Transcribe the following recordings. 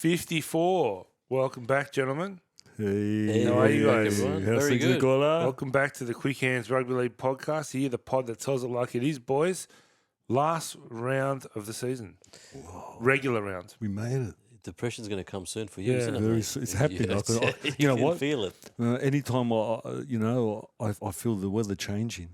EP.54. Welcome back, gentlemen. Hey, how are you guys? Very good. Welcome back to the Quick Hands Rugby League podcast. Here, the pod that tells it like it is, boys. Last round of the season. Whoa. Regular round. We made it. Depression's going to come soon for you, isn't it? It's happening. You know can what? feel it. Anytime I feel the weather changing,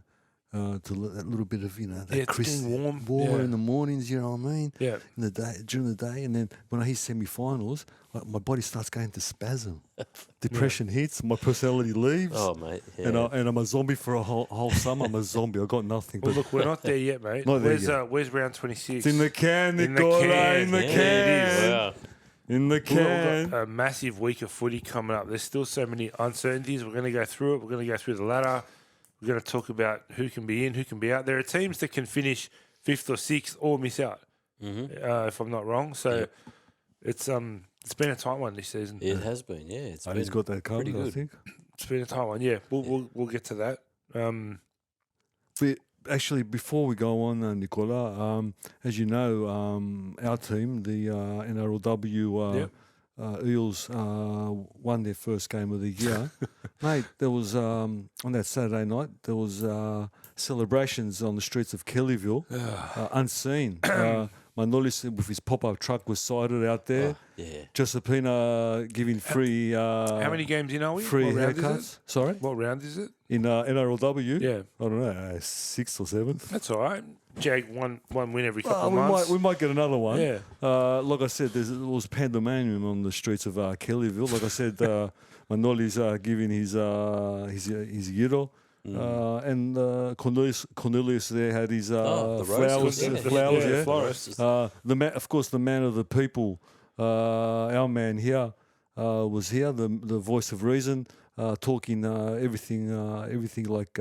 to that little bit of that crisp, warmer in the mornings. You know what I mean? Yeah. In the day, during the day, and then when I hit semi-finals, my body starts going to spasm. Depression hits. My personality leaves. Oh, mate. Yeah. And I'm a zombie for a whole summer. I'm a zombie. I got nothing. Well, look, we're not there yet, mate. Where's round 26? It's in the can, Nicola. In the can. It is. Wow. In the can. We've got a massive week of footy coming up. There's still so many uncertainties. We're going to go through it. We're going to go through the ladder. We're going to talk about who can be in, who can be out. There are teams that can finish 5th or 6th or miss out, if I'm not wrong. So it's been a tight one this season. It has been, yeah. It's Aris got that covered, I think. It's been a tight one, yeah. We'll get to that. But actually, before we go on, Nicola, as you know, our team, the NRLW Eels, won their first game of the year. Mate, there was, on that Saturday night, there was celebrations on the streets of Kellyville, unseen. Manolis with his pop-up truck was sighted out there. Josephina giving free... how many games in are we? Free haircuts. Sorry? What round is it? In NRLW? Yeah. I don't know, 6th or 7th. That's all right. Jag one win every couple of months. We might get another one. Yeah. Like I said, there was pandemonium on the streets of Kellyville. Like I said, Manoli's giving his euro. And Cornelius there had his flowers. Florist. Of course, the man of the people, our man here, was here, the voice of reason, talking everything like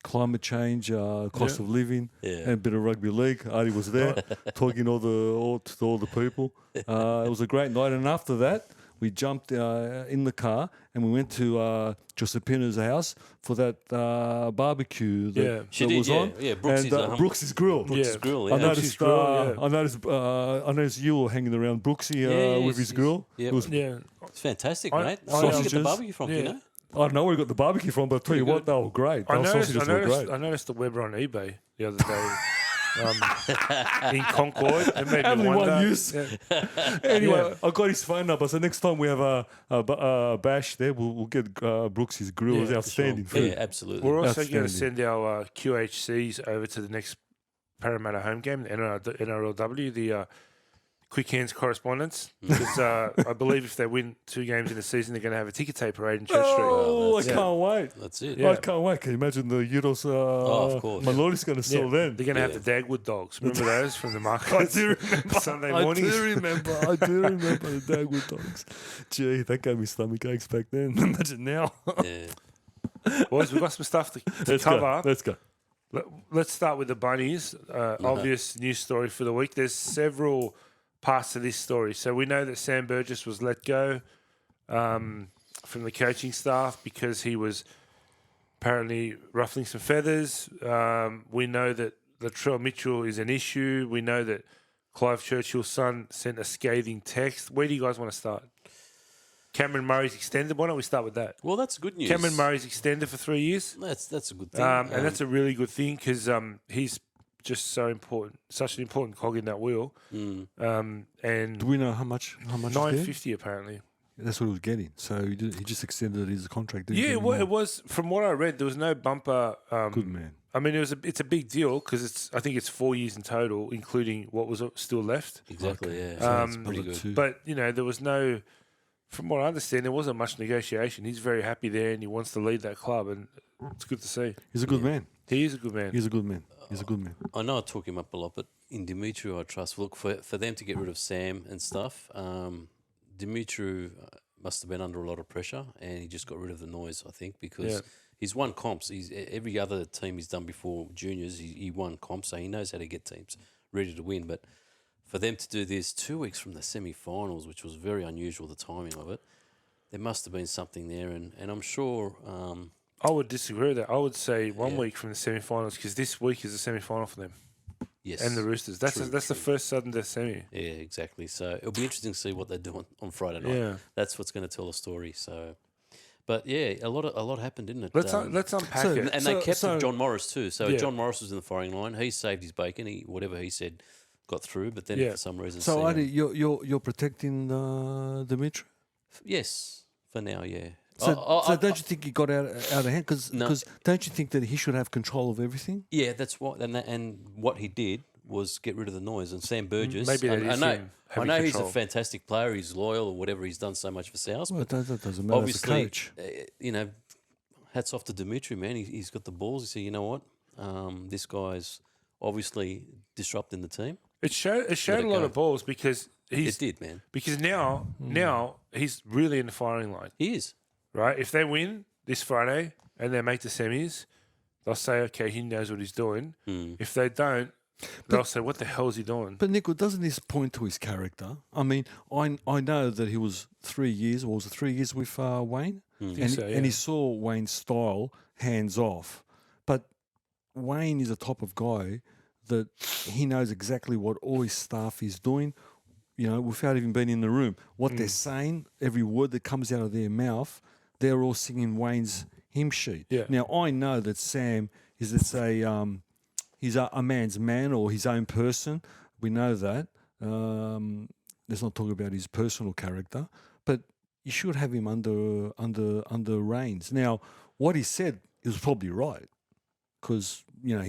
climate change, cost of living, and a bit of rugby league. Aris was there, talking to all the people. It was a great night, and after that, we jumped in the car and we went to Josephina's house for that barbecue that was on. Yeah, Brooksy's Grill. Brooks's Grill, yeah. I noticed you were hanging around Brooksy with his grill. Yeah, it's fantastic, mate. Where did you get the barbecue from, you know? I don't know where we got the barbecue from, but I'll tell you what, they were great. I noticed the Weber on eBay the other day. In Concord, it made only me wonder. one use. Anyway, I got his phone number, so next time we have a bash there, we'll get Brooksy's grill. It's outstanding food. Yeah, absolutely. We're also going to send our QHCs over to the next Parramatta home game, the NRLW, the Quick Hands correspondence, because I believe if they win 2 games in a season, they're going to have a ticker tape parade in Church Street. Oh, I can't wait. That's it. I can't wait. Can you imagine the Euros? Of course. Maloney's going to sell then. They're going to have the Dagwood dogs. Remember those from the market? I do remember. Sunday mornings. I do remember the Dagwood dogs. Gee, that gave me stomach aches back then. Imagine now. Boys, we've got some stuff to cover. Let's go. Let's start with the bunnies. Obvious news story for the week. There's several parts to this story. So we know that Sam Burgess was let go from the coaching staff because he was apparently ruffling some feathers. We know that Latrel Mitchell is an issue. We know that Clive Churchill's son sent a scathing text. Where do you guys want to start? Cameron Murray's extended. Why don't we start with that? Well, that's good news. Cameron Murray's extended for 3 years. That's a good thing. And that's a really good thing because he's just so important, such an important cog in that wheel. And do we know how much? $950 apparently. That's what he was getting. So he just extended his contract. Yeah, well, it was. From what I read, there was no bumper. Good man. I mean, it's a big deal because I think it's 4 years in total, including what was still left. Exactly. Yeah. So that's pretty good. But there was no. From what I understand, there wasn't much negotiation. He's very happy there, and he wants to lead that club, and it's good to see. He's a good man. He is a good man. He's a good man. He's a good man. I know I talk him up a lot, but in Dimitri, I trust. Look, for them to get rid of Sam and stuff, Dimitri must have been under a lot of pressure, and he just got rid of the noise, I think, because he's won comps. Every other team he's done before juniors, he won comps, so he knows how to get teams ready to win. But for them to do this 2 weeks from the semi-finals, which was very unusual, the timing of it, there must have been something there, and I'm sure... I would disagree with that. I would say 1 week from the semi-finals because this week is the semi-final for them. Yes. and the Roosters. That's True, the true. first sudden death semi. Yeah, exactly. So it'll be interesting to see what they do on Friday night. Yeah. That's what's going to tell a story. So, but yeah, a lot happened, didn't it? Let's unpack so- it. and they kept so- John Morris too. So Yeah. John Morris was in the firing line. He saved his bacon. Whatever he said got through. But then Yeah. for some reason, So, Sam- Adi, you're protecting Dimitri? yes, for now, yeah. So, don't you think he got out of hand? Because No. don't you think that he should have control of everything? Yeah, that's what, and what he did was get rid of the noise. And Sam Burgess, Maybe that I is know, him I having know he's control. a fantastic player. He's loyal or whatever. He's done so much for South. Well, But that doesn't matter as a obviously, coach. you know, hats off to Dimitri, man. He's got the balls. He said, you know what, this guy's obviously disrupting the team. It showed it a lot go. of balls because It did, man. because now he's really in the firing line, He is. right? If they win this Friday and they make the semis, they'll say, okay, he knows what he's doing. If they don't, they'll say, what the hell is he doing? But Nico, doesn't this point to his character? I mean, I know that he was 3 years, or was it 3 years with Wayne? And, so, and he yeah. saw Wayne's style, hands off. But Wayne is a type of guy that he knows exactly what all his staff is doing, you know, without even being in the room. What they're saying, every word that comes out of their mouth, they're all singing Wayne's hymn sheet. Yeah. Now, I know that Sam is, let's say, he's a man's man or his own person. We know that. Let's not talk about his personal character, but you should have him under reins. Now, what he said is probably right, because you know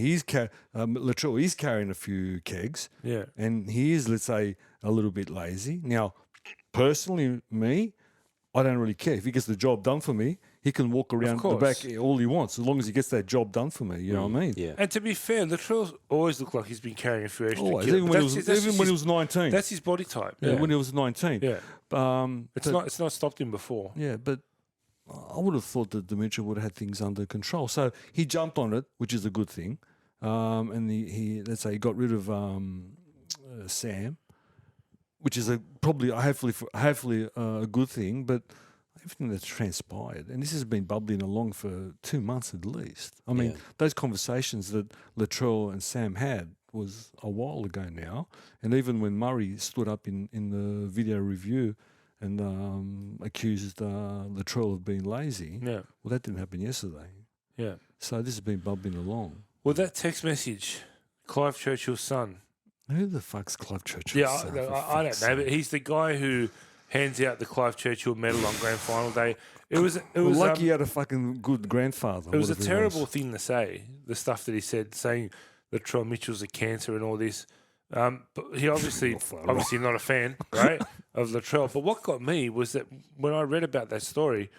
Latrel is carrying a few kegs, Yeah. and he is, let's say, a little bit lazy. Now, personally, me, I don't really care. If he gets the job done for me, he can walk around the back course. all he wants, as long as he gets that job done for me. You know what I mean? Yeah. And to be fair, Latrell always looked like he's been carrying a few extra Always, kilos. even But when, that's even just when he his- was 19. That's his body type. Yeah, Yeah. when he was 19. Yeah. But- It's not stopped him before. Yeah, but I would have thought that Dimitri would have had things under control. So he jumped on it, which is a good thing. And he let's say he got rid of Sam, which is probably hopefully a good thing. But everything that's transpired, and this has been bubbling along for 2 months at least. I mean, Yeah. those conversations that Latrell and Sam had was a while ago now. And even when Murray stood up in the video review and accused Latrell of being lazy, Yeah. well, that didn't happen yesterday. Yeah. So this has been bubbling along. Well, that text message, Clive Churchill's son. Who the fuck's Clive Churchill? Yeah, I don't know, but he's the guy who hands out the Clive Churchill medal on grand final day. It was lucky he had a fucking good grandfather. it was a whatever terrible thing to say. The stuff that he said, saying that Troy Mitchell's a cancer and all this. But he obviously not a fan, right, of Latrell. But what got me was that when I read about that story,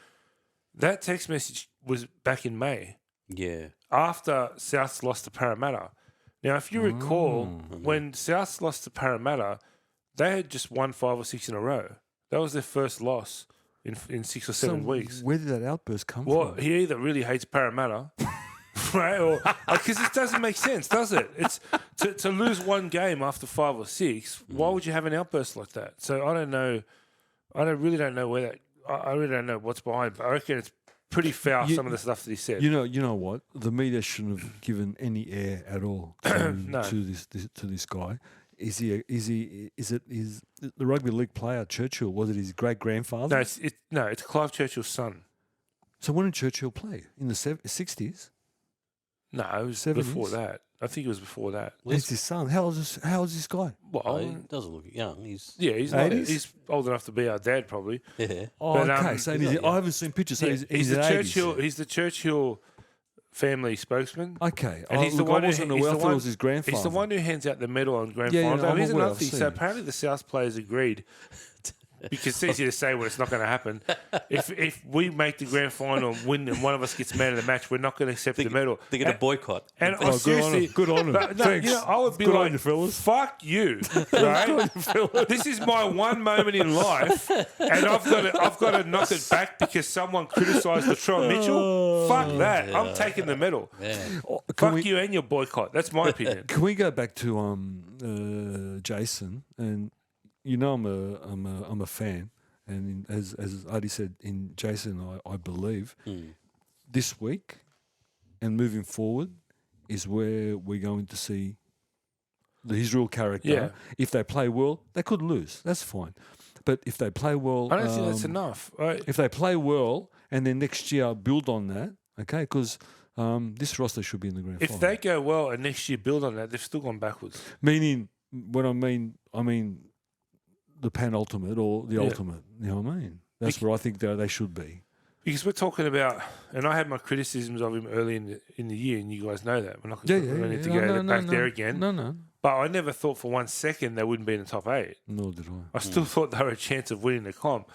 that text message was back in May Yeah. after Souths lost to Parramatta. Now, if you recall, when Souths lost to Parramatta, they had just won 5 or 6 in a row. That was their first loss in 6 or 7 weeks. Where did that outburst come Well, from? he either really hates Parramatta, right? Or because it doesn't make sense, does it? It's to lose one game after 5 or 6. Why would you have an outburst like that? So I don't know. I really don't know where that. I really don't know what's behind. But I reckon it's pretty foul. Some of the stuff that he said. You know what? The media shouldn't have given any air at all to this guy. Is the rugby league player Churchill? Was it his great grandfather? No, it's Clive Churchill's son. So when did Churchill play? In the 60s? No, it was 70s? before that. I think it was before that. It's his son. How old is this guy? Well, He doesn't look young. He's yeah, he's 80s? he's old enough to be our dad, probably. yeah. Oh, But, okay. So I haven't seen pictures. So Yeah, he's the in 80s. Churchill. He's the Churchill family spokesman. Okay. And he's the look, one I wasn't who, aware. he's I the thought one, it was his grandfather. He's the one who hands out the medal on grand Yeah, final. I'm Here's aware, another I've thing. seen So it. apparently the South players agreed, because it's easy to say when it's not going to happen. If we make the grand final and win and one of us gets man of the match, we're not going to accept the medal. They're going to boycott. And Oh, seriously, good on him. but no, Thanks. you know, I would be Good on like, you, fellas. fuck you, right? This is my one moment in life, and I've got to knock it back because someone criticised Latrell Mitchell. Fuck that! I'm taking the medal. Yeah. Oh, can Fuck you and your boycott. That's my opinion. Can we go back to Jason? And you know, I'm a fan, and as Adi said, in Jason, I believe this week and moving forward is where we're going to see his real character. Yeah. If they play well, they could lose. That's fine. But if they play well, I don't think that's enough. if they play well and then next year build on that, okay, because this roster should be in the grand final. If they go well and next year build on that, they've still gone backwards. Meaning, what I mean the penultimate or the ultimate. You know what I mean? That's where I think they should be. Because we're talking about, and I had my criticisms of him early in the year, and you guys know that. We're not going to go back there again. No. But I never thought for 1 second they wouldn't be in the top 8. Nor did I. I still thought they were a chance of winning the comp.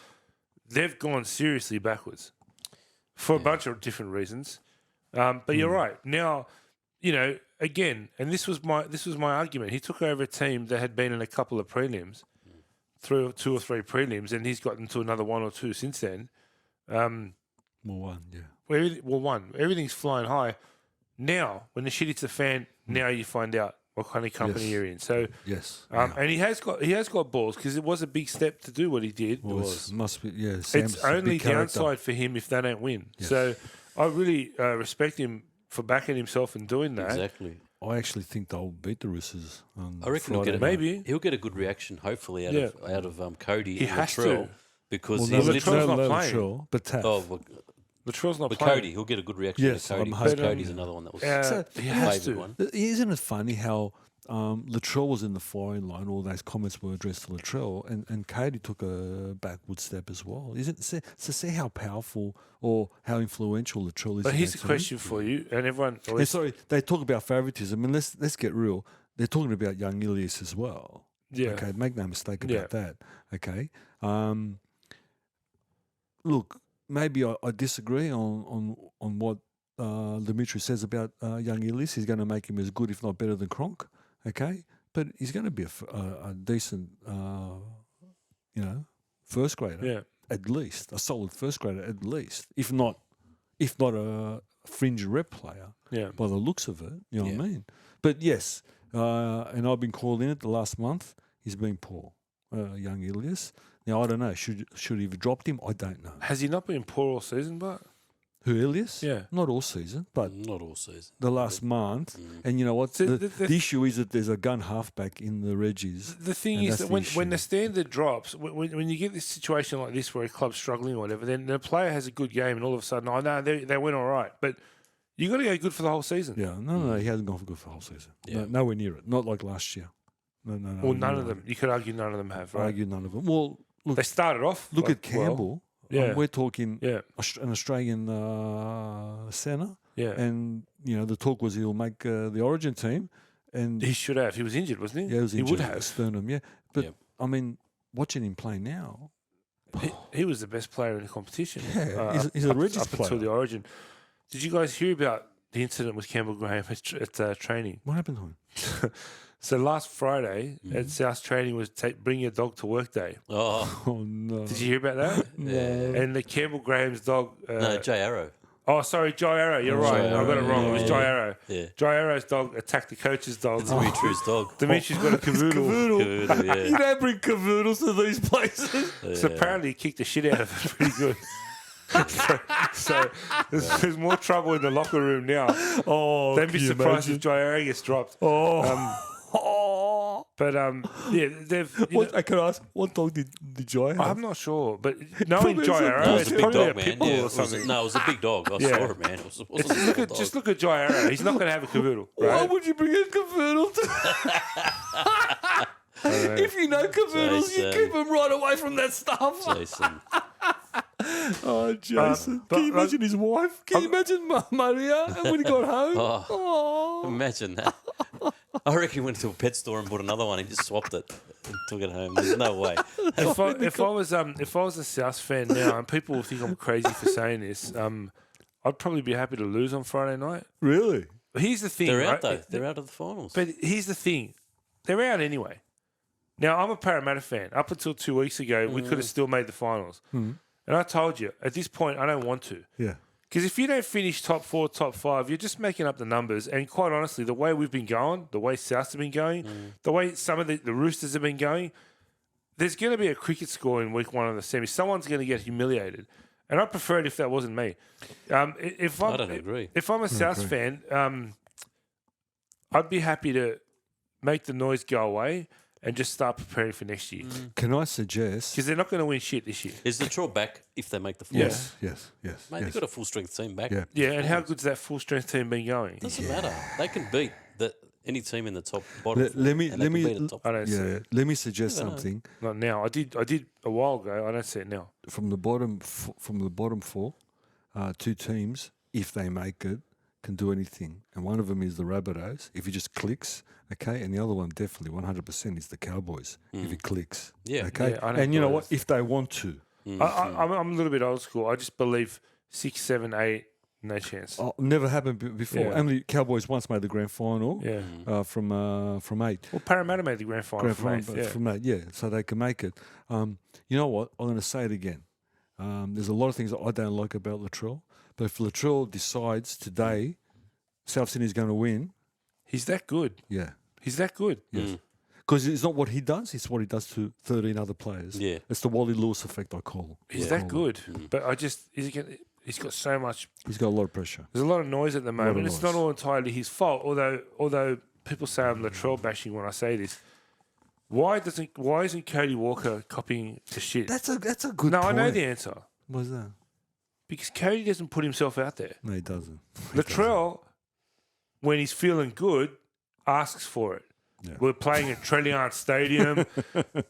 They've gone seriously backwards for a bunch of different reasons. But you're right. Now, again, and this was my argument. He took over a team that had been in a couple of prelims, two or three prelims, and he's gotten to another one or two since then. One, yeah. One. Everything's flying high. Now, when the shit hits the fan, now you find out what kind of company you're in. So, yes, and he has got balls because it was a big step to do what he did. Must be, yeah. It's only downside for him if they don't win. Yes. So, I really respect him for backing himself and doing that. Exactly. I actually think they'll beat the Roosters. I reckon he'll get a good reaction, hopefully, out of Cody. He has Latrel, to. because Latrell's he's not playing. Latrell, but Taff. Latrell's not But playing. Cody, he'll get a good reaction. Yes, to Cody. I'm Because hoping. Cody's another one that was He has favourite to. one. Isn't it funny how Latrell was in the firing line? All those comments were addressed to Latrell, and Cody took a backward step as well. See how powerful or how influential Latrell is. But in here's that a team? question for you, and everyone. And sorry, they talk about favouritism, and let's get real. They're talking about young Ilias as well. Yeah. Okay, make no mistake about that. Okay. Look, maybe I disagree on what Dimitri says about young Ilias. He's going to make him as good, if not better, than Kronk. Okay, but he's going to be a decent, first grader. Yeah. At least a solid first grader, at least, if not a fringe rep player. Yeah. By the looks of it, you know what I mean. But yes, and I've been called in it the last month. He's been poor, young Ilias. Now I don't know. Should he have dropped him? I don't know. Has he not been poor all season, but? Who, Ilias? Yeah. Not all season, but Not all season. the last month. And you know what? So the issue is that there's a gun halfback in the Reggies. The thing and is that's that the when the issue. standard drops, when you get this situation like this where a club's struggling or whatever, then the player has a good game and all of a sudden, they went all right. But you got to go good for the whole season. Yeah, no, he hasn't gone for good for the whole season. Yeah. Nowhere near it. Not like last year. No. Well, none of them. You could argue none of them have, I right? argue none of them. Well, look, They started off. look like, at Campbell. well, yeah. We're talking Yeah. an Australian centre. Yeah. And, the talk was he'll make the Origin team. And He should have. He was injured, wasn't he? yeah, he was injured. would have. Sternum, yeah. But, Yeah. I mean, watching him play now, He was the best player in the competition. Yeah, he's a Regis up until player. the Origin. Did you guys hear about the incident with Campbell Graham at training? what happened to him? So last Friday at South training was bring your dog to work day. Oh, Oh, no. Did you hear about that? yeah. And the Campbell Graham's dog. No, Jay Arrow. Oh, sorry, Jai Arrow. You're right. Jai I got it Arrow, wrong. yeah, It was yeah. Jai Arrow. Yeah. Jai Arrow's dog attacked the coach's dog. Dimitri's dog. Dimitri's got a cavoodle. Cavoodle, You yeah. don't bring cavoodles to these places. So apparently he kicked the shit out of it pretty good. so there's more trouble in the locker room now. Oh, Don't be can you surprised imagine? if Jai Arrow gets dropped. Oh. But yeah, they've. I can ask, what dog did Jai have? I'm not sure, but knowing Probably Jai it's a- Arrow, No, it's it's a big probably a dog, man. pit bull Yeah, or something. it was a big dog. I Yeah. saw it, man. It wasn't a Just look small at dog. just look at Jai Arrow. He's not going to have a cavoodle, Why right? would you bring a cavoodle to... If you know cavoodles, you Jason. keep them right away from that stuff. Jason. Oh, Jason. but Can you imagine his wife? Can you imagine Maria when he got home? Oh. Oh. Imagine that. I reckon he went to a pet store and bought another one. He just swapped it and took it home. There's no way. If I was a South fan now, and people will think I'm crazy for saying this, I'd probably be happy to lose on Friday night. Really? But here's the thing, They're right? out, though. They're out of the finals. But here's the thing, they're out anyway. Now I'm a Parramatta fan. Up until 2 weeks ago, we could have still made the finals, and I told you at this point I don't want to. Yeah. Because if you don't finish top 4, top 5, you're just making up the numbers. And quite honestly, the way we've been going, the way Souths have been going, the way some of the Roosters have been going, there's going to be a cricket score in week 1 of the semis. Someone's going to get humiliated. And I prefer it if that wasn't me. If I'm, I don't agree. If I'm a Souths fan, I'd be happy to make the noise go away and just start preparing for next year. Can I suggest? Because they're not going to win shit this year. Is Latrel back if they make the finals? Yes. Mate, yes. they've got a full strength team back. Yeah. Yeah, and how good's that full strength team been going? Doesn't matter. They can beat any team in the top bottom. Let me I don't see it. let me suggest something. Not now. I did a while ago. I don't see it now. From the bottom four, 2 teams, if they make it, can do anything. And one of them is the Rabbitohs, if he just clicks, okay? And the other one definitely 100% is the Cowboys, if he clicks. Yeah. Okay? Yeah, I don't and you know believe- what? If they want to. I'm a little bit old school. I just believe 6, 7, 8, no chance. Oh, never happened before. Yeah. Only Cowboys once made the grand final Yeah. from 8. Well, Parramatta made the grand final. Grand from eighth, final yeah. from 8, yeah. So they can make it. You know what? I'm going to say it again. There's a lot of things that I don't like about Latrel. But if Latrel decides today South Sydney's going to win, He's that good. yeah. He's that good. Yes. Because it's not what he does, it's what he does to 13 other players. Yeah. It's the Wally Lewis effect, I call it. He's that good. But he's got so much. He's got a lot of pressure. There's a lot of noise at the moment. of It's noise. not all entirely his fault. Although people say I'm Latrell bashing when I say this. Why isn't Cody Walker copying the shit? That's a good No, point. I know the answer. What's that? Because Cody doesn't put himself out there. No, he doesn't. Latrell, when he's feeling good, asks for it. Yeah. We're playing at Trelliant Stadium,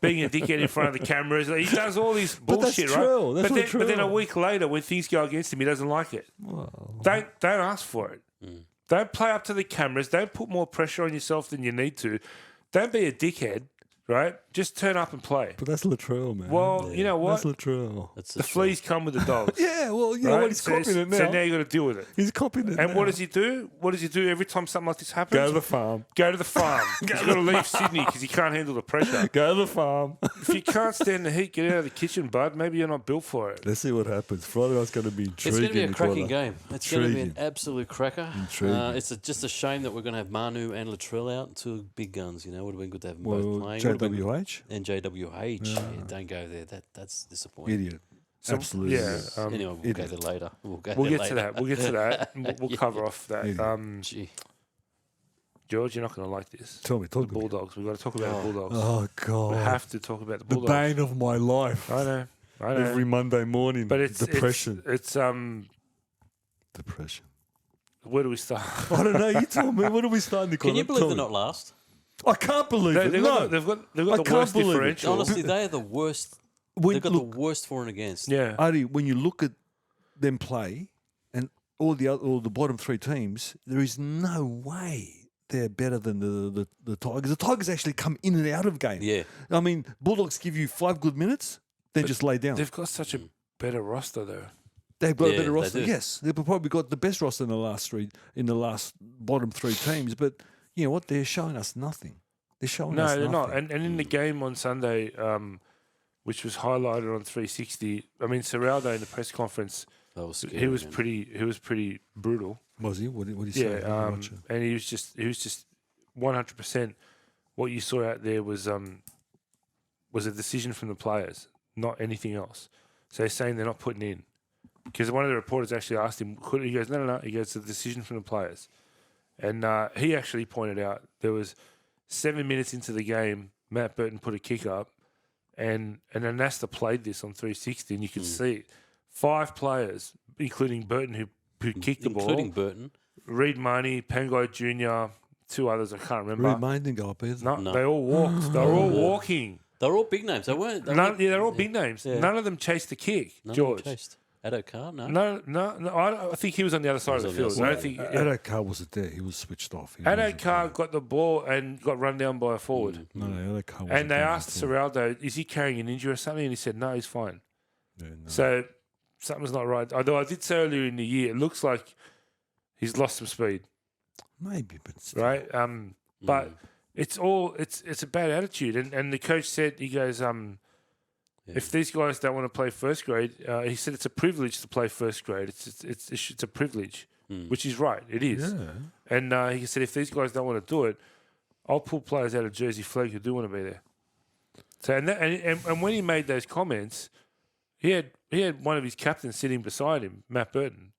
being a dickhead in front of the cameras. He does all this bullshit, that's right? Trell. That's but then a Trell. week later, when things go against him, he doesn't like it. Well, Don't ask for it. Don't play up to the cameras. Don't put more pressure on yourself than you need to. Don't be a dickhead, right? Just turn up and play. but that's Latrell, man. Well, you know what? That's Latrell. That's The fleas come with the dogs. Yeah, well, you know right? what? He's copying it now. So now you got to deal with it. He's copying it And now. what does he do? What does he do every time something like this happens? Go to the farm. Go to the farm. He's got to leave Sydney because he can't handle the pressure. Go to the farm. If you can't stand the heat, get out of the kitchen, bud. Maybe you're not built for it. Let's see what happens. Friday night's going to be It's intriguing. going to be a cracking brother. game. It's going to be an Intriguing. absolute cracker. Intriguing. It's just a shame that we're going to have Manu and Latrell out, 2 big guns. You know, would have been good to have them both Well, playing. Would have been- JWH? and JWH. Yeah, don't go there. That's disappointing. Idiot. So, Absolutely. Yeah. Anyway, we'll Idiot. go there later. We'll We'll there get later. to that. We'll get to that. And we'll cover off that. Idiot. Gee. George, you're not going to like this. Tell me, talk The to me. Bulldogs. We've got to talk about the Bulldogs. Oh, We God. have to talk about the The Bulldogs. bane of my life. I know. Every Monday morning. But it's depression. It's Depression. where do we start? I don't know. You tell me. What are we starting to call Can you it? believe Tell they're me. not last? I can't believe it. They've No. got the I worst can't believe it. differential. Honestly, they are the worst. When, They've got look, the worst for and against. Yeah. Ari, when you look at them play and all the bottom 3 teams, there is no way they're better than the Tigers. The Tigers actually come in and out of games. Yeah. I mean, Bulldogs give you 5 good minutes, then just lay down. They've got such a better roster, though. They've got Yeah, a better they roster. do. Yes, they've probably got the best roster in the last bottom 3 teams. But you know what? They're showing us nothing. They're showing us No, they're nothing. not. And in the game on Sunday, which was highlighted on 360, I mean, Serraldo in the press conference, That was scary, he was man. pretty brutal. Was he? What did he say? I Yeah, didn't watch it. and he was just 100%. What you saw out there was a decision from the players, not anything else. So they're saying they're not putting in. Because one of the reporters actually asked him, he goes, no. He goes, it's a decision from the players. And he actually pointed out there was 7 minutes into the game, Matt Burton put a kick up, and Anasta played this on 360, and you could see it. 5 players, including Burton, who kicked the ball. Including Burton. Reed Marnie, Pangai Jr., 2 others I can't remember. Reed Main didn't go up either. No, they all walked. They were all walking. They were all big names. They weren't. They're all big names. Yeah. None of them chased the kick, None of them George. chased. Addo Carr, no. No. I think he was on the other side of the on the field. other I don't side. think. Addo Carr wasn't there. He was switched off. He Addo wasn't Carr there. got the ball and got run down by a forward. No, Addo Carr wasn't And they there asked at all. Serraldo, is he carrying an injury or something? And he said, no, he's fine. Yeah, no. So something's not right. Although I did say earlier in the year, it looks like he's lost some speed, Maybe, but still. right? But it's a bad attitude. And the coach said, he goes, if these guys don't want to play first grade, he said it's a privilege to play first grade. It's a privilege, which is right. It is. Yeah. And he said if these guys don't want to do it, I'll pull players out of Jersey Flag who do want to be there. So and when he made those comments, he had one of his captains sitting beside him, Matt Burton.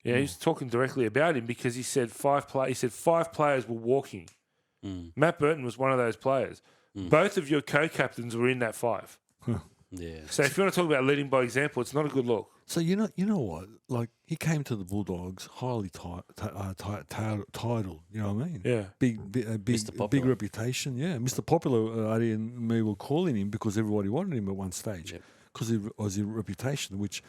Yeah, he's talking directly about him because he said 5 players were walking. Matt Burton was one of those players. Both of your co-captains were in that 5. Yeah. So if you want to talk about leading by example, it's not a good look. So you know what? Like he came to the Bulldogs highly titled. You know what I mean? Yeah. Big reputation. Yeah, Mr. Popular. Adi and me were calling him because everybody wanted him at one stage because it was his reputation. Which,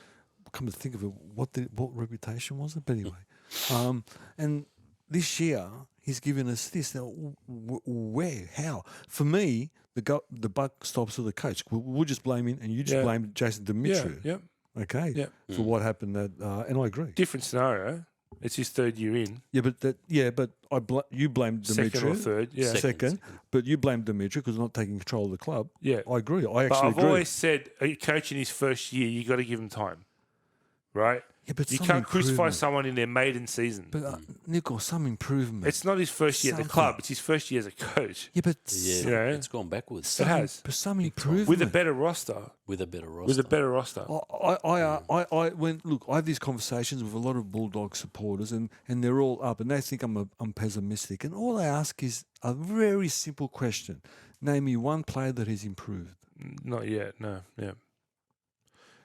come to think of it, what reputation was it? But anyway, and this year he's given us this. Now, where? How? For me, the buck stops with the coach. We'll just blame him, and you just blame Jason Demetriou. Yeah. Okay. For what happened and I agree. Different scenario. It's his 3rd year in. Yeah, but you blamed Demetriou. Second or third, yeah. Second. But you blamed Demetriou because not taking control of the club. Yeah. I agree. I've agree. always said, a coach in his first year, you got to give him time, right? Yeah, but you some can't crucify improvement. someone in their maiden season. But Nico, some improvement. It's not his first year at the Something. club. It's his first year as a coach. Yeah, but You know? It's gone backwards It has. But some improvement With a better roster. with a better roster. With a better roster. I have these conversations with a lot of Bulldog supporters, and they're all up, and they think I'm pessimistic. And all I ask is a very simple question: name me one player that has improved. Not yet, no. Yeah.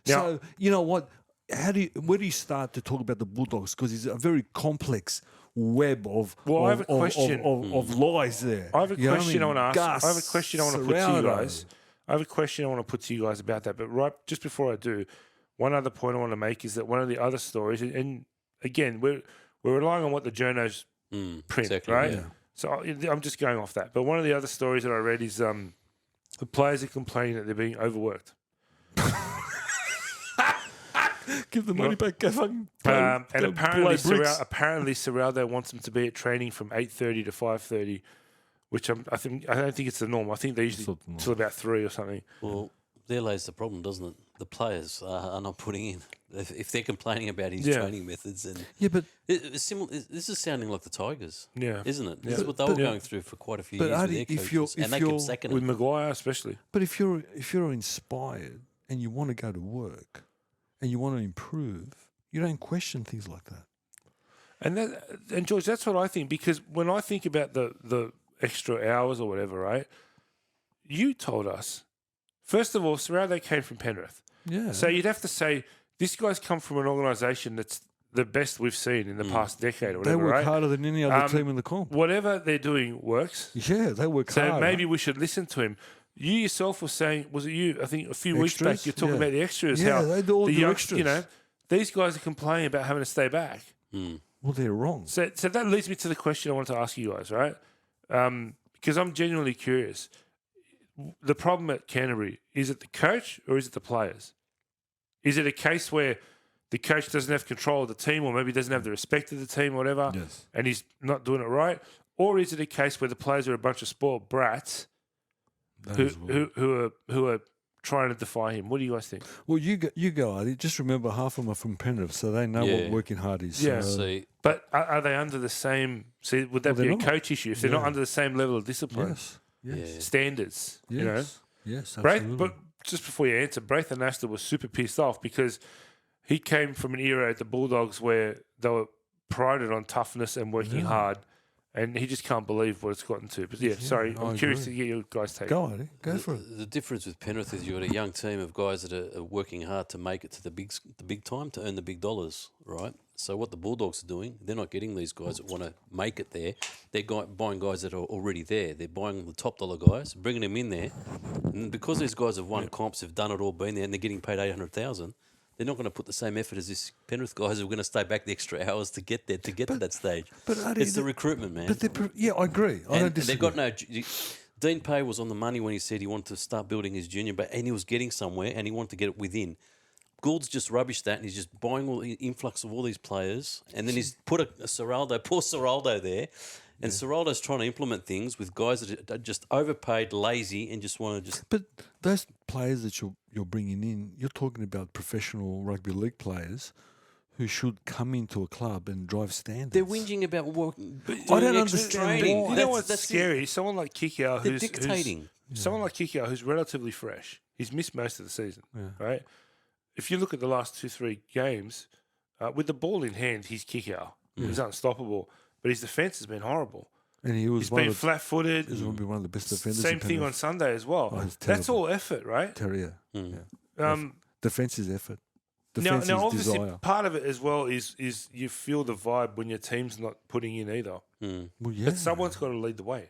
So you know what? Where do you start to talk about the Bulldogs? Because it's a very complex web of Well, I have a question. of lies there. I have a You know what question I want to ask. Gus, I have a question I want to put to you Serrano. guys. I have a question I want to put to you guys about that. But right just before I do, one other point I want to make is that one of the other stories, and again, we're relying on what the journos print, exactly, right? yeah. So I'm just going off that. But one of the other stories that I read is the players are complaining that they're being overworked. Give the money back. Go fucking And apparently, bricks. Serraldo wants them to be at training from 8:30 to 5:30, which I don't think it's the norm. I think they usually till about 3 or something. Well, there lays the problem, doesn't it? The players are not putting in. If they're complaining about his training methods, and but it's similar. This is sounding like the Tigers, isn't it? This is what they were going through for quite a few years with their coaches, and they kept second with Maguire especially. But if you're inspired and you want to go to work and you want to improve, you don't question things like that. And George, that's what I think, because when I think about the extra hours or whatever, right? You told us, first of all, Serraldo came from Penrith. Yeah. So you'd have to say this guy's come from an organisation that's the best we've seen in the past decade or whatever, they work right? harder than any other team in the comp. Whatever they're doing works. Yeah, they work So harder. maybe we should listen to him. You yourself were saying, was it you? I think a few weeks back, Extras? you're talking Yeah. about the extras. Yeah, how they do all the the young, extras. You know, these guys are complaining about having to stay back. Well, they're wrong. So that leads me to the question I wanted to ask you guys, right? Because I'm genuinely curious. The problem at Canterbury, is it the coach or is it the players? Is it a case where the coach doesn't have control of the team, or maybe doesn't have the respect of the team or whatever, Yes. and he's not doing it right? Or is it a case where the players are a bunch of spoiled brats who are trying to defy him? What do you guys think? Well, you go, Adi. Just remember, half of them are from Penrith, so they know what working hard is. Yeah. So, See, But are they under the same? See, would that Well, be a they're not. coach issue if they're not under the same level of discipline, yes. Yes. standards? Yes. You know, Yes. Braith, Absolutely. but just before you answer, Braith and Astor was super pissed off because he came from an era at the Bulldogs where they were prided on toughness and working hard, and he just can't believe what it's gotten to. But sorry, I'm curious to get your guys' take. Go, Adi. Go for it. the difference with Penrith is you've got a young team of guys that are working hard to make it to the big time, to earn the big dollars, right? So what the Bulldogs are doing, they're not getting these guys that want to make it there. They're buying guys that are already there. They're buying the top dollar guys, bringing them in there, and because these guys have won comps, have done it all, been there, and they're getting paid $800,000. They're not going to put the same effort as this Penrith guys who are going to stay back the extra hours to get there, to that stage. But Adi, It's the recruitment, man. But I agree. I don't disagree. They've got no. Dean Pay was on the money when he said he wanted to start building his junior, and he was getting somewhere, and he wanted to get it within. Gould's just rubbished that, and he's just buying all the influx of all these players, and then he's put a Serraldo, poor Serraldo there, and Serraldo's trying to implement things with guys that are just overpaid, lazy, and just want to just. But those players that you're bringing in, you're talking about professional rugby league players who should come into a club and drive standards. They're whinging about working. I don't understand training. why. You know what's That's scary? Someone like Kikau, They're who's dictating. someone like Kikau, who's relatively fresh. He's missed most of the season, right? If you look at the last 2-3 games, with the ball in hand, he's Kikau. He's unstoppable, but his defence has been horrible. And he was He's been he flat-footed. was probably one of the best defenders. Same thing on Sunday as well. he's That's terrible. all effort, right? Terrier. Defense is effort. Now, Defense is obviously, desire. part of it as well is you feel the vibe when your team's not putting in either. Well, yeah. But someone's got to lead the way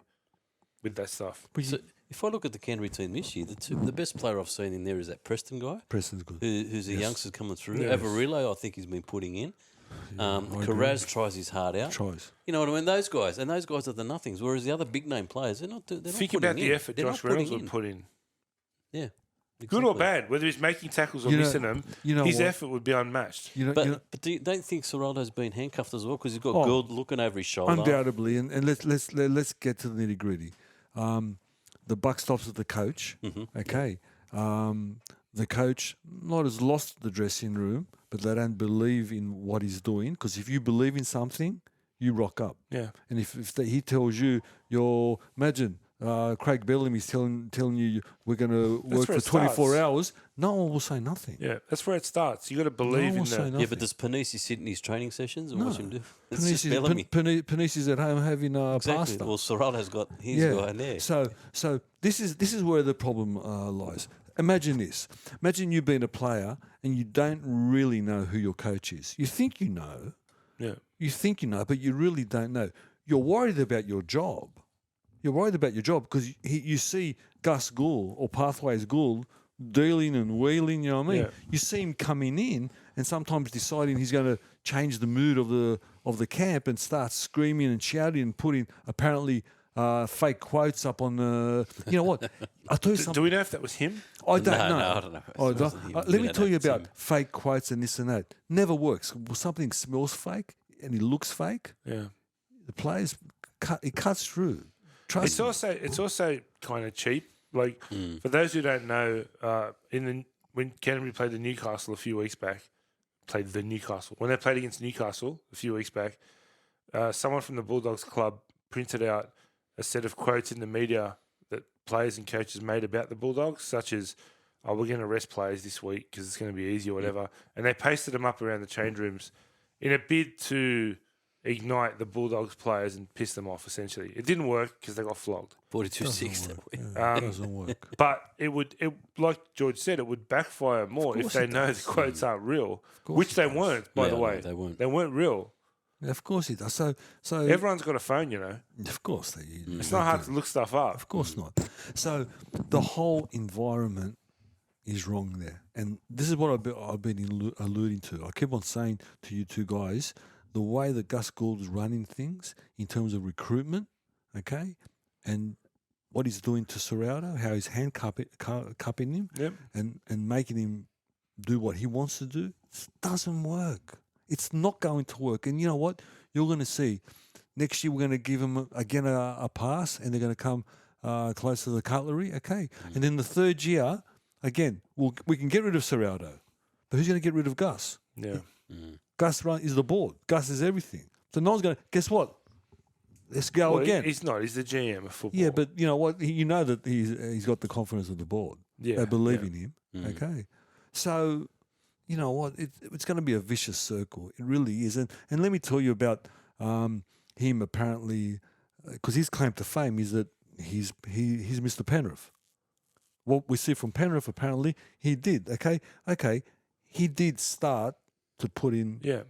with that stuff. So if I look at the Canterbury team this year, the best player I've seen in there is that Preston guy, Preston's good. who's a youngster coming through. Yes. Avarillo, I think he's been putting in. Carraz tries his heart out. Tries. You know what I mean? Those guys are the nothings. Whereas the other big name players, they're not. They're Think not about putting the in. effort They're Josh not putting Reynolds would in. put in. Yeah. Good or exactly. bad, whether he's making tackles or You know- missing them, you know his what? effort would be unmatched. But don't think Serraldo's been handcuffed as well because he's got Oh, Gould looking over his shoulder. undoubtedly, and let's get to the nitty gritty. The buck stops with the coach. Mm-hmm. Okay, the coach not has lost the dressing room, but they don't believe in what he's doing. Because if you believe in something, you rock up. Yeah. And if he tells you, imagine Craig Bellamy's telling you we're going to work where for it 24 starts. hours, no one will say nothing. Yeah, that's where it starts. You got to No believe one in will say that. nothing. Yeah, but does Panisi sit in his training sessions and No. watch him do? It's just Bellamy. Panisi's at home having Exactly. pasta. Well, Serraldo's got his guy in there. So this is where the problem lies. Imagine this. Imagine you being a player and you don't really know who your coach is. You think you know. Yeah. You think you know, but you really don't know. You're worried about your job. You're worried about your job because you see Gus Gould or Pathways Gould dealing and wheeling, you know what I mean? Yeah. You see him coming in and sometimes deciding he's going to change the mood of the camp and start screaming and shouting and putting apparently fake quotes up on the... You know what? I'll tell you something. Do we know if that was him? I don't No, know. no, I don't know. I It don't- wasn't him. let We me don't tell know you if it's about him. fake quotes and this and that. Never works. Well, something smells fake and it looks fake. Yeah. The players it cuts through. Trust me. It's also kind of cheap. Like for those who don't know, when Canterbury played the Newcastle a few weeks back, when they played against Newcastle a few weeks back, someone from the Bulldogs club printed out a set of quotes in the media that players and coaches made about the Bulldogs, such as, "Oh, we're going to rest players this week because it's going to be easy or whatever," and they pasted them up around the change rooms in a bid to ignite the Bulldogs players and piss them off. Essentially, it didn't work because they got flogged. 42-6 that week. Yeah, it doesn't work. But it like George said, it would backfire more if course they it know does. the quotes aren't real, course which it they does. weren't, by Yeah, the no, way. they weren't. They weren't real. Yeah, of course it does. So Everyone's got a phone, you know. of course they. It's not hard to look stuff up. Of course not. So the whole environment is wrong there, and this is what I've been alluding to. I keep on saying to you two guys, the way that Gus Gould is running things in terms of recruitment, okay, and what he's doing to Serraldo, how he's handcuffing him, Yep. and making him do what he wants to do, it doesn't work. It's not going to work. And you know what? You're going to see next year we're going to give them again a pass, and they're going to come close to the cutlery, okay. And then the third year, again, we can get rid of Serraldo, but who's going to get rid of Gus? Yeah. Gus is the board. Gus is everything. So no one's going to... Guess what? Let's go Well, again. he's not. He's the GM of football. Yeah, but you know what? You know that he's got the confidence of the board. Yeah, They believe yeah. in him. Okay. So, you know what? It's going to be a vicious circle. It really is. And let me tell you about him apparently, because his claim to fame is that he's Mr. Penrith. What we see from Penrith, apparently, he did. Okay. He did start to put in... Yeah.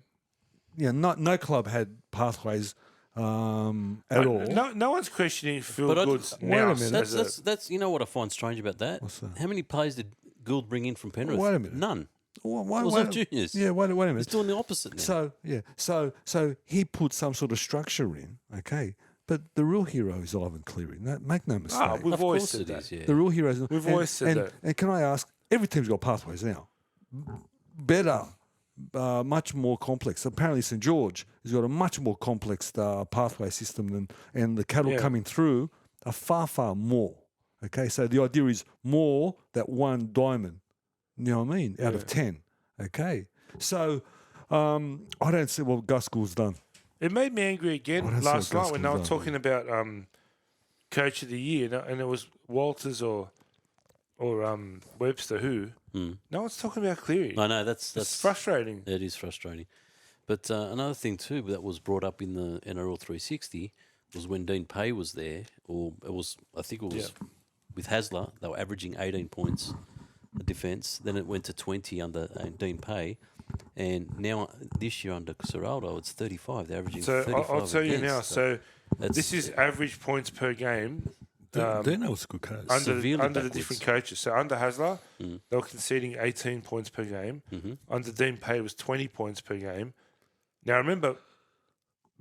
Yeah, no club had pathways at all. No one's questioning Phil But Good's wait a now. minute. That's you know what I find strange about that? What's that? How many players did Gould bring in from Penrith? Wait a minute. None. Why, It was all juniors. Yeah, wait a minute. He's doing the opposite now. So he put some sort of structure in, okay. But the real hero is Ivan Cleary. Make no mistake. We've Of always course said it that. is, yeah. The real hero is. We've always said that. And can I ask? Every team's got pathways now. Better, much more complex. Apparently, St George has got a much more complex pathway system and the cattle Yeah. coming through are far more. Okay, so the idea is more that one diamond. You know what I mean? Out of 10. Okay, so I don't see what Gus Gould's done. It made me angry I again don't see last what night Gus when they were Gould's done, talking about Coach of the Year, and it was Walters or Webster. Who? No one's talking about Cleary. I know It's that's frustrating. It is frustrating. But another thing too that was brought up in the NRL 360 was when Dean Pay was there, or I think it was with Hasler. They were averaging 18 points a defence. Then it went to 20 under Dean Pay, and now this year under Serraldo, it's 35. They're averaging. So 35 I'll tell you now. against, So this is average points per game. Dino was a good coach. Under the backwards. different coaches. So under Hasler, they were conceding 18 points per game. Under Dean Pay, it was 20 points per game. Now, remember,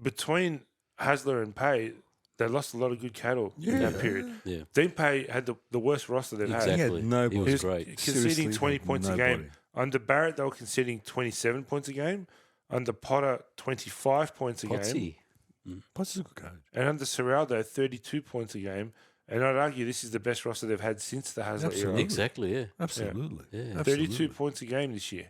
between Hasler and Pay, they lost a lot of good cattle in that period. Yeah. Dean Pay had the worst roster they've had. Exactly. He had nobody. It He was was great. conceding Seriously, 20 had points a nobody. game. Under Barrett, they were conceding 27 points a game. Under Potter, 25 points a game. Potsy. Potts is a good coach. And under Serraldo, 32 points a game. And I'd argue this is the best roster they've had since the Hasler era. Absolutely. Exactly, yeah. Absolutely. Yeah. Absolutely. 32 points a game this year.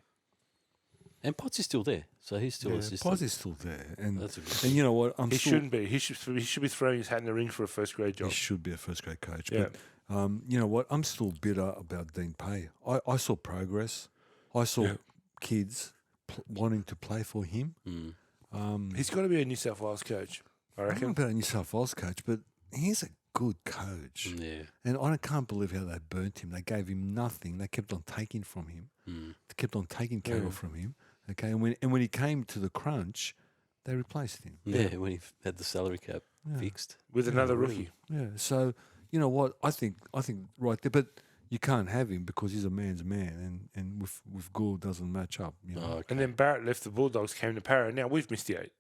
And Potsy's still there, so he's still assistant. Potts is still there, and That's a good and you know what? He shouldn't be. He should be throwing his hat in the ring for a first grade He job. should be a first grade coach. Yeah. But you know what? I'm still bitter about Dean Pay. I saw progress. I saw kids wanting to play for him. He's got to be a New South Wales coach, I I don't know reckon. about a New South Wales coach, but he's a good coach. Yeah. And I can't believe how they burnt him. They gave him nothing. They kept on taking from him. They kept on taking cattle from him. Okay, and when he came to the crunch, they replaced him. Yeah, when he had the salary cap fixed. With another rookie. Yeah. So you know what? I think right there, but you can't have him because he's a man's man, and with Gould doesn't match up. You know. Oh, okay. And then Barrett left the Bulldogs, came to Para. Now we've missed the 8.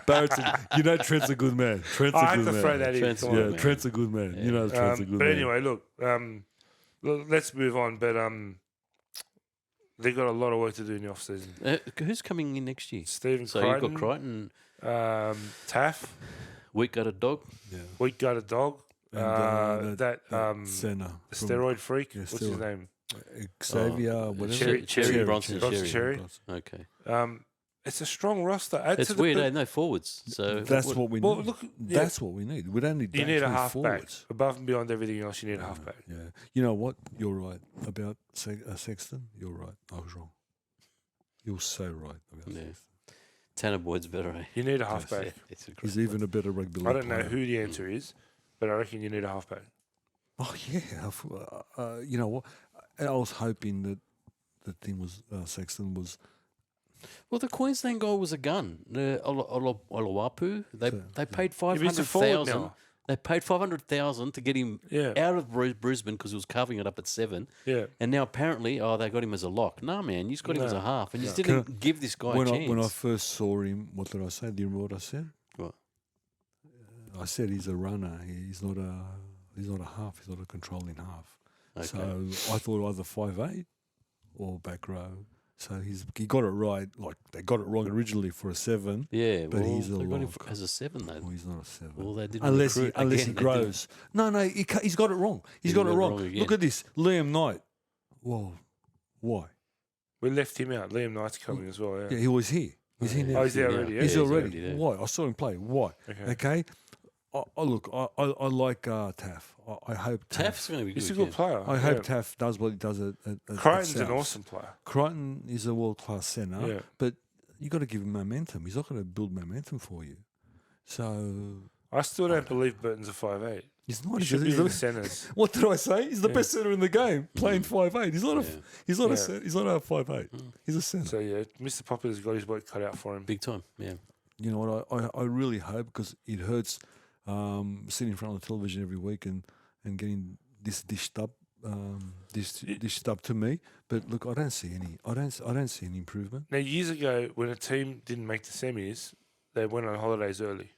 Barrett's, Trent's a good man. Trent's I a had good to man. throw that in. Trent's Come on. Yeah, man. Trent's a good man. You know, Trent's a good But man. anyway, look, let's move on. But they've got a lot of work to do in the off season. Who's coming in next year? Stephen So Crichton, you've got Crichton, Taff, Weak Got a Dog. yeah. We've got a dog. And, Senna, The from steroid freak. yeah, What's his steroid. name? Xavier, whatever. Cherry Bronson Bronson Cherry. Cherry. Okay. It's a strong roster. Add It's to the weird, pe- no forwards. So That's what we need. Well, look, yeah. That's what we need. We don't need. You need a three halfback. forwards. Above and beyond everything else, you need a halfback. Yeah. You know what? You're right about Sexton. You're right. I was wrong. You're so right about Yeah. Sexton. Tanner Boyd's better, eh? You need a halfback. Yeah, it's a great He's even a better rugby league I don't know player. who the answer is, but I reckon you need a halfback. Oh yeah. You know what? I was hoping that the thing was Sexton was. Well, the Queensland guy was a gun. Olawapu. They paid If he's a forward 500,000. now. They paid 500,000 to get him Yeah. out of Brisbane because he was covering it up at 7. Yeah. And now apparently, they got him as a lock. No, man, you just got him as a half, and you just Can didn't give this guy when a I chance. when I first saw him, what did I say? Do you remember what I said? What? I said he's a runner. He's not a half. He's not a controlling half. Okay. So I thought either 5'8" or back row. So he got it right. Like they got it wrong originally for a 7. Yeah, but well, he's a they got him lock. as a 7 though. Well, he's not a 7. Well, they didn't unless he recruit again, they grows. No, he's got it wrong. He's got it wrong. again. Look at this, Liam Knight. Well, why? We left him out. Liam Knight's coming as well. Yeah, Yeah. he was here. He's here now. Oh, he's there Yeah. already. Yeah. He's he's already. already there. Why? I saw him play. Why? Okay. Look, I like Taff. I hope Taft's going to be good. He's a good yeah. player. I hope yeah. Taff does what he does at Crichton's an Souths. awesome player. Crichton is a world class centre, Yeah. but you got to give him momentum. He's not going to build momentum for you. So I still don't believe Burton's a 5'8". he's not. He should be he's in the a- centres. what did I say? He's the best centre in the game, playing 5'8". He's not a. Yeah. He's not Yeah. a. He's not a 5'8". He's a centre. So yeah, Mr. Popper's got his work cut out for him. Big time, yeah. You know what? I really hope, because it hurts sitting in front of the television every week and getting this dished up to me. But look, I don't see any improvement. Now, years ago, when a team didn't make the semis, they went on holidays early,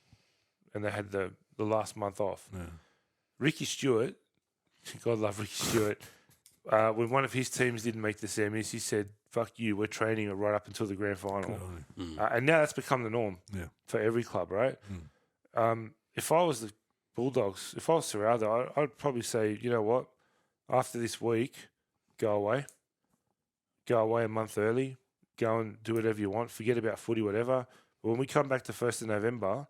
and they had the last month off. Yeah. Ricky Stewart, God love Ricky Stewart, when one of his teams didn't make the semis, he said, "Fuck you, we're training it right up until the grand final." And now that's become the norm Yeah. for every club, right? If I was the Bulldogs, if I was Serraldo, I'd probably say, you know what, after this week, go away a month early, go and do whatever you want, forget about footy, whatever. But when we come back to 1st of November,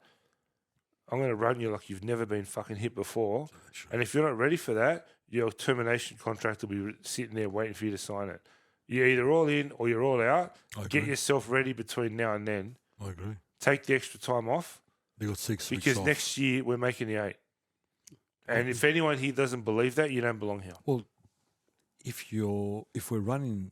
I'm going to run you like you've never been fucking hit before. And if you're not ready for that, your termination contract will be sitting there waiting for you to sign it. You're either all in or you're all out. I Get agree. yourself ready between now and then. I agree. Take the extra time off They got 6 weeks because off. next year we're making the 8. And if anyone here doesn't believe that, you don't belong here. Well, if we're running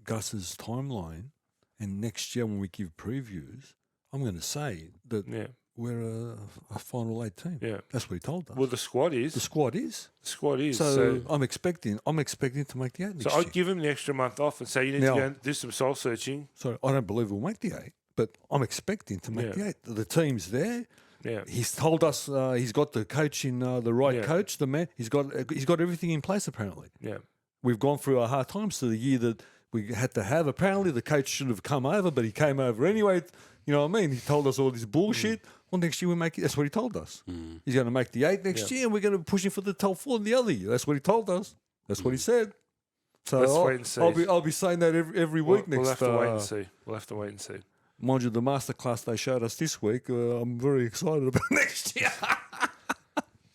Gus's timeline, and next year when we give previews, I'm going to say that Yeah. we're a final 8 team. Yeah. That's what he told us. Well, the squad is. The squad is. The squad is. So I'm expecting to make the 8 next So year. I'd give him the extra month off and say you need Now- to go and do some soul searching. So I don't believe we'll make the 8, but I'm expecting to make the 8. The team's there. Yeah. He's told us he's got the coach in the right coach, the man. He's got everything in place apparently. Yeah. We've gone through our hard times to the year that we had to have. Apparently the coach should have come over, but he came over anyway. You know what I mean? He told us all this bullshit. Well, next year we make it. That's what he told us. He's going to make the 8 next year, and we're going to push him for the top 4 in the other year. That's what he told us. That's what he said. So Let's wait and see. I'll be saying that every week next. We'll have to wait and see. We'll have to wait and see. Mind you, the masterclass they showed us this week, I'm very excited about next year.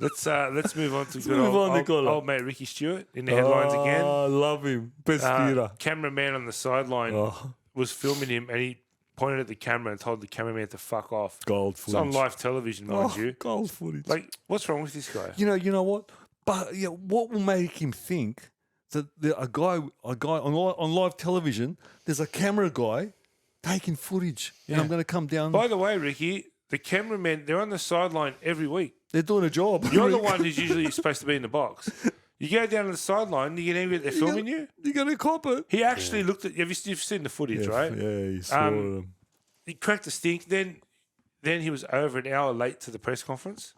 Let's move on to old mate Ricky Stewart in the headlines again. I love him. Best theatre. Cameraman on the sideline Oh, was filming him, and he pointed at the camera and told the cameraman to fuck off. gold It's footage. on live television, mind you. Gold footage. Like, what's wrong with this guy? You know what? But what will make him think that a guy on live television, there's a camera guy taking footage, and I'm going to come down. By the way, Ricky, the cameramen, they're on the sideline every week. They're doing a job. You're the one who's usually supposed to be in the box. You go down to the sideline, you get angry that they're filming you. You're going to cop it. He actually looked at. You've seen the footage, right? Yeah, he saw him. He cracked a stink. Then he was over an hour late to the press conference.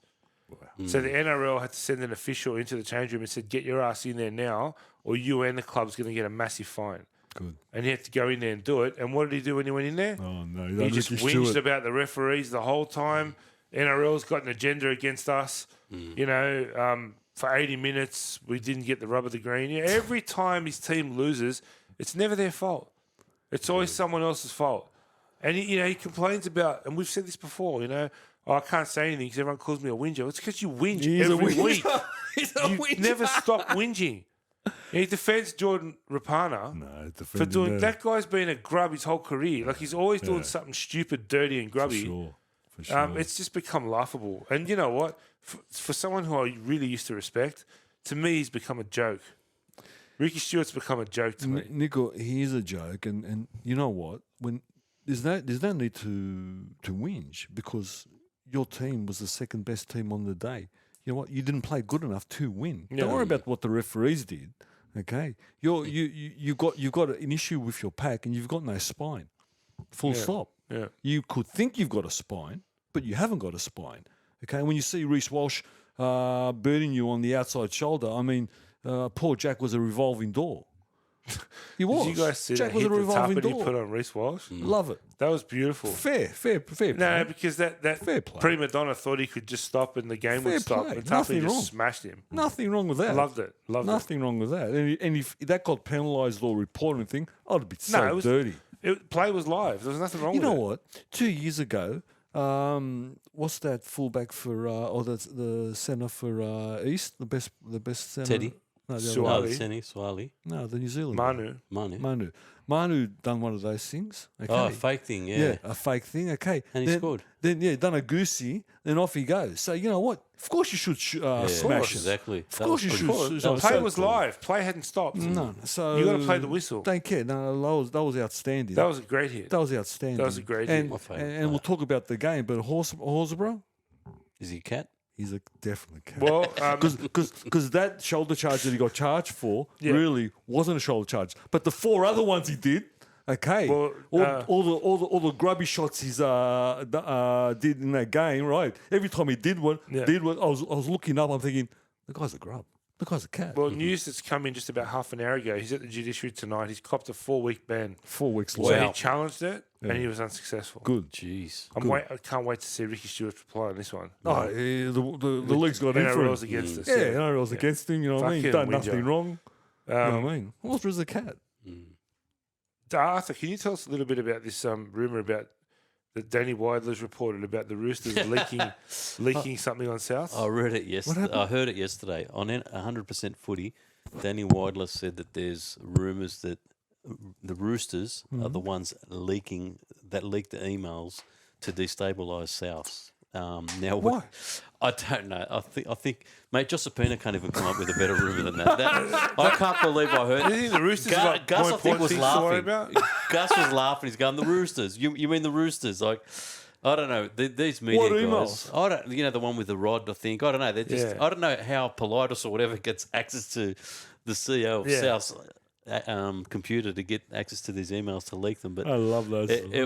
So the NRL had to send an official into the change room and said, "Get your ass in there now, or you and the club's going to get a massive fine." Good. And he had to go in there and do it. And what did he do when he went in there? Oh, no. He just whinged about the referees the whole time. NRL's got an agenda against us. You know, for 80 minutes, we didn't get the rub of the green. Yeah, every time his team loses, it's never their fault. It's always someone else's fault. And, he complains about, and we've said this before, I can't say anything because everyone calls me a whinger. It's because you whinge every week. He's a You whinger. never stop whinging. He defends Jordan Rapana for doing that. Guy's been a grub his whole career. Like, he's always doing something stupid, dirty, and grubby. For sure. It's just become laughable. And you know what? For someone who I really used to respect, to me, he's become a joke. Ricky Stewart's become a joke to me. Nico, he is a joke, and you know what? When there's no need to whinge because your team was the second best team on the day. You know what? You didn't play good enough to win. Yeah. Don't worry about what the referees did. Okay, you got an issue with your pack, and you've got no spine. Full stop. Yeah. You could think you've got a spine, but you haven't got a spine. Okay, when you see Reece Walsh burning you on the outside shoulder, I mean, poor Jack was a revolving door. He was. Did you guys see Jack that was hit a the revolving tuppet he door. put on Reece Walsh? Love it. That was beautiful. Fair play. No, because that Fair play. prima donna thought he could just stop and the game Fair would stop. play. And Tuppy Nothing just wrong. smashed him. Nothing wrong with that. Loved it. Nothing wrong with that. And if that got penalised or reported anything, I'd be so it was dirty. Play was live. There was nothing wrong You with it. know what? 2 years ago, what's that fullback for, or that's the centre for East, the best centre? Teddy? No, the other Suarez. one. Swali. No, the New Zealand. Manu. Manu done one of those things. Okay. Oh, a fake thing, Yeah, a fake thing. Okay. And he scored. Then, done a goosey, then off he goes. So, you know what? Of course you should smash it. Exactly. Of course you should. The play was live. Play hadn't stopped. No, so You got to play the whistle. Don't care. No, that was outstanding. That was a great hit. That was outstanding. That was a great and, hit. My favourite and we'll talk about the game, but Horsburgh, Is he a cat? he's a definite cat. Well, Because that shoulder charge that he got charged for really wasn't a shoulder charge, but the 4 other ones he did. Okay, Well, all the grubby shots he's did in that game, right? Every time he did one, I was looking up. I'm thinking the guy's a grub. The guy's a cat. well, news that's come in just about half an hour ago. He's at the judiciary tonight. He's copped a 4-week ban. 4 weeks So later. he challenged it and he was unsuccessful. Good. Jeez. I can't wait to see Ricky Stewart's reply on this one. Oh, the league's got in for him. NRL's against us. Yeah, NRL's against him. You know what I mean? He's Fucking done nothing whinger. wrong. You know what I mean? Horsburgh's a cat. Arthur, can you tell us a little bit about this rumour about that Danny Widler's reported about the Roosters leaking something on South? I read it yesterday. I heard it yesterday on 100% Footy. Danny Widler said that there's rumours that the Roosters are the ones that leaked the emails to destabilise Souths. Now, Why? I don't know. I think, mate, Josephina can't even come up with a better rumour than that. I can't believe I heard. Do you think the Roosters have got Gus, more I think, important was things to worry laughing. about? Gus was laughing. He's going, the Roosters. You mean the Roosters? Like, I don't know. These media What guys. emails? I don't. You know, the one with the rod. I think. I don't know. They're just. Yeah. I don't know how Politis or whatever gets access to the CEO of Yeah. South's computer to get access to these emails to leak them. But I love those. it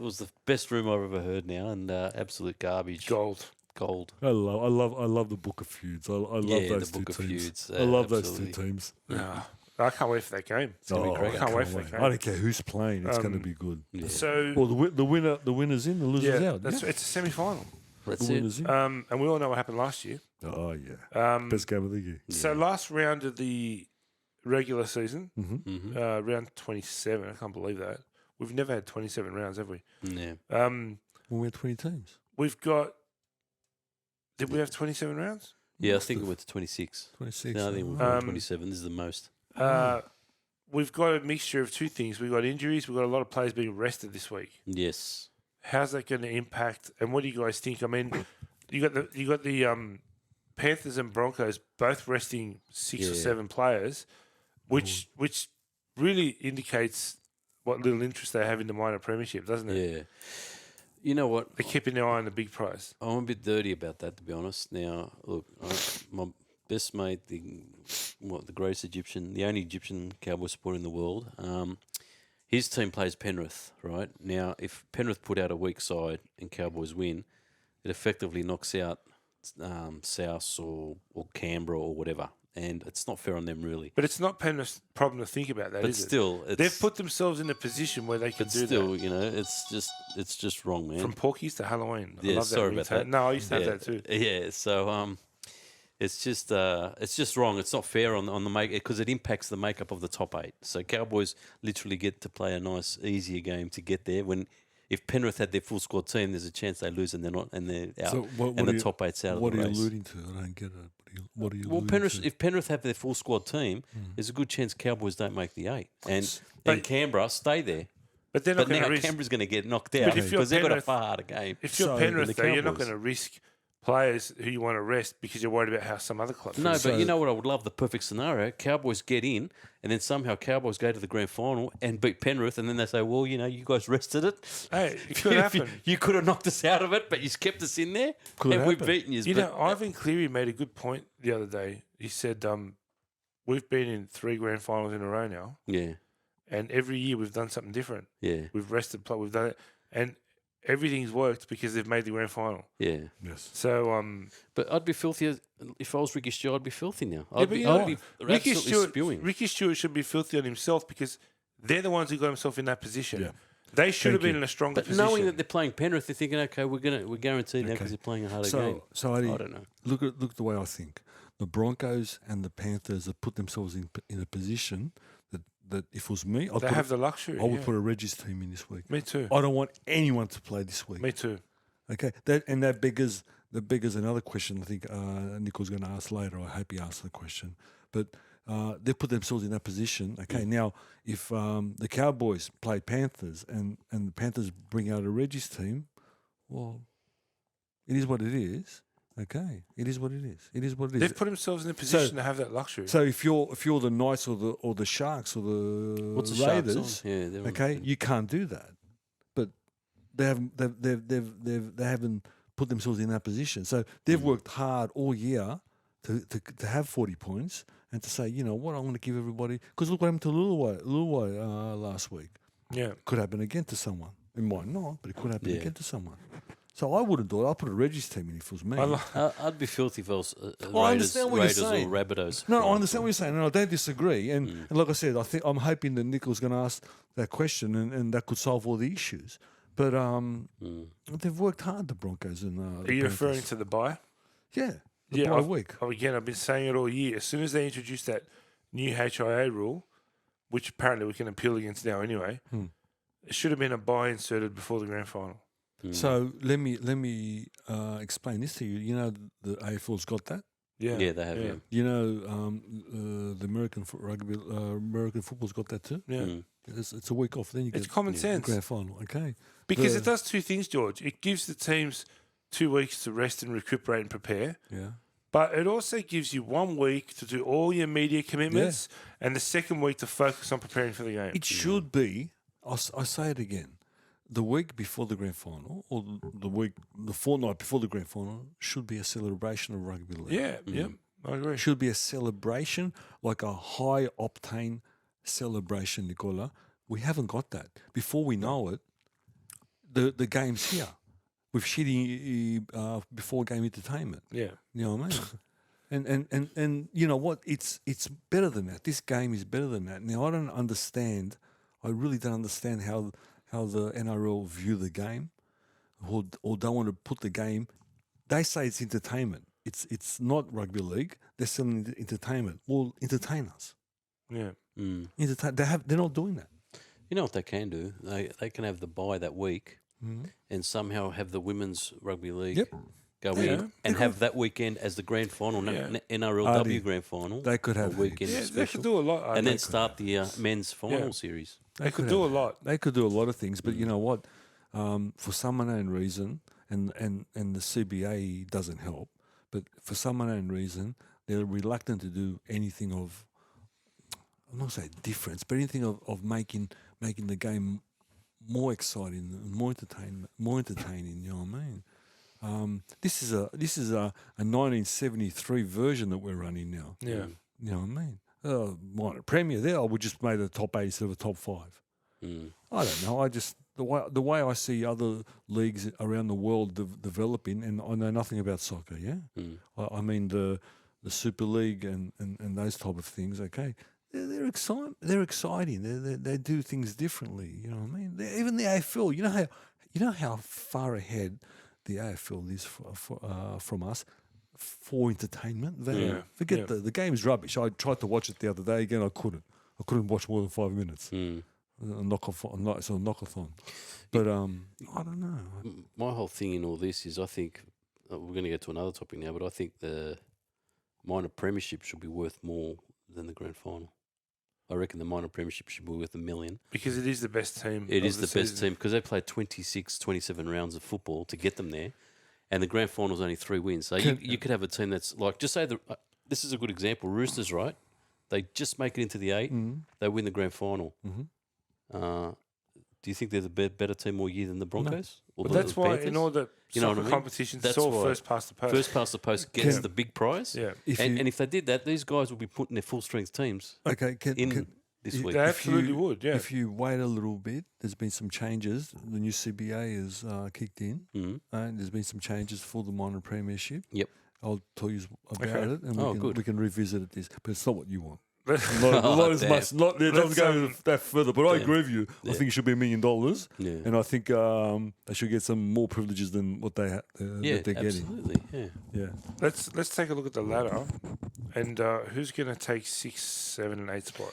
was the best rumor I've ever heard now, and absolute garbage. Gold. Gold. I love the Book of Feuds. I love those the two Book of teams. Feuds. I love those two absolutely. teams. Yeah. I can't wait for that game. gonna be great. I can't wait for that game. I don't care who's playing. It's going to be good. Yeah. So, Well, the winner's in, the loser's out. it's a semi-final. That's The it. winner's in. And we all know what happened last year. Oh yeah, best game of the year. So last round of the regular season, Mm-hmm. round 27. I can't believe that. We've never had 27 rounds, have we? Yeah. Well, we had 20 teams. We've got. Did we have 27 rounds? Yeah, I think it went to 26. 26. No, I think we've oh. got 27. This is the most. We've got a mixture of two things. We've got injuries. We've got a lot of players being rested this week. Yes. How's that going to impact? And what do you guys think? I mean, you got the Panthers and Broncos both resting 6 or 7 players, which really indicates what little interest they have in the minor premiership, doesn't it? Yeah. You know what? They're keeping their eye on the big prize. I'm a bit dirty about that, to be honest. Now, look, my best mate, the greatest Egyptian, the only Egyptian cowboy supporter in the world, his team plays Penrith, right? Now, if Penrith put out a weak side and Cowboys win, it effectively knocks out South or Canberra or whatever. And it's not fair on them, really. But it's not Penrith's problem to think about that, But is still, it? They've put themselves in a position where they can but do still, that. you know, it's just wrong, man. From Porkies to Halloween. I Yeah, love that sorry about ringtone. that. No, I used to have that too. Yeah, so it's just wrong. It's not fair on the make because it impacts the makeup of the top 8. So Cowboys literally get to play a nice, easier game to get there. When if Penrith had their full squad team, there's a chance they lose and they're not, and they're out, So what and are the you- top 8's out of What the are you race. alluding to? I don't get it. What are you Well, alluding Penrith, to? if Penrith have their full squad team, there's a good chance Cowboys don't make the 8, and But- Canberra stay there. But they're not But going now to risk. Canberra's going to get knocked out if you're because they've got a Penrith- far harder game. If you're So, Penrith, the though, you're not Cowboys. going to risk players who you want to rest because you're worried about how some other clubs. No, finish. but you know what I would love? The perfect scenario. Cowboys get in, and then somehow Cowboys go to the grand final and beat Penrith, and then they say, well, you know, you guys rested it. Hey, it could happen. You could have knocked us out of it, but you kept us in there, Could and we've happen. beaten you. You but, know, Ivan Cleary made a good point the other day. He said, we've been in 3 grand finals in a row now, yeah, and every year we've done something different. yeah, We've rested, we've done it, and everything's worked because they've made the grand final. yeah. Yes. So, But I'd be filthy if I was Ricky Stewart. I'd be filthy now. yeah, I'd but be, you know I'd be Ricky absolutely spewing. Stewart should be filthy on himself because they're the ones who got himself in that position. Yeah. They should have Thank been you. in a stronger But position. knowing that they're playing Penrith, they're thinking, okay, we're guaranteed now Okay. because they're playing a harder game. So Eddie, I don't know. look at the way I think. The Broncos and the Panthers have put themselves in a position that if it was me, they have the luxury. I would yeah. put a Reggie's team in this week. Me too. I don't want anyone to play this week. Me too. Okay, that beggars another question. I think Nico's going to ask later. I hope he asks the question. But they put themselves in that position. Okay, now if the Cowboys play Panthers and the Panthers bring out a Reggie's team, well, it is what it is. Okay, it is what it is. It is what it is. They've put themselves in a position to have that luxury. So if you're the Knights or the Sharks or the What's the Sharks Raiders, on? Yeah, they're on- okay, you can't do that. But they haven't put themselves in that position. So they've worked hard all year to have 40 points and to say, you know what, I'm going to give everybody. Because look what happened to Luluwai last week. yeah. Could happen again to someone. It might not, but it could happen Yeah. again to someone. So I wouldn't do it. I'll put a Reggie's team in if it was me. I'd be filthy if I was I Raiders understand what you're or saying. Rabbitohs. No, I understand what you're saying, and I don't disagree. And like I said, I'm hoping that Nico's going to ask that question, and that could solve all the issues. But they've worked hard, the Broncos and Are you referring to the bye? the Yeah, bye week. Again, I've been saying it all year. As soon as they introduced that new HIA rule, which apparently we can appeal against now anyway, it should have been a bye inserted before the grand final. So let me explain this to you. You know, the AFL's got that. Yeah, Yeah, they have. Yeah. You know, the American American football's got that too. Yeah. It's a week off. Then you It's get common the sense. grand final. Okay, Because The- it does two things, George. It gives the teams 2 weeks to rest and recuperate and prepare. Yeah. But it also gives you 1 week to do all your media commitments and the second week to focus on preparing for the game. It should be, I say it again, the week before the grand final or the fortnight before the grand final should be a celebration of rugby league. Yeah, I agree. It should be a celebration, like a high octane celebration, Nicola. We haven't got that. Before we know it, the game's here with shitty before game entertainment. Yeah. You know what I mean? And you know what? It's better than that. This game is better than that. Now I don't understand. I really don't understand how the NRL view the game, or don't want to put the game. They say it's entertainment. It's not rugby league. They're selling entertainment. Well, entertain us. Yeah. They're not doing that. You know what they can do? They can have the bye that week and somehow have the women's rugby league go in and have that weekend as the grand final, NRLW grand final. They could have a weekend They special. could do a lot. And then start the men's final series. They could do a lot. They could do a lot of things, but you know what? For some unknown reason, and the CBA doesn't help, but for some unknown reason, they're reluctant to do anything of, I'm not saying difference, but anything of making the game more exciting, more entertaining. You know what I mean? This is a 1973 version that we're running now. Yeah. You know what I mean? Minor Premier there, I would just made a top 8 instead of a top 5. I don't know. I just the way I see other leagues around the world developing, and I know nothing about soccer. Yeah, I mean the Super League and those type of things. Okay, they're exciting. They're exciting. They do things differently. You know what I mean? Even the AFL. You know how far ahead the AFL is from us. For entertainment, forget the game's rubbish. I tried to watch it the other day again. I couldn't watch more than 5 minutes. A knock-a-thon. But I don't know. My whole thing in all this is I think we're going to get to another topic now, but I think the minor premiership should be worth more than the grand final. I reckon the minor premiership should be worth $1 million. Because it is the best team. It is the best team because they played 26, 27 rounds of football to get them there. And the grand final is only 3 wins. So you could have a team that's like, just say this is a good example. Roosters, right? They just make it into the 8. They win the grand final. Do you think they're the better team all year than the Broncos? No. But that's why in all the soccer competitions, it's all first past the post. First past the post gets the big prize. Yeah. And if they did that, these guys would be putting their full strength teams this week. They absolutely would, yeah. If you wait a little bit, there's been some changes. The new CBA has kicked in. And there's been some changes for the minor premiership. Yep. I'll tell you about it, and we can revisit this. But it's not what you want. Not as much. It doesn't go that further. But I agree with you. I think it should be $1 million. And I think they should get some more privileges than what they're getting. Absolutely. Yeah. Let's take a look at the ladder, and who's going to take 6, 7, and 8 spot?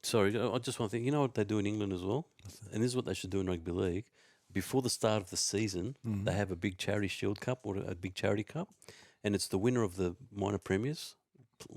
Sorry, I just want to think. You know what they do in England as well, and this is what they should do in rugby league. Before the start of the season, they have a big charity shield cup or a big charity cup, and it's the winner of the minor premiers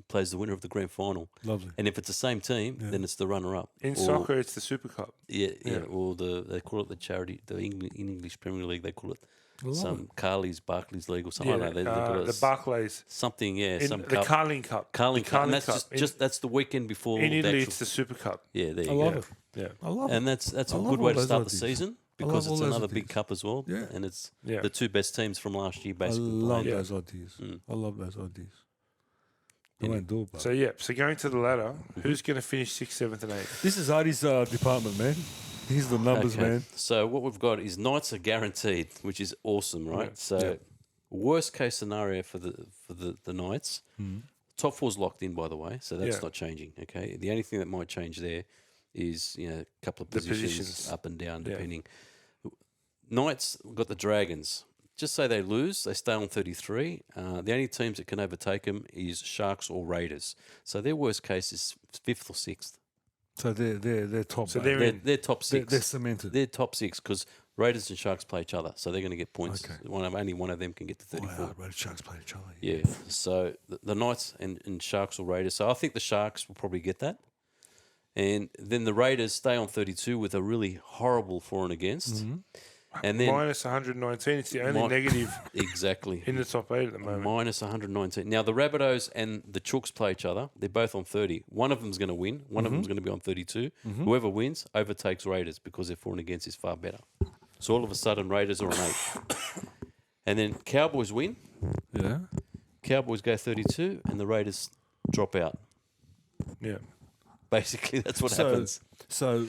plays the winner of the grand final. Lovely. And if it's the same team, then it's the runner-up. In soccer, it's the Super Cup. Yeah. Or they call it the charity. The English Premier League, they call it Barclays League or something like that. They call it the Barclays. Something, the Carling Cup. Carling Cup. And that's just that's the weekend before. In Italy, it's the Super Cup. Yeah, there you go. go. I love it. Yeah, I love it. And that's a good way to start the season. Because it's another big ideas. cup as well. Yeah. And it's the 2 best teams from last year, basically. I love those ideas. I love those ideas. I won't do it, but. So going to the ladder, who's going to finish 6th, 7th, and 8th? This is Aris' department, man. Here's the numbers, man. So what we've got is Knights are guaranteed, which is awesome, right? So worst case scenario for the Knights, top 4's locked in, by the way, so that's not changing, okay? The only thing that might change there is, a couple of positions up and down, depending. Knights got the Dragons. Just say they lose, they stay on 33. The only teams that can overtake them is Sharks or Raiders. So their worst case is 5th or 6th. So they're top. So they're top 6. They're cemented. They're top 6 because Raiders and Sharks play each other, so they're going to get points. Okay. Only one of them can get to 34. Wow, Raiders Sharks play each other. Yeah. So the Knights and Sharks or Raiders. So I think the Sharks will probably get that. And then the Raiders stay on 32 with a really horrible for and against. And then minus 119. It's the only negative exactly in the top 8 at the moment. minus 119. Now the Rabbitohs and the Chooks play each other. They're both on 30. One of them's going to win. One of them's going to be on 32. Whoever wins overtakes Raiders because their for and against is far better. So all of a sudden Raiders are on 8. And then Cowboys win. Yeah. Cowboys go 32, and the Raiders drop out. Yeah. Basically, that's what happens. So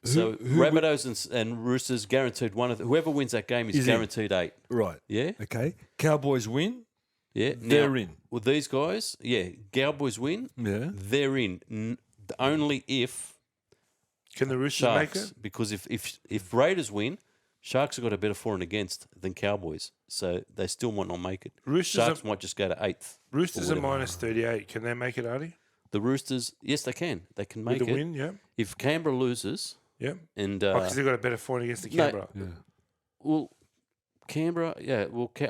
So Rabbitohs and Roosters guaranteed one of whoever wins that game is guaranteed 8. right. Yeah, Okay. Cowboys win. yeah. They're Now, in. Well, these guys, Cowboys win. Yeah. They're in. Only if Can the Roosters make Sharks, it? because if Raiders win, Sharks have got a better for and against than Cowboys, so they still might not make it. Roosters Sharks might just go to 8th. Roosters are minus 38. Can they make it, Artie? The Roosters, yes, they can. They can make With the it. win, yeah. If Canberra loses, Yeah. and Because they've got a better point against the no. Canberra. Yeah. well, Canberra,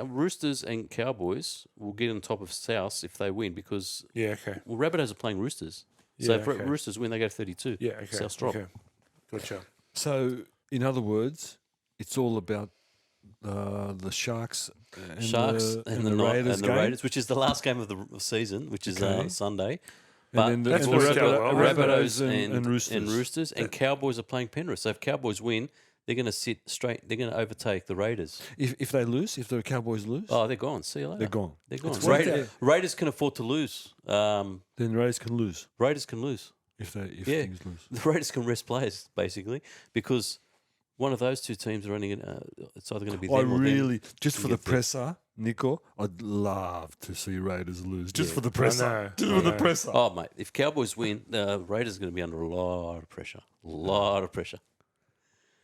Roosters and Cowboys will get on top of South if they win because Yeah, okay. Rabbitohs are playing Roosters. So Yeah, if okay. Roosters win, they go to 32. Yeah, okay. South drop. Okay. Gotcha. So, in other words, it's all about the Sharks and Sharks the, and the the Raiders and the game. Raiders, which is the last game of the season, which is Okay. Sunday. And then That's and worked out well. Rabbitohs and Roosters. and Roosters and Cowboys are playing Penrith. So if Cowboys win, they're going to sit straight. They're going to overtake the Raiders. If they lose, if the Cowboys lose, Oh, they're gone. See you later. they're gone. They're gone. It's worked out. Raiders can afford to lose. Then Raiders can lose Raiders can lose. if Yeah. things lose. The Raiders can rest players basically because one of those two teams are only going to. It's either going to be them I or them. really, just for the get there. presser, Nico, I'd love to see Raiders lose. Just Yeah. for the I presser. know. Just I for the know. presser. Oh mate, if Cowboys win, the Raiders are going to be under a lot of pressure. A lot of pressure.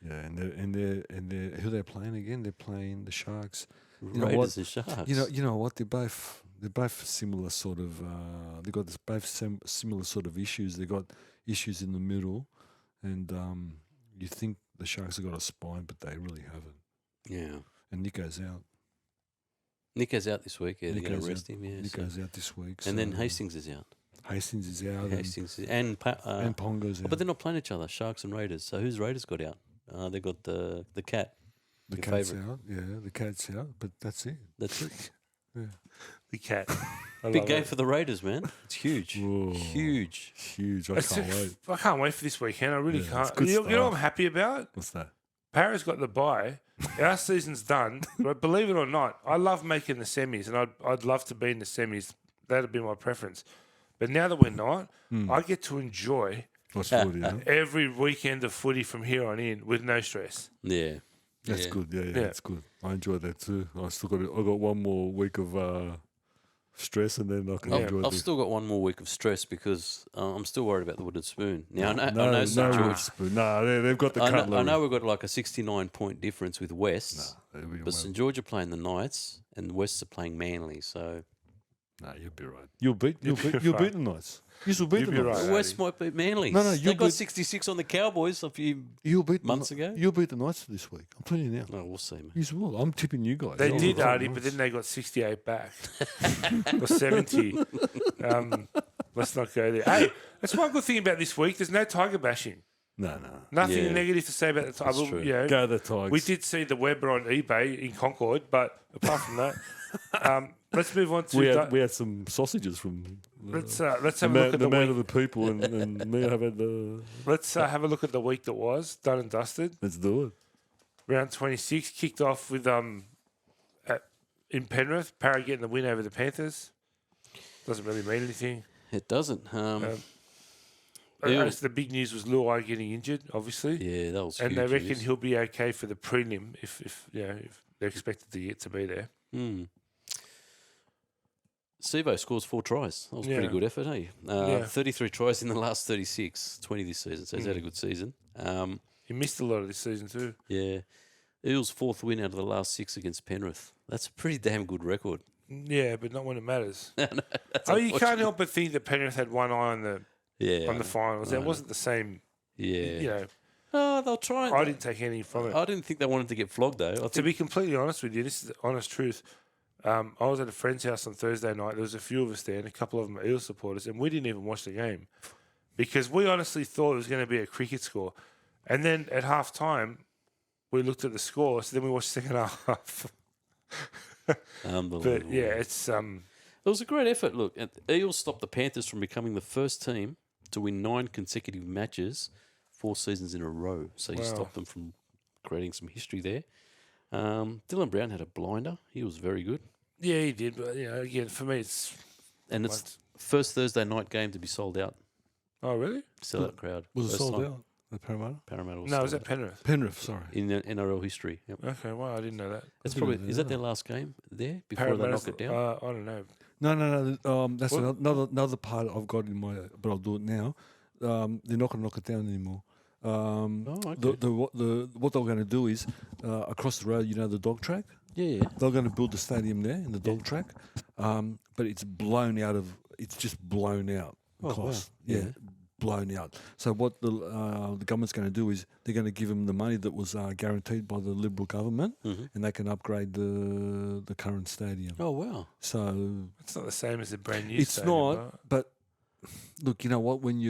Yeah, and they're who they're playing again? They're playing the Sharks. You know Raiders what? and Sharks. You know what? They're both similar sort of. They got both similar sort of issues. They got issues in the middle, and you think the Sharks have got a spine, but they really haven't. Yeah. And Nico's out. Nico's out this week. Yeah, they're going Nico's to rest out. him. Yeah. Nico's out this week. And then so Hastings is out. Hastings is out. Hastings is, and Ponga's out. but they're not playing each other. Sharks and Raiders. So who's Raiders got out? They got the cat. the your cat's favourite. out. Yeah, the cat's out. But that's it. That's it. The cat. I Big love game it. for the Raiders, man. It's huge. Whoa. Huge. Huge. I It's can't wait. I can't wait for this weekend. I really Yeah, it's can't. good You know what stuff. I'm happy about? What's that? Para's got the bye. Our season's done. But believe it or not, I love making the semis, and I'd love to be in the semis. That'd be my preference. But now that we're not, I get to enjoy What's footy, huh? every weekend of footy from here on in with no stress. Yeah. That's Yeah. good. Yeah, Yeah. that's good. I enjoy that too. I got one more week of stress, and then I can enjoy I've this. still got one more week of stress because I'm still worried about the wooden spoon. Now, I know No, St. George. No, they've got the cutlery. I know we've got like a 69-point difference with West, They'll be but away. St. George are playing the Knights and the Wests are playing Manly. So No, you'll be right. You'll beat be the Knights. You'll beat You'll the be Knights. right. West might beat Manly. No, They you'll got beat- 66 on the Cowboys a few You'll beat months the, ago. You'll beat the Knights this week. I'm telling you now. No, we'll see, mate. You will. I'm tipping you guys. They I'll did, beat the Artie, but Knights. then they got 68 back. Or 70. Let's not go there. Hey, that's one good thing about this week. There's no tiger bashing. No. Nothing Yeah. negative to say about the tiger. That's true. You know, Go the Tigers. we did see the Weber on eBay in Concord, but apart from that, let's move on to. We had some sausages from let's the have a look man, at the the man week. of the people, and me. I've had the. Let's have a look at the week that was done and dusted. Let's do it. Round 26 kicked off with in Penrith, Parra getting the win over the Panthers. Doesn't really mean anything. It doesn't. I Ew. guess the big news was Luai getting injured, obviously, Yeah, that was and huge they reckon news. he'll be okay for the prelim if they're expected to get to be there. Sivo scores 4 tries. That was a pretty Yeah. good effort, hey? Yeah. 33 tries in the last 36, 20 this season, so he's had a good season. He missed a lot of this season too. Yeah. Eels' 4th win out of the last 6 against Penrith. That's a pretty damn good record. Yeah, but not when it matters. That's Oh, you can't unfortunate. help but think that Penrith had one eye on the Yeah, on the finals. That wasn't the same. Yeah. You know, Oh, they'll try. I didn't take any from it. I didn't think they wanted to get flogged, though. I To think, be completely honest with you, this is the honest truth. I was at a friend's house on Thursday night. There was a few of us there, and a couple of them are Eel supporters, and we didn't even watch the game because we honestly thought it was going to be a cricket score. And then at half time, we looked at the score, so then we watched the second half. Unbelievable. But yeah, it's It was a great effort. Look, and the Eels stopped the Panthers from becoming the first team to win 9 consecutive matches 4 seasons in a row. So you stopped them from creating some history there. Dylan Brown had a blinder. He was very good. yeah, he did. But again, for me, it's And it's first Thursday night game to be sold out. oh really? Sell out crowd. Was it First sold time. out? The Parramatta? Parramatta was No, sold was that out. Penrith? Penrith, sorry. In the NRL history. Yep. Okay, well, I didn't know that. It's didn't probably know is that that. their last game there before they knock Parramatta's- it down? I don't know. No. That's What? another part I've got in my, but I'll do it now. They're not going to knock it down anymore. Okay. What they're going to do is across the road, the dog track. Yeah. They're going to build the stadium there in the dog track, but it's blown out of. It's just blown out. Oh, cost. wow. Yeah, Yeah. blown out. So what the government's going to do is they're going to give them the money that was guaranteed by the Liberal government, Mhm. and they can upgrade the current stadium. Oh wow. So It's not the same as a brand new. it's stadium, not. right? But look, you know what? When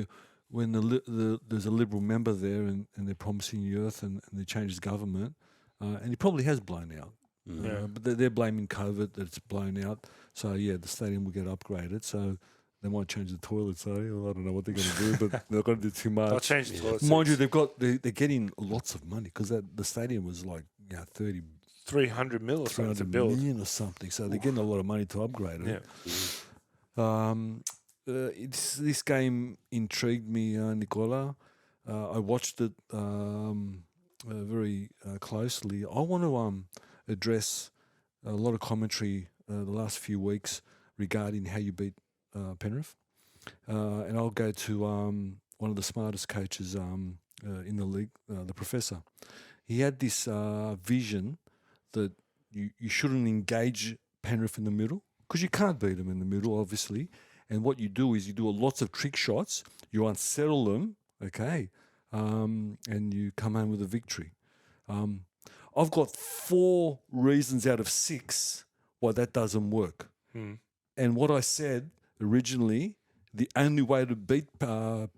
there's a Liberal member there and they're promising you earth and they change the government, and it probably has blown out. Yeah. But they're blaming COVID that it's blown out. So yeah, the stadium will get upgraded. So they might change the toilets. I don't know what they're going to do, but they're not going to do too I'll much. change the toilet Mind you, seats. they're getting lots of money because the stadium was like 30, 300 mil or something to 300 build. million or something. So they're getting a lot of money to upgrade it. Yeah. This game intrigued me, Nicola. I watched it very closely. I want to address a lot of commentary the last few weeks regarding how you beat Penrith, and I'll go to one of the smartest coaches in the league, the professor. He had this vision that you shouldn't engage Penrith in the middle because you can't beat them in the middle, obviously. And what you do is you do lots of trick shots, you unsettle them, okay, and you come home with a victory. I've got 4 reasons out of 6 why that doesn't work. And what I said originally, the only way to beat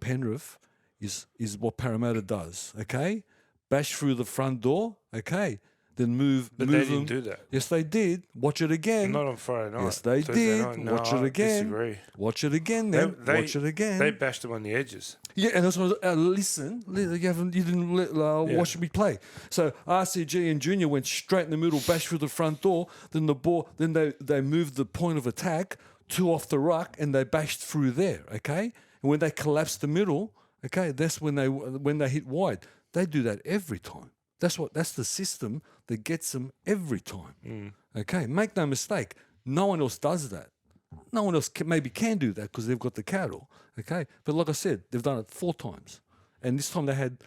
Penrith is what Parramatta does, okay? Bash through the front door, okay? Then move But move they didn't them. do that. Yes, they did. Watch it again. Not on Friday night. Yes, they Thursday did. night. No, Watch it I again. disagree. Watch it again, then. Watch it again. They bashed them on the edges. Yeah, and that's what listen. You didn't watch me play. So RCG and Junior went straight in the middle, bashed through the front door. Then the ball. Then they moved the point of attack 2 off the ruck, and they bashed through there. Okay, and when they collapsed the middle, okay, that's when they hit wide. They do that every time. That's the system that gets them every time. Okay, make no mistake. No one else does that. No one else maybe can do that because they've got the cattle. Okay, but like I said, they've done it 4 times, and this time they had,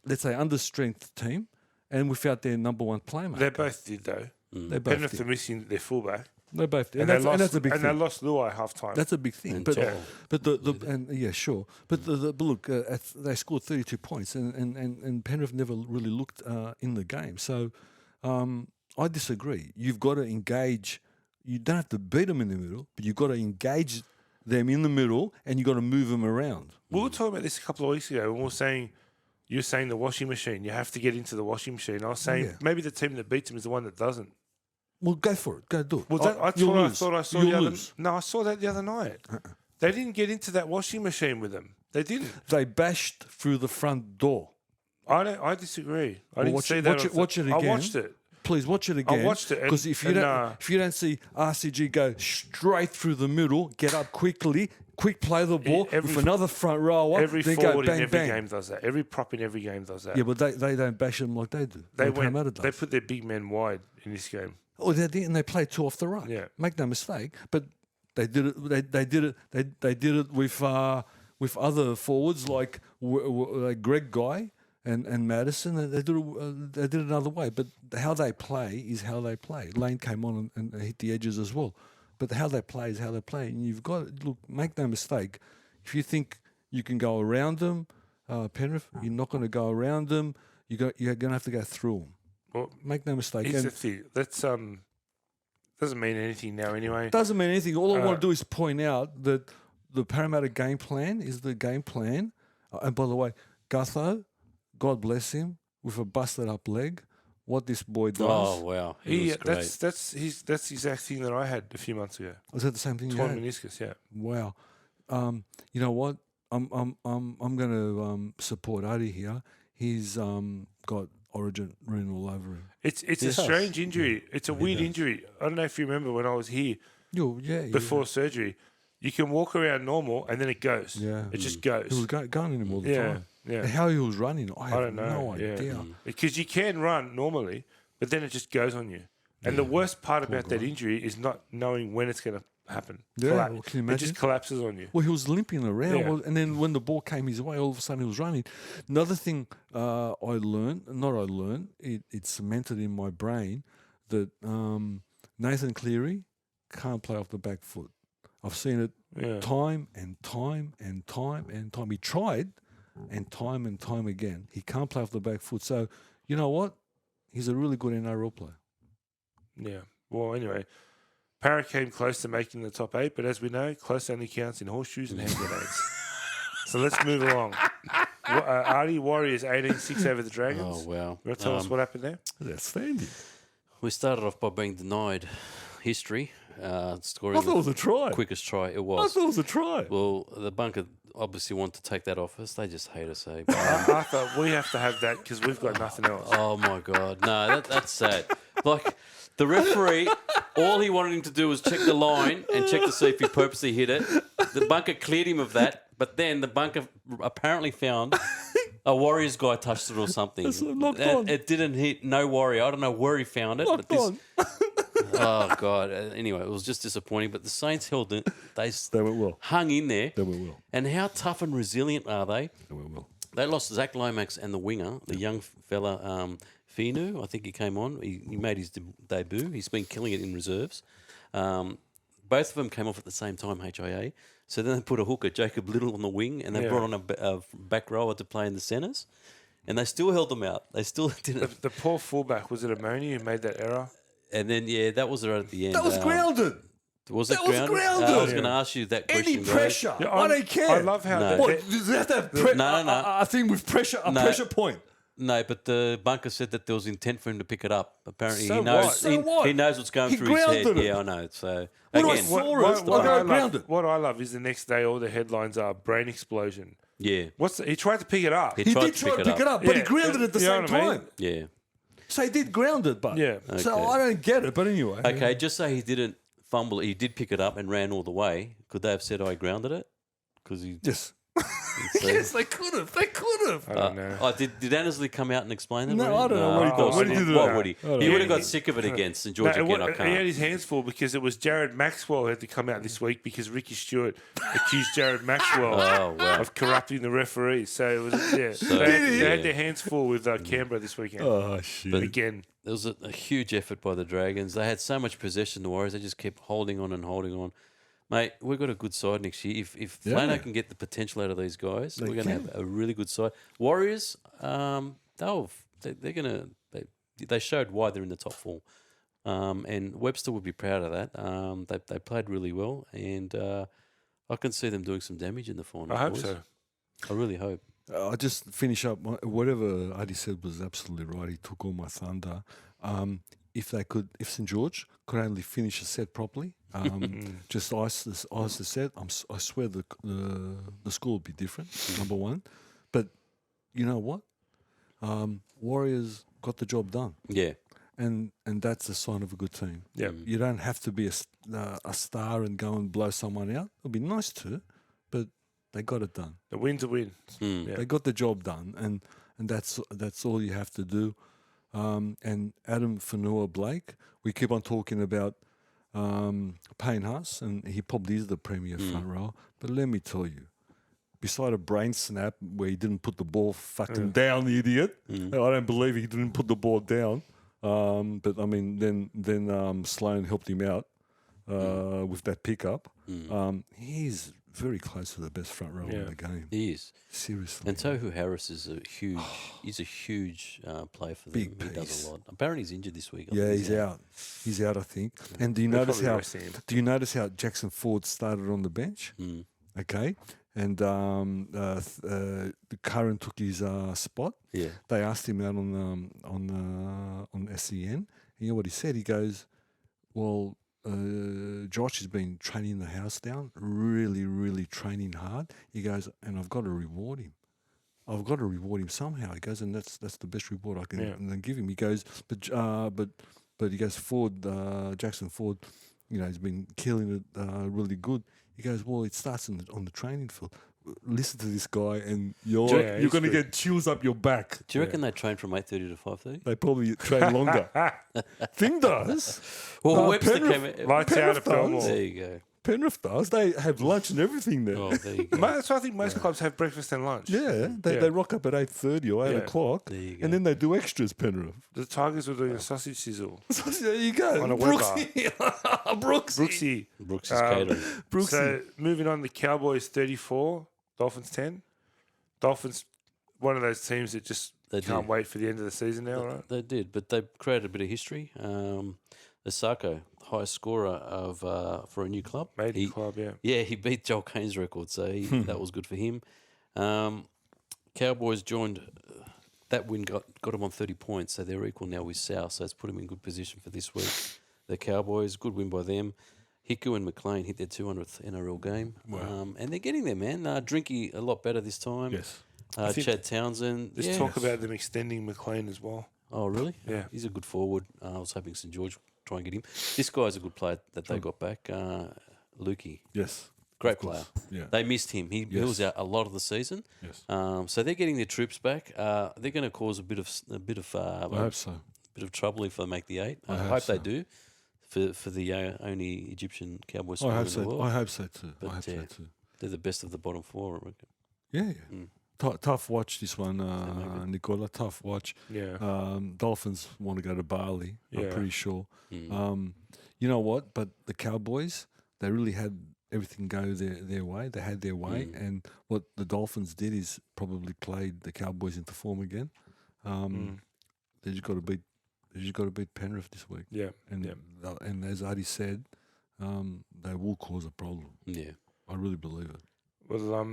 let's say, understrength team, and without their number 1 playmaker. They both did though. They both Penrith did. are missing their fullback, They both did, and, and that's a big and thing. they lost Luai half time. That's a big thing. And But Joel. but yeah, sure. But but look, they scored 32 points, and Penrith never really looked in the game. So I disagree. You've got to engage. You don't have to beat them in the middle, but you've got to engage them in the middle, and you've got to move them around. We were talking about this a couple of weeks ago when we were saying, you're saying the washing machine. You have to get into the washing machine. I was saying Yeah. maybe the team that beats them is the one that doesn't. Well, go for it. Go do it. Well, that's You'll what I lose. thought I saw You'll the other. lose. No, I saw that the other night. They didn't get into that washing machine with them. They didn't. They bashed through the front door. I disagree. I didn't watch see it- that. watch it I again. watched it. Please watch it again. watched it, because if you and, don't see RCG go straight through the middle, get up quickly, quick play the ball Every- with another front rower, Every then forward go bang in every bang. game does that. Every prop in every game does that. Yeah, but they don't bash them like they do. they like Parramatta went. does. They put their big men wide in this game. Oh, they did, and they play 2 off the ruck. Yeah. Make no mistake. But they did it. They did it. They did it with other forwards like Greg Guy and Madison. They did it another way. But how they play is how they play. Lane came on and hit the edges as well. But how they play is how they play. And you've got to make no mistake. If you think you can go around them, Penrith, you're not going to go around them. You're going to have to go through them. Well, Make no mistake. here's And the thing. That's doesn't mean anything now anyway. doesn't mean anything. All I want to do is point out that the Parramatta game plan is the game plan. And by the way, Gutho, God bless him, with a busted up leg. What this boy does. Oh wow, he was great. That's the exact thing that I had a few months ago. Was that the same thing you Torn had? meniscus, yeah. Wow. You know what? I'm going to support Adi here. He's got origin written all over him. It's a strange injury. It's a weird injury. I don't know if you remember when I was here before surgery. You can walk around normal and then it goes. Yeah. It just goes. He was going in him all the time. Yeah. And how he was running, I have don't know. no idea. Because you can run normally, but then it just goes on you. And the worst part about that injury is not knowing when it's going to happen. Yeah, well, can you imagine? It just collapses on you. Well, he was limping around, Yeah. and then when the ball came his way, all of a sudden he was running. Another thing it cemented in my brain that Nathan Cleary can't play off the back foot. I've seen it time and time and time and time. He tried, and time again. He can't play off the back foot. So, you know what? He's a really good NRL player. Yeah. Well, anyway, Parra came close to making the top 8, but as we know, close only counts in horseshoes and hand grenades. So let's move along. Artie, Warriors 18-6 over the Dragons. Oh wow! You want to tell us what happened there? Outstanding. We started off by being denied history, scoring I thought it was a try. quickest try. It I was. thought it was a try. Well, the bunker obviously want to take that off us. They just hate us, eh? I thought we have to have that because we've got nothing else. Oh my god, no, that's sad. Like the referee, all he wanted him to do was check the line and check to see if he purposely hit it. The bunker cleared him of that, but then the bunker apparently found a Warriors guy touched it or something. It's knocked on. It didn't hit no Warrior. I don't know where he found it, Knocked but this. on. Oh god. Anyway, it was just disappointing. But the Saints held it. They went well. hung in there. They went well. And how tough and resilient are they? They went well. They lost Zach Lomax and the winger, the young fella Finu. I think he came on. He made his debut. He's been killing it in reserves. Both of them came off at the same time, HIA. So then they put a hooker, Jacob Little, on the wing, and they brought on a back rower to play in the centres. And they still held them out. They still didn't. The poor fullback, was it Amoni who made that error? And then, that was right at the end. That was grounded. Was it That was grounded? grounded. I was going to ask you that question. Any pressure. Yeah, I don't care. I love how... No. What, does that have to have a thing with pressure, a pressure point? No, but the bunker said that there was intent for him to pick it up. Apparently, So he knows. what? So what? He knows what's going He through his head. grounded it. Yeah, I know. So What I again, saw is I got grounded. What I love is the next day all the headlines are brain explosion. yeah, He tried to pick it up. He did try to pick it up, but he Yeah, grounded it at the you know same what I mean? time. yeah. So he did ground it, but Yeah. So Okay. I don't get it, but anyway. Okay, just say he didn't fumble. He did pick it up and ran all the way. Could they have said I grounded it? Because he. Yes. So- Yes, they could have. They could have. I don't know. Did Annesley come out and explain that? No, already? I don't know what he of did. course What did he not. do? What would he? I don't He know. would have got sick of it against St George again. I He can't. had his hands full because it was Jared Maxwell who had to come out this week because Ricky Stewart accused Jared Maxwell Oh, wow. of corrupting the referees. So it was they had their hands full with Canberra this weekend Oh shit. again. There was a huge effort by the Dragons. They had so much possession, the Warriors. They just kept holding on and holding on. Mate, we've got a good side next year. If Flano can get the potential out of these guys, we're going to have a really good side. Warriors, they showed why they're in the top 4. And Webster would be proud of that. They played really well, and I can see them doing some damage in the final. I hope boys. so. I really hope. I'll just finish up. Whatever Adi said was absolutely right. He took all my thunder. If St George could only finish a set properly, just ice the set, I swear the score would be different. Number one, but you know what? Warriors got the job done, Yeah. and that's a sign of a good team. Yeah. You don't have to be a star and go and blow someone out. It'll be nice to, but they got it done. The win's a win. Mm. Yeah. They got the job done, and that's all you have to do. And Adam Fanua Blake, we keep on talking about Payne Haas, and he probably is the premier front row. But let me tell you, beside a brain snap where he didn't put the ball fucking down, the idiot. I don't believe he didn't put the ball down. But I mean, then Sloan helped him out with that pickup. He's very close to the best front row in the game. He is. Seriously. And Tohu Harris is he's a huge player for them. Big He does piece. a lot. Apparently he's injured this week. I Yeah, think he's out. He's out, I think. And do you They're notice probably how? resting him. Do you notice how Jackson Ford started on the bench? Okay, and the current took his spot. Yeah. They asked him out on SEN. You know what he said? He goes, "Well, Josh has been training the house down, really, really training hard." He goes, "And I've got to reward him. I've got to reward him somehow." He goes, "And that's the best reward I can give him." He goes, but he goes, Ford, Jackson Ford, he's been killing it really good. He goes, "Well, it starts on the training field." Listen to this guy, and you're going to get chills up your back. Do you reckon they train from 8:30 to 5:30? They probably train longer. Thing does. Well, Webster came out. Lights out of Penrith Belmore. There you go. Penrith does. They have lunch and everything there. Oh, there you go. So I think most clubs have breakfast and lunch. Yeah, they rock up at 8:30 or 8 o'clock, There you go. and then they do extras. Penrith. The Tigers were doing a sausage sizzle. So there you go. On a Brooksy. Brooksy. Brooks is catering. Brooksy. So moving on, the Cowboys 34, Dolphins 10. Dolphins, one of those teams that just They can't do. wait for the end of the season now, right? They did, but they created a bit of history. Osako, highest scorer for a new club. Maiden club, yeah. Yeah, he beat Joel Kane's record, so that was good for him. Cowboys joined. That win got them on 30 points, so they're equal now with South, so it's put them in good position for this week. The Cowboys, good win by them. Hiku and McLean hit their 200th NRL game. Wow. And they're getting there, man. Drinky a lot better this time. Yes. think Chad Townsend. There's talk about them extending McLean as well. Oh, really? Yeah. He's a good forward. I was hoping St. George would try and get him. This guy's a good player that they got back. Lukey. Yes. Great player. Yeah. They missed him. He was out a lot of the season. Yes. So they're getting their troops back. They're going to cause a bit of I hope so. bit of trouble if they make the 8. I hope hope so. they do. For the only Egyptian Cowboys I squad hope in the so. world. I hope so too. But, I hope so yeah. too. They're the best of the bottom 4, I reckon. Yeah. Tough watch this one, Nicola. Tough watch. Yeah. Dolphins want to go to Bali. I'm Yeah. pretty sure. You know what? But the Cowboys, they really had everything go their way. They had their way, and what the Dolphins did is probably played the Cowboys into form again. They just got to beat. They just got to beat Penrith this week. Yeah. And as Aris said, they will cause a problem. Yeah. I really believe it. Well,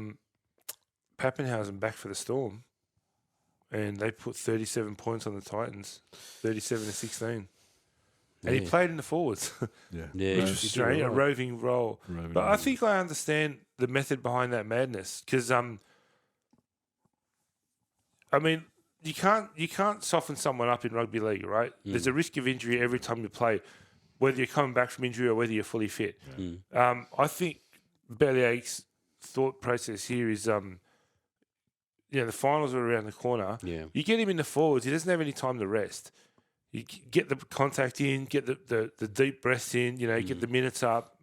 Pappenhausen back for the Storm, and they put 37 points on the Titans, 37-16. And he played in the forwards. Yeah. Yeah. Which was strange, a roving role. Roving But I role. think I understand the method behind that madness because, I mean, you can't soften someone up in rugby league, right? There's a risk of injury every time you play, whether you're coming back from injury or whether you're fully fit. I think Bellyache's thought process here is, the finals are around the corner. Yeah. You get him in the forwards, he doesn't have any time to rest. You get the contact in, get the deep breaths in, get the minutes up.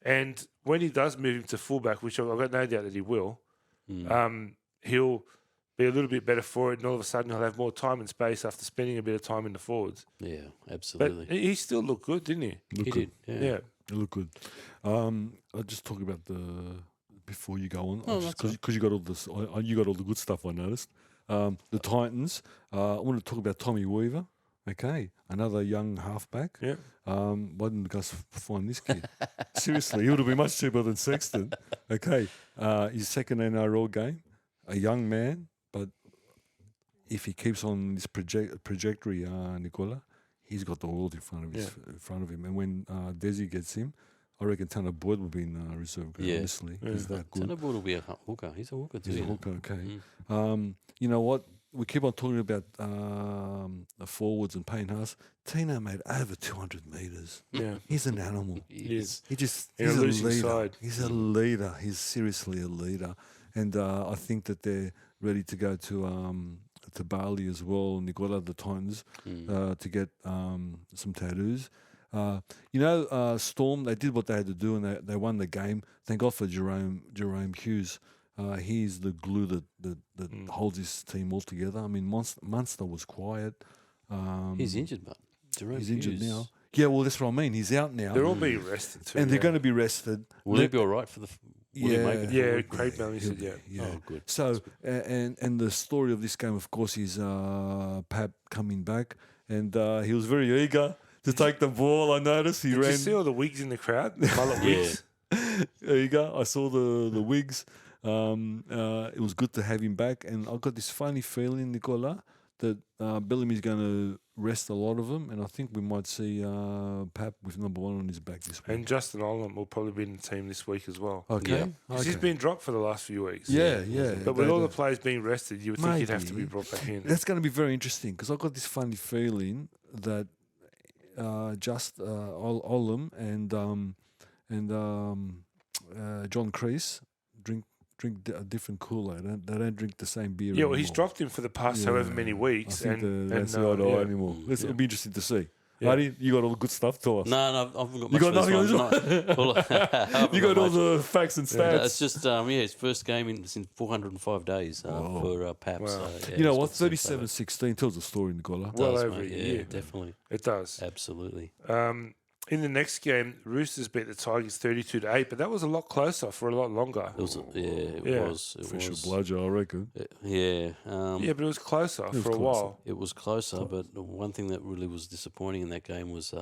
And when he does move him to fullback, which I've got no doubt that he will, he'll be a little bit better for it, and all of a sudden he'll have more time and space after spending a bit of time in the forwards. Yeah, But absolutely. he still looked good, didn't he? He did. Yeah. They look good. I'll just talk about before you go on, that's because you got all this. You got all the good stuff. I noticed. The Titans. I want to talk about Tommy Weaver. Okay, another young halfback. Yeah. Why didn't the guys find this kid? Seriously, he would have been much cheaper than Sexton. Okay, his second NRL game. A young man, but if he keeps on this trajectory, Nicola, he's got the world in front of him. And when Desi gets him, I reckon Tanner Boyd will be in reserve grade. Yeah. Honestly, he's that good. Tanner Boyd will be a hooker. He's a hooker too. He's a you know. hooker. Okay. You know what? We keep on talking about the forwards and Payne Haas. Tino made over 200 metres. Yeah. He's an animal. He is. He's In a a losing leader. side. He's a leader. He's seriously a leader. And I think that they're ready to go to Bali as well. Nicola, the Titans, to get some tattoos. Storm, they did what they had to do and they won the game. Thank God for Jerome Hughes. He's the glue that holds his team all together. I mean, Munster was quiet. He's injured, but Jerome He's injured Hughes. now. Yeah, well, that's what I mean. He's out now. They're all being rested too. and they're going to be rested. Will he be all right for the? Will he make it? Yeah, Craig Bellamy said, Yeah. Oh, good. So, and the story of this game, of course, is Pap coming back, and he was very eager to take the ball. I noticed he Did ran. you see all the wigs in the crowd? The mullet wigs. There you go. I saw the wigs. It was good to have him back, and I've got this funny feeling, Nicola, that Bellamy's going to rest a lot of them, and I think we might see Pap with number 1 on his back this week. And Justin Olam will probably be in the team this week as well. Okay. Yeah. 'Cause he's been dropped for the last few weeks. Yeah. But with all the players being rested, you would think he'd have to be Maybe. brought back in. That's going to be very interesting because I've got this funny feeling that Olam and John Kreese drink a different Kool-Aid. They don't drink the same beer. Yeah, well, he's anymore. dropped him for the past however many weeks. I think that's not all anymore. It'll be interesting to see. Yeah. Adi, you got all the good stuff to us. No, I haven't got You much got for this nothing one. No. You got all the facts and stats. It's just his first game in 405 days for Pap. Wow. So, yeah, You know he's what? got some favour. 37-16 tells a story, Nicola. Well Does, over mate, a yeah, year. definitely, It does. absolutely. In the next game, Roosters beat the Tigers 32-8, but that was a lot closer for a lot longer. It was, it Yeah. was. It Official was. bludger, I reckon. Yeah. Yeah, but it was closer for a closer. while. It was closer, but the one thing that really was disappointing in that game was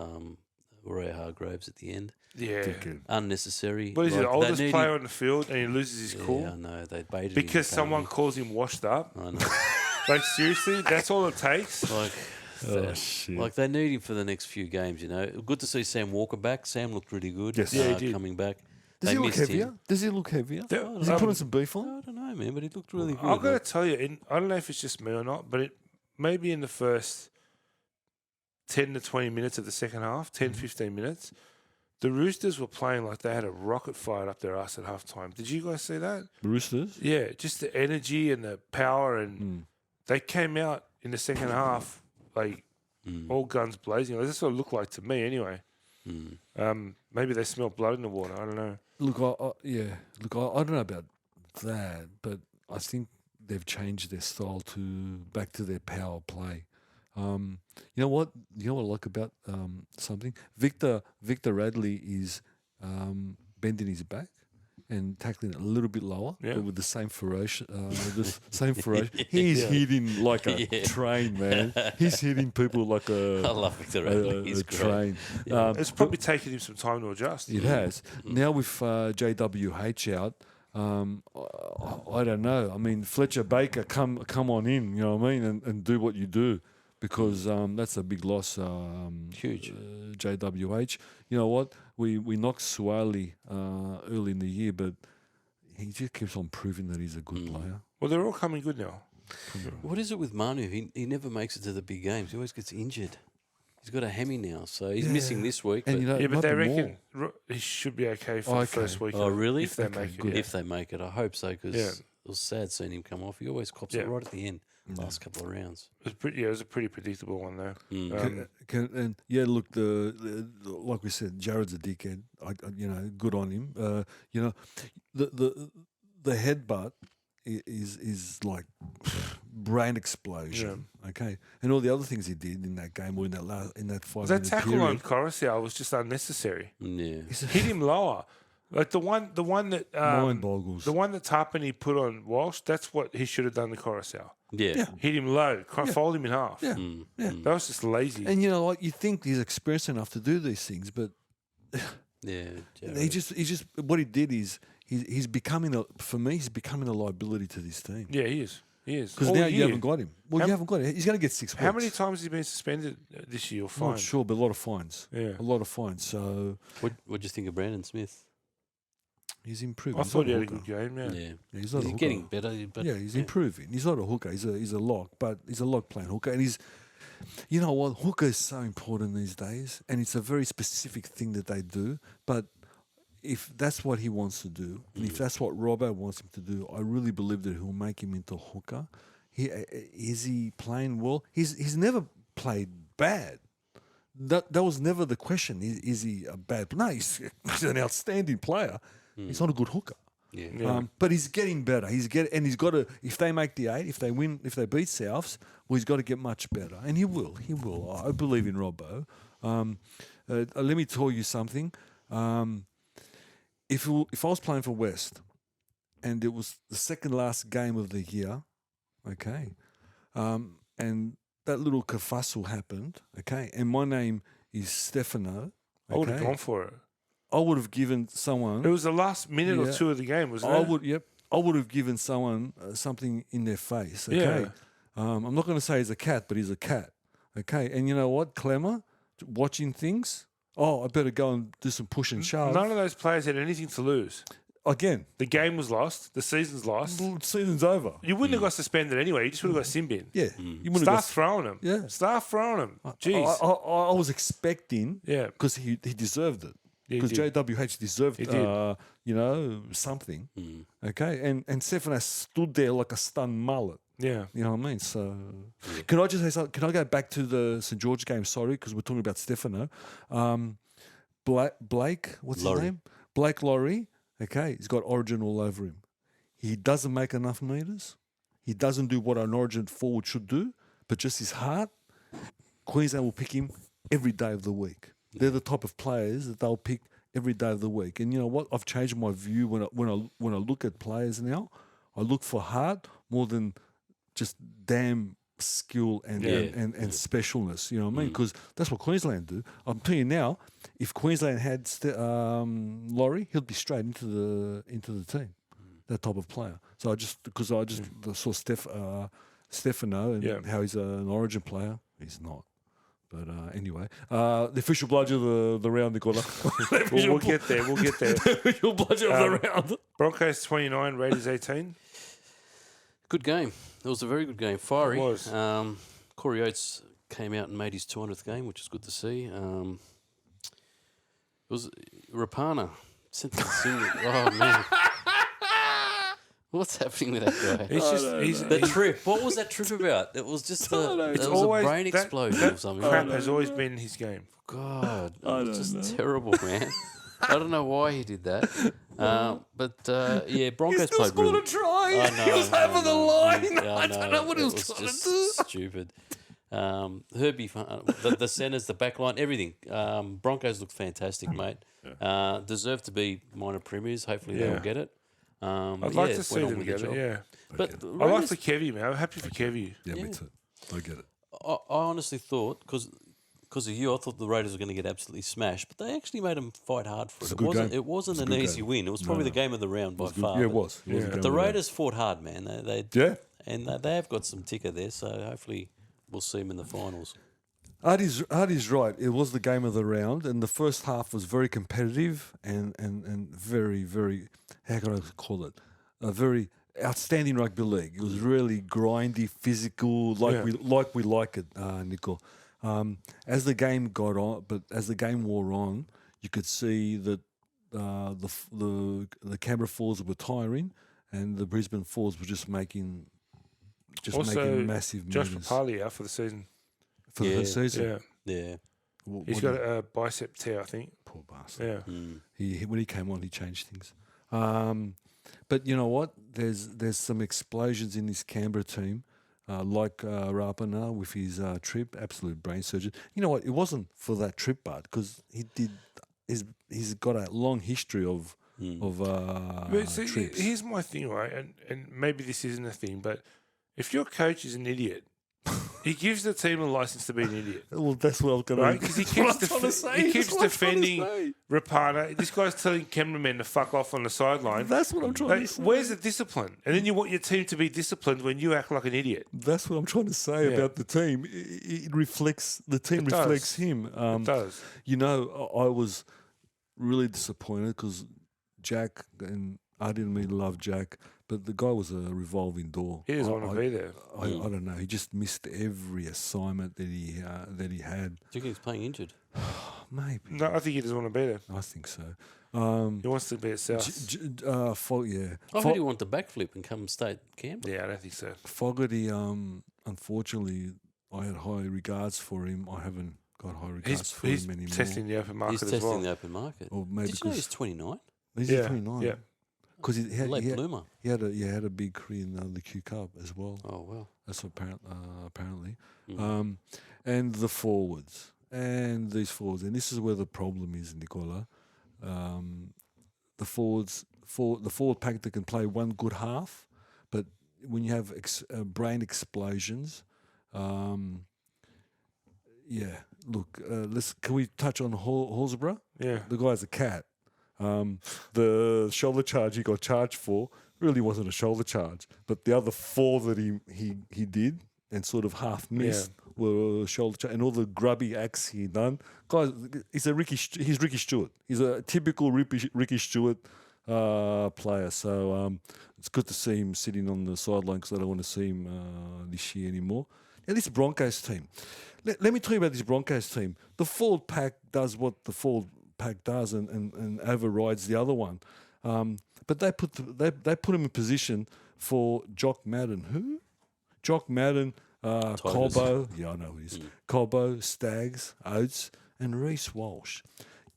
Ray Hargraves at the end. Yeah. Dickhead. Unnecessary. What is he, the Like, they oldest need player him- on the field and he loses his Yeah, cool? I know. They baited him. Because someone apparently. calls him washed up? I know. Like, seriously? That's all it takes? Like, Oh, shit. like they need him for the next few games. You know, good to see Sam Walker back. Sam looked really good. Yes. Yeah, he did. Coming back. Does They he look missed heavier? him. Does he look heavier? There- Does he put on some beef on? I don't know, man, but he looked really good. I've got to tell you, I don't know if it's just me or not, but maybe in the first 10 to 20 minutes of the second half, 10, 15 minutes, the Roosters were playing like they had a rocket fired up their ass at halftime. Did you guys see that? Roosters? Yeah, just the energy and the power, and they came out in the second half like all guns blazing. That's what it looked like to me, anyway. Maybe they smell blood in the water. I don't know. Look, I don't know about that, but I think they've changed their style to back to their power play. You know what? You know what I like about something? Victor Radley is bending his back and tackling it a little bit lower, Yeah. but with the same ferocious. He's hitting like a train, man. He's hitting people like I love Victor Radley. He's a great. train. It's probably taken him some time to adjust. It has. Now with JWH out, I don't know. I mean, Fletcher Baker, come on in, you know what I mean, and do what you do, because that's a big loss. Huge. JWH. You know what? We knocked Suwali early in the year, but he just keeps on proving that he's a good player. Well, they're all coming good now. What is it with Manu? He never makes it to the big games. He always gets injured. He's got a hammy now, so he's missing this week. And But you know, Yeah, it but might they be more. reckon he should be okay for Oh, the okay. first week. Oh, really? If they Okay, make it. good. Yeah. if they make it, I hope so, because Yeah. it was sad seeing him come off. He always cops Yeah. it right at the end, last couple of rounds. It was a pretty predictable one, though. And yeah, look, the like we said, Jared's a dickhead. You know, good on him. You know, the headbutt is like brain explosion. Okay, and all the other things he did in that game or in that 5 That minute tackle period. on Coruscant was just unnecessary. Yeah. Hit him lower. Like the one that Mind boggles. the one that Tarpany put on Walsh. That's what he should have done to Coruscant. Yeah. Hit him low, fold him in half. Yeah, yeah. That was just lazy. And you know what? You think he's experienced enough to do these things, but Yeah. he just what he did is he's becoming he's becoming a liability to this team. Yeah, he is. He is. Because All now you year. haven't got him. Well, you haven't got him. He's going to get 6 weeks. How many times has he been suspended this year? Or I'm fined? not sure, but a lot of fines. Yeah. A lot of fines. So What'd you think of Brandon Smith? he's improving. I He's thought not he had a hooker. good game. Yeah. Yeah. Yeah, he's not a hooker. getting better, but Yeah, he's improving. He's not a hooker. He's a lock, but he's a lock playing hooker. And he's, you know what, hooker is so important these days, and it's a very specific thing that they do. But if that's what he wants to do, and if that's what Robbo wants him to do, I really believe that he'll make him into a hooker. Is he playing well? He's never played bad. That was never the question. Is he a bad player? No, he's an outstanding player. He's not a good hooker. yeah. But he's getting better. He's got to. If they make the 8, if they win, if they beat Souths, well, he's got to get much better, and he will. He will. I believe in Robbo. Let me tell you something. If I was playing for West, and it was the second last game of the year, okay, and that little kerfussle happened, okay, and my name is Stefano, I would have okay, gone for it. I would have given someone. It was the last minute or Yeah. two of the game, wasn't I it? would, yep. I would have given someone something in their face. Okay, I'm not going to say he's a cat, but he's a cat. Okay, and you know what, Clemmer, watching things. Oh, I better go and do some push and shove. None of those players had anything to lose. Again, The game was lost. The season's lost. the season's over. You wouldn't have got suspended anyway. You just would have got sin bin. Yeah, you wouldn't Start have throwing them. Yeah. Start throwing them. got, Jeez. I was expecting, Yeah. because he deserved it. Yeah, he Because did. JWH deserved, He did. something. Okay, and Stefano stood there like a stunned mullet. Yeah. You know what I mean? So, can I just say something? Can I go back to the St George game? Sorry, because we're talking about Stefano. Blake, what's Laurie. his name? Blake Laurie. Okay, he's got Origin all over him. He doesn't make enough meters. He doesn't do what an Origin forward should do, but just his heart. Queensland will pick him every day of the week. They're the type of players that they'll pick every day of the week. And you know what? I've changed my view when I look at players now. I look for heart more than just damn skill and specialness. You know what I mean? Because that's what Queensland do. I'm telling you now, if Queensland had Laurie, he'll be straight into the team. That type of player. So I just saw Stefano and how he's an Origin player. He's not. But anyway, the official bludger of the round, Nicola. We'll get there. We'll get there. The official bludger of the round. Broncos 29, Raiders 18. Good game. It was a very good game. Fiery. It was. Corey Oates came out and made his 200th game, which is good to see. It was Rapana. Sent the single. Oh, man. What's happening with that guy? The trip. What was that trip about? It was just It's a always brain explosion or something. Crap has always been his game. God, it was just terrible, man. I don't know why he did that. Broncos played really. try. I know, He was over the line. I don't know what he was trying to do. Stupid. Herbie, the centers, the back line, everything. Broncos look fantastic, mate. Deserve to be minor premiers. Hopefully they'll get it. I'd like to see them get it, yeah. But I like for Kevy, man. I'm happy for Kevy. Yeah, me too. I get it. I honestly thought, because of you, I thought the Raiders were going to get absolutely smashed, but they actually made them fight hard for it. It wasn't an easy win. It was probably the game of the round by far. Yeah, it was. But the Raiders fought hard, man. And they have got some ticker there, so hopefully we'll see them in the finals. Artie's right. It was the game of the round, and the first half was very competitive and very, very, how can I call it? A very outstanding rugby league. It was really grindy, physical, like we like it, Nico. As the game got on, but as the game wore on, you could see that the Canberra Forwards were tiring, and the Brisbane Forwards were just making massive Josh moves. Papali out for the season. For the season. Yeah. He's got a bicep tear, I think. Poor bastard. Yeah. He when he came on, he changed things. But you know what? There's some explosions in this Canberra team, like Rapana with his trip, absolute brain surgeon. You know what? It wasn't for that trip, but because he's got a long history of But see, trips. here's my thing, right? And maybe this isn't a thing, but if your coach is an idiot, he gives the team a license to be an idiot. Well, that's what I was going Right? Because he keeps defending Rapana. This guy's telling cameramen to fuck off on the sideline. That's what I'm trying to say. Where's the discipline? And then you want your team to be disciplined when you act like an idiot. That's what I'm trying to say about the team. It reflects the team. It does. Reflects him. It does. You know, I was really disappointed because Jack, and I didn't mean to love Jack, but the guy was a revolving door. He doesn't want to be there. I don't know. He just missed every assignment that he had. Do you think he's playing injured? Maybe. No, I think he doesn't want to be there. I think so. He wants to be at South. I heard he wanted to backflip and come stay at Canberra. Yeah, I don't think so. Fogarty, unfortunately, I had high regards for him. I haven't got high regards for him anymore. He's testing the open market He's as well. testing the open market. Or maybe Did you know he's 29? He's 29. Yeah. Because he had, Late bloomer. He had a big career in the Q Cup as well. Oh, well. That's apparently. And the forwards. And these forwards. And this is where the problem is, Nicola. The forward pack that can play one good half, but when you have brain explosions, look, can we touch on Horsburgh? Yeah. The guy's a cat. The shoulder charge he got charged for really wasn't a shoulder charge. But the other 4 that he did and sort of half missed were shoulder charge. And all the grubby acts he done. Guys, he's Ricky Stewart. He's a typical Ricky Stewart player. So it's good to see him sitting on the sideline because I don't want to see him this year anymore. Now, this Broncos team. Let me tell you about this Broncos team. The forward pack does what the forward pack does and overrides the other one. But they put him in position for Jock Madden. Who? Jock Madden, Colbo. Yeah, I know who he is. Colbo, Staggs, Oates, and Reece Walsh.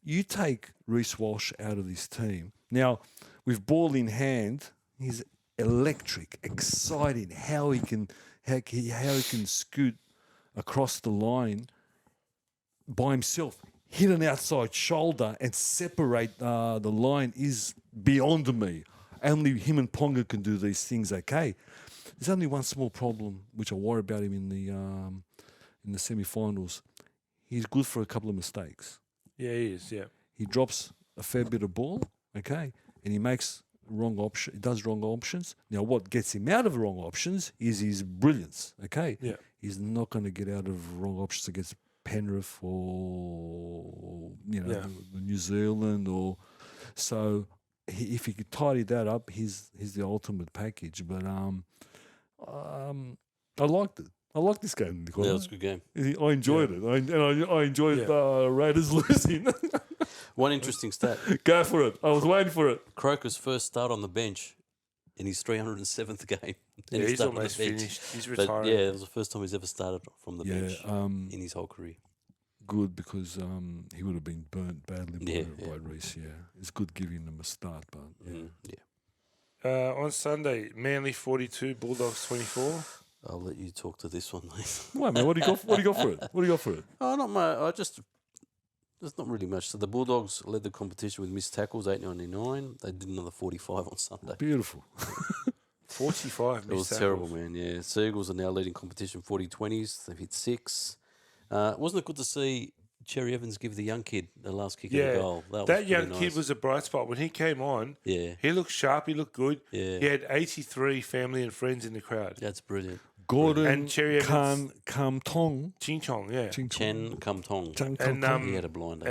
You take Reece Walsh out of this team. Now, with ball in hand, he's electric, exciting. How he can scoot across the line by himself, hit an outside shoulder and separate the line is beyond me. Only him and Ponga can do these things. Okay, there's only one small problem which I worry about him in the semi-finals. He's good for a couple of mistakes. Yeah, he is. Yeah, he drops a fair bit of ball. Okay, and he makes wrong option. He does wrong options. Now, what gets him out of wrong options is his brilliance. Okay, yeah, he's not going to get out of wrong options against Penrith or New Zealand or so. If he could tidy that up, he's the ultimate package. But I liked it. I liked this game, Nicole. Yeah, it was a good game. I enjoyed it. I enjoyed Raiders losing. One interesting stat. Go for it. I was waiting for it. Croker's first start on the bench in his 307th game. Yeah, he's almost finished. He's retiring. But it was the first time he's ever started from the bench in his whole career. Good, because he would have been burnt badly by Reece. Yeah, it's good giving him a start, but on Sunday, Manly 42, Bulldogs 24. I'll let you talk to this one, mate. Why, man? What do you got? What do you got for it? What do you got for it? Oh, not much. There's not really much. So the Bulldogs led the competition with missed tackles, 899. They did another 45 on Sunday. Beautiful. 45 missed It was tackles. terrible, man. Yeah, Seagulls are now leading competition 40-20s. They've hit 6. Wasn't it good to see Cherry Evans give the young kid the last kick of the goal? That young kid was a bright spot. When he came on, he looked sharp, he looked good. Yeah. He had 83 family and friends in the crowd. That's brilliant. Gordon and Cherry Evans, Kam Tong. Ching Chong, yeah. Chen Kum Tong. And he had a blind.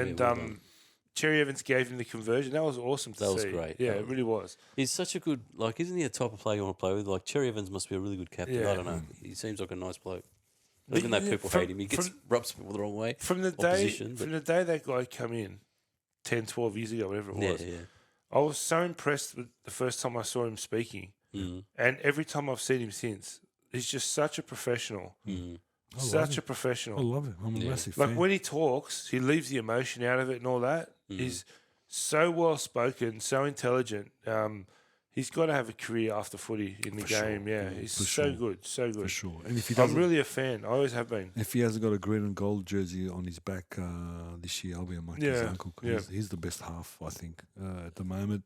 Cherry Evans gave him the conversion. That was awesome to see. That was great. Yeah, it really was. He's such a good, isn't he a type of player you want to play with? Like, Cherry Evans must be a really good captain. Yeah. I don't know. He seems like a nice bloke. Even though people hate him, he rubs people the wrong way. From the day that guy come in, 10, 12 years ago, whatever it was, I was so impressed with the first time I saw him speaking. And every time I've seen him since, he's just such a professional. Such a professional. I love it. I'm a massive fan. Like when he talks, he leaves the emotion out of it and all that. He's so well spoken, so intelligent. He's got to have a career after footy in the game. Sure. Yeah, he's so good, so good. For sure. And if he I'm really a fan. I always have been. If he hasn't got a green and gold jersey on his back this year, I'll be among his uncle. He's the best half, I think, at the moment.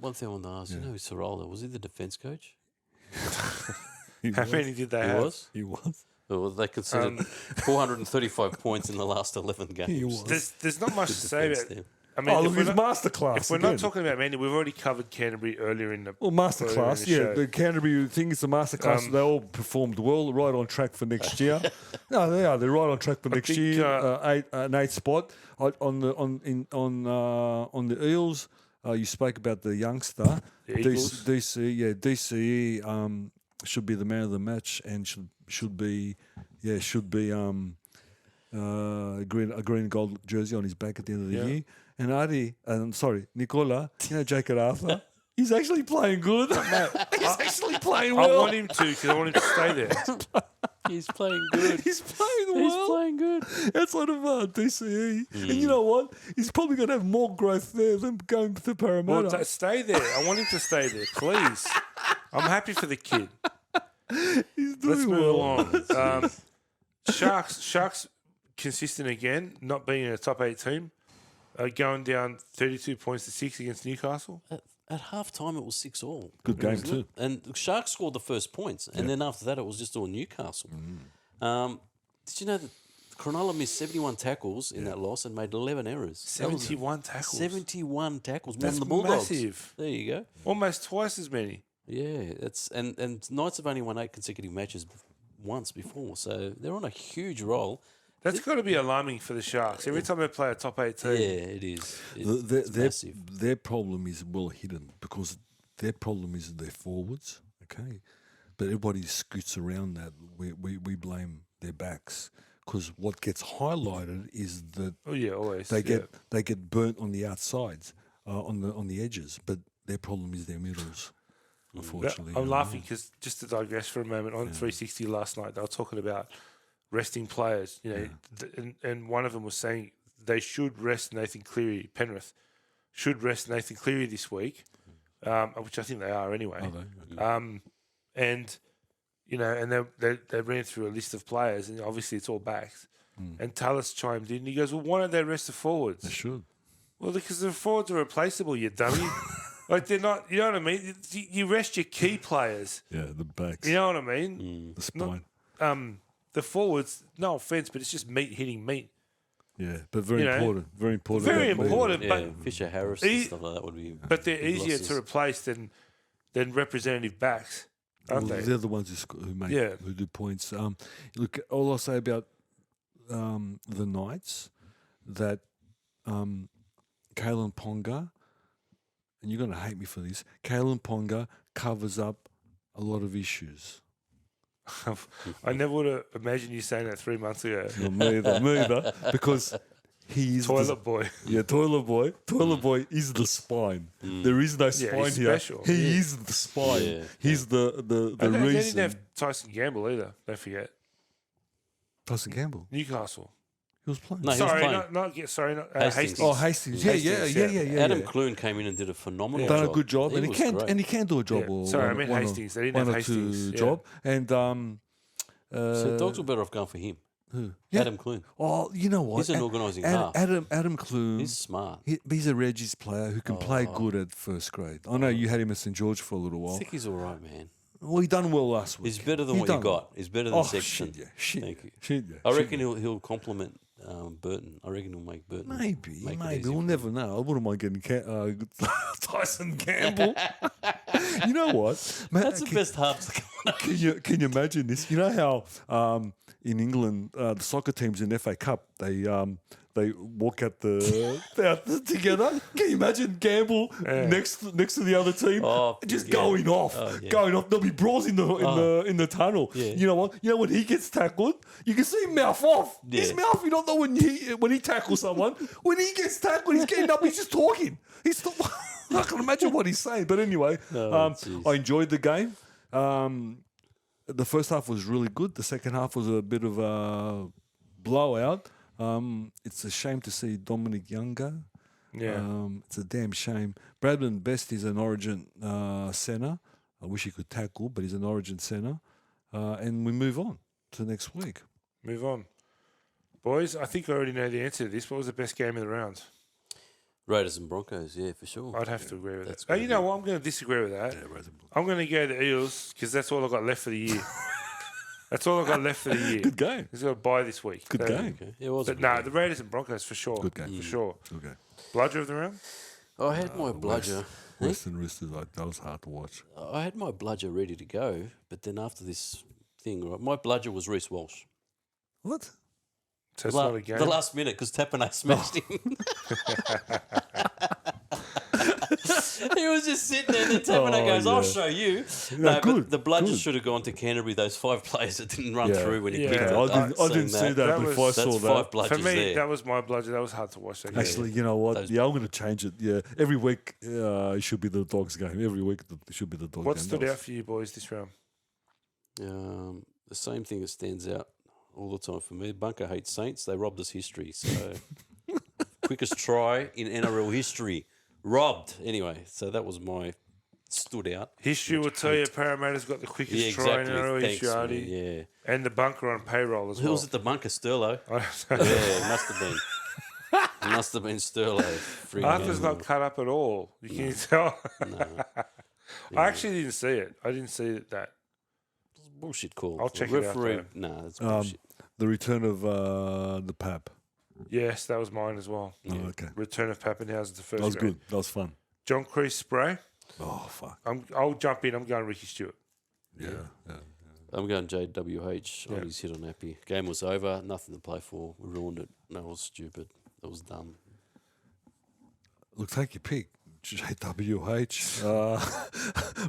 One thing I want to ask, you know, Sorolla, was he the defence coach? How many did they have? He was. Well, they considered 435 points in the last 11 games. He was. There's not much to say about it. I mean, look, his masterclass. If we're not talking about Manly, we've already covered Canterbury earlier in the masterclass. Show. The Canterbury thing is the masterclass. They all performed well, right on track for next year. No, they are. They're right on track for next year. An 8th spot on the Eels. You spoke about the youngster, the Eagles. DCE should be the man of the match and should be a green and gold jersey on his back at the end of the year. And Nicola, Jacob Arthur, he's actually playing good. He's actually playing well. I want him to because I want him to stay there. He's playing good. He's playing well. He's playing good. Outside of DCE. And you know what? He's probably going to have more growth there than going to Parramatta. Well, stay there. I want him to stay there, please. I'm happy for the kid. Let's move along. Sharks consistent again, not being in a top 8 team. Going down 32 points to 6 against Newcastle. At half time, it was 6-all. Good game too. And the Sharks scored the first points, and then after that, it was just all Newcastle. Did you know that Cronulla missed 71 tackles in that loss and made 11 errors? 71 tackles. 71 tackles. That's more than the Bulldogs. massive. There you go. Almost twice as many. Yeah, and Knights have only won 8 consecutive matches once before, so they're on a huge roll. That's got to be alarming for the Sharks. Every time they play a top 8 team. Yeah, it is. It's massive. Their problem is well hidden because their problem is their forwards, okay? But everybody scoots around that. We blame their backs because what gets highlighted is that always they get burnt on the outsides, on the edges. But their problem is their middles. Unfortunately, I'm laughing because just to digress for a moment, on 360 last night, they were talking about resting players, and one of them was saying they should rest Nathan Cleary, Penrith should rest Nathan Cleary this week, which I think they are anyway. And, and they ran through a list of players, and obviously it's all backs. And Tallis chimed in, he goes, well, why don't they rest the forwards? They should. Well, because the forwards are replaceable, you dummy. Like, they're not, you know what I mean? You rest your key players. Yeah, the backs. You know what I mean? The spine. The forwards, no offence, but it's just meat hitting meat. Yeah, but very important. Very important. Very important. Yeah, But Fisher Harris and stuff like that would be. But they're big easier losses. to replace than representative backs, aren't they? They're the ones who do points. Look, all I'll say about the Knights, that Kalen Ponga, and you're going to hate me for this, Kalen Ponga covers up a lot of issues. I never would have imagined you saying that 3 months ago. No, me either. Because he is Toilet boy. Yeah, toilet boy. Toilet boy is the spine. There is no spine he's here. special. He is the spine. Yeah. He's the And they reason. didn't have Tyson Gamble either, don't forget. Tyson Campbell. Newcastle. He was playing. No, he was playing. not Hastings. Hastings. Oh, Hastings. Hastings, Yeah. Adam Clune came in and did a phenomenal Done job. a good job, and he was can great. and he can do a job. Yeah. Or Sorry, I one- meant one or- Hastings. They didn't one have or Hastings. two Yeah. job. And So dogs were better off going for him. yeah. Adam Clune. Oh, you know what? He's an organising half. Adam Clune. He's smart. He's a Reggie's player who can play good at first grade. I know you had him at St George for a little I while. think he's all right, man. Well, he done well last week. He's better than He what you done got. well. He's better than Oh, Sexton. shit, yeah. Shit, Thank you. Shit, yeah. I Shit, reckon he'll complement Burton. I reckon he'll make Burton. Maybe. make it Maybe. easier We'll for never know. I wouldn't mind getting Tyson Campbell. You know what? Man, That's the best half to come. Can you imagine this? You know how in England the soccer teams in FA Cup they walk out together. Can you imagine Gamble next to the other team just going off, going off? There'll be brawls in the tunnel. Yeah. You know what? You know when he gets tackled, you can see him mouth off. Yeah. His mouth. You don't know when he tackles someone. When he gets tackled, he's getting up. He's just talking. I can imagine what he's saying. But anyway, jeez. I enjoyed the game. The first half was really good. The second half was a bit of a blowout. It's a shame to see Dominic Young go. Yeah. It's a damn shame. Bradman Best is an Origin centre. I wish he could tackle, but he's an Origin centre. And we move on to next week. Move on. Boys, I think I already know the answer to this. What was the best game of the round? Raiders and Broncos, yeah, for sure. I'd have to agree with That's that. Oh, gotta you know be- what? I'm going to disagree with that. Yeah, Raiders and I'm going to go to Eels because that's all I've got left for the year. That's all I've got left for the year. Good game. He's got to buy this week. Good So- game. Okay. It was a But good no, game. the Raiders and Broncos for sure. Good game. For sure. Okay. Bludger of the round? I had my bludger. Western Roosters, that was hard to watch. I had my bludger ready to go, but then after this thing, right, my bludger was Reece Walsh. What? So it's not a game. The last minute because Tapane smashed him. He was just sitting there, and then Tapane goes, "I'll show you." No, good, but the bludger good. should have gone to Canterbury. Those 5 players that didn't run through when he Yeah. picked Okay, it. I didn't see that that before I was- saw That's that. 5 bludgers For me, there. that was my bludger. That was hard to watch. That game. Actually, you know what? Those- Yeah, I'm going to change it. Yeah, every week it should be the Dogs game. Every week it should be the Dogs What game. stood That out was- for you boys this round? The same thing that stands out all the time for me. Bunker hates Saints. They robbed us history. So quickest try in NRL history. Robbed. Anyway, so that was my stood out. History will tell you Parramatta's got the quickest Yeah, try in exactly. NRL Thanks, history, man. Artie. Yeah. And the bunker on payroll as Who well. was at the bunker? Sterlo. I Yeah, it must have been. It must have been Sterlo. Freaking Arthur's hell. not cut up at all. You can tell. No. I actually didn't see it. I didn't see that. Bullshit call. I'll check it out, Referee. No, it's bullshit. The return of the Pap. Yes, that was mine as well. Oh, okay. Return of Pappenhausen to first That was grade. good. That was fun. John Creese spray. Oh, fuck. I'll jump in. I'm going Ricky Stewart. Yeah. I'm going JWH on his hit on Appy. Game was over. Nothing to play for. We ruined it. That was stupid. That was dumb. Look, take your pick. JWH,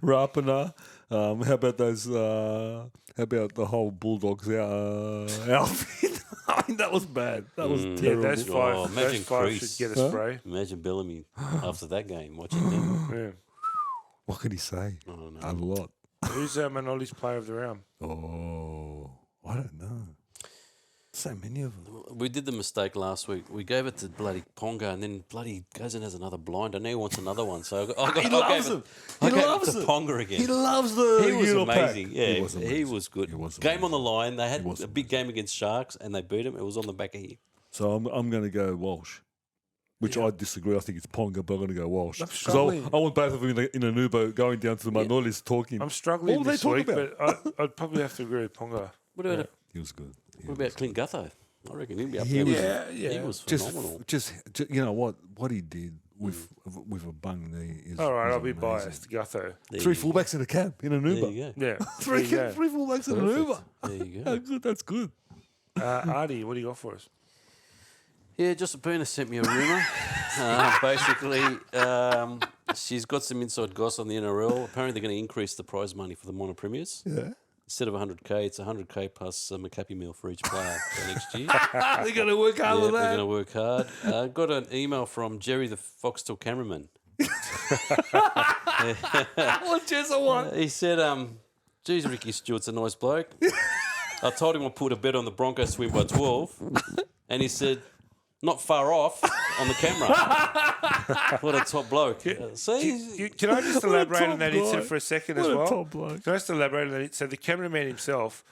Rapana. How about those? How about the whole Bulldogs outfit? I mean, that was bad. That was Yeah, terrible. those five, Oh, imagine those five Crease. should get a spray. Imagine Bellamy after that game watching them. Yeah. What could he say? I don't know. A lot. Who's Manoli's player of the round? Oh, I don't know. So many of them. We did the mistake last week. We gave it to bloody Ponga, and then bloody goes and has another blind. I know he wants another one, so I He loves it. I He gave loves it to it. Ponga again. He loves the He was Unipack. amazing. Yeah, he was good. He was game on the amazing. line. They had He was a big game against Sharks, and they beat him. It was on the back of here. So I'm going to go Walsh, which I disagree. I think it's Ponga, but I'm going to go Walsh. I'm Because struggling. I want both of them in an Uber going down to the Manolis talking. I'm struggling What were they this talking week, about? but I'd probably have to agree with Ponga. What about He was good. what about Clint Gutho? I reckon he'd be up He there. was- He was Just, phenomenal. just you know what he did with a bung knee is. All right, is I'll be amazing. biased. Gutho. There 3 you- fullbacks in a cab in an There Uber. you go. Yeah. Three There you go. fullbacks in an Uber. There you How go. good? That's good. Artie, what do you got for us? Yeah, just Buna sent me a rumour. Basically, she's got some inside goss on the NRL. Apparently, they're going to increase the prize money for the minor premiers. Yeah. Instead of 100K, it's 100K plus a McCappy meal for each player for next year. They're going to work hard Yeah, on they're that. going to work hard. Got an email from Jerry, the Foxtel cameraman. What's just a one? He said, geez, Ricky Stewart's a nice bloke. I told him I'd put a bet on the Broncos to win by 12. And he said, not far off on the camera. What a top bloke. See? Can I just elaborate top on that guy. incident for a second What as a well? top bloke. Can I just elaborate on that? So the cameraman himself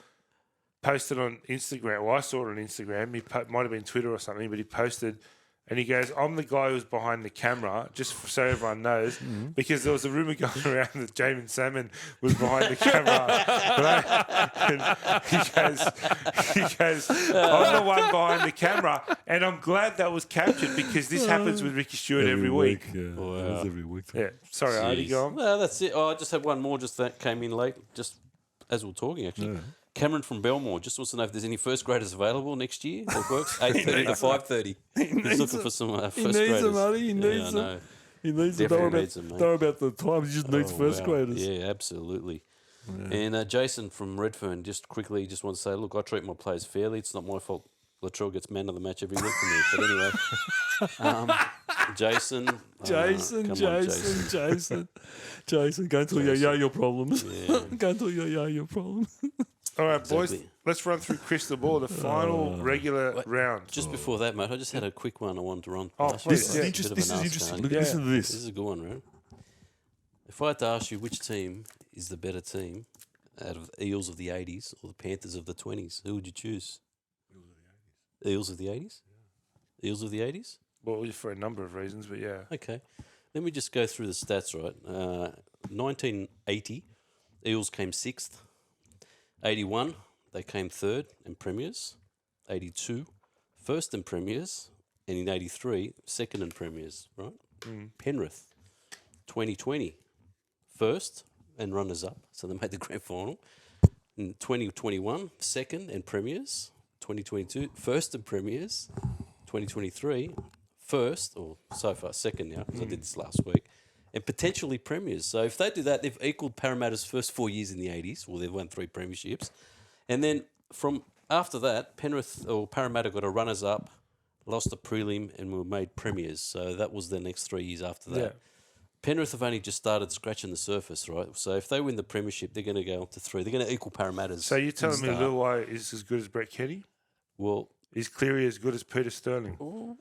posted on Instagram. Well, I saw it on Instagram. He might have been Twitter or something, but he posted, and he goes, "I'm the guy who's behind the camera," just so everyone knows, because there was a rumor going around that Jamin Salmon was behind the camera. Right? And he goes, "I'm the one behind the camera," and I'm glad that was captured because this happens with Ricky Stewart every week. Yeah, it was every week. Yeah, sorry, Artie, go on. Well, that's it. Oh, I just had one more just that came in late, just as we were talking, actually. Cameron from Belmore just wants to know if there's any first graders available next year that works, 8:30 to 5:30. He's looking for some first He needs graders. them, Artie. He needs I them. know. He needs to Definitely know needs them, mate. about the time. He just needs Oh, first wow. graders. Yeah, absolutely. And Jason from Redfern just quickly just wants to say, look, I treat my players fairly. It's not my fault Latrel gets man of the match every week for me. But anyway, Jason. Come on, Jason, go and tell your problems. Yeah. Go and tell your problems. All right, boys, Exactly. let's run through Crystal Ball, the final regular Wait, round. Just before that, mate, I just had a quick one I wanted to run. Oh, past you. please, This yeah. is Bit interesting. of This an is ask, interesting. Arnie. Look, Yeah. listen to This this. is a good one, right? If I had to ask you which team is the better team out of the Eels of the 80s or the Panthers of the 20s, who would you choose? Eels of the 80s? Eels of the 80s? Well, for a number of reasons, but yeah. Okay. Let me just go through the stats, right? 1980, Eels came 6th. 81, they came 3rd in Premiers. 82, 1st in Premiers. And in 83, 2nd in Premiers, right? Penrith, 2020, 1st and runners-up. So they made the grand final. In 2021, 2nd in Premiers. 2022, 1st in Premiers. 2023, 1st, or so far 2nd now, because I did this last week, and potentially Premiers. So if they do that, they've equalled Parramatta's first 4 years in the 80s. Well, they've won 3 premierships. And then from after that, Penrith or Parramatta got a runners-up, lost a prelim, and were made premiers. So that was the next 3 years after that. Yeah. Penrith have only just started scratching the surface, right? So if they win the premiership, they're going to go up to 3. They're going to equal Parramatta's. So you're telling me start. Luai is as good as Brett Kenny? Well, Is Cleary as good as Peter Sterling?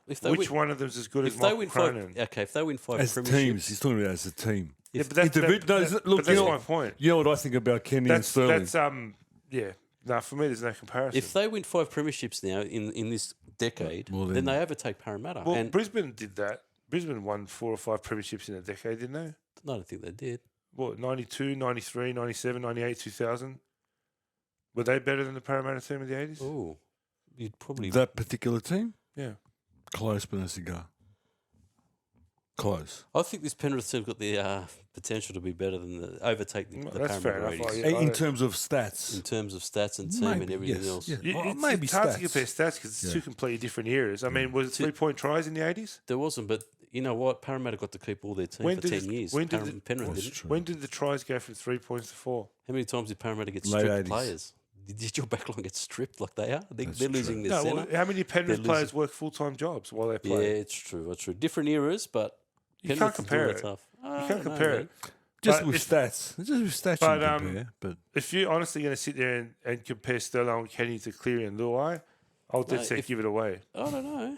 if they Which win, one of them is as good as if they Michael win Cronin? 5, okay, if they win 5 As premierships, teams, he's talking about as a team. Yeah, but that's, Individ- no, that- look, but that's you know- my point. You know what I think about Kenny and Sterling? That's yeah. No, for me, there's no comparison. if they win 5 premierships now in this decade, Well, then then- they overtake Parramatta. well, And Brisbane did that. Brisbane won 4 or 5 premierships in a decade, didn't they? no, I don't think they did. What, 92, 93, 97, 98, 2000? Were they better than the Parramatta team of the 80s? Oh, you'd probably. That particular team? Yeah. Close but no cigar. Close. I think this Penrith team's got the potential to be better than overtake the That's fair Parramatta enough. Raiders. I In don't- terms of stats. In terms of stats and team and Maybe, everything yes, else. yeah. It's, Maybe hard to stats. compare stats because it's two completely different eras. I mean, was it See- 3-point tries in the 80s? There wasn't, but you know what? Parramatta got to keep all their team When for did 10 it- years. when did it- Penrith That's didn't. true. When did the tries go from 3 points to 4? How many times did Parramatta get Late stripped 80s. players? Did your backline get stripped like they are? They're That's losing true. their No, centre. well, how many Penrith They're players work full-time jobs while they Yeah, play? it's true. It's true. Different eras, but You Penrith can't is doing compare it it. tough. You can't compare it. Just But with if- stats. Just with stats but, you can compare. But If you're honestly going to sit there and compare Sterlo and Kenny to Cleary and Luai, I'll dead set if- give it away. I don't know.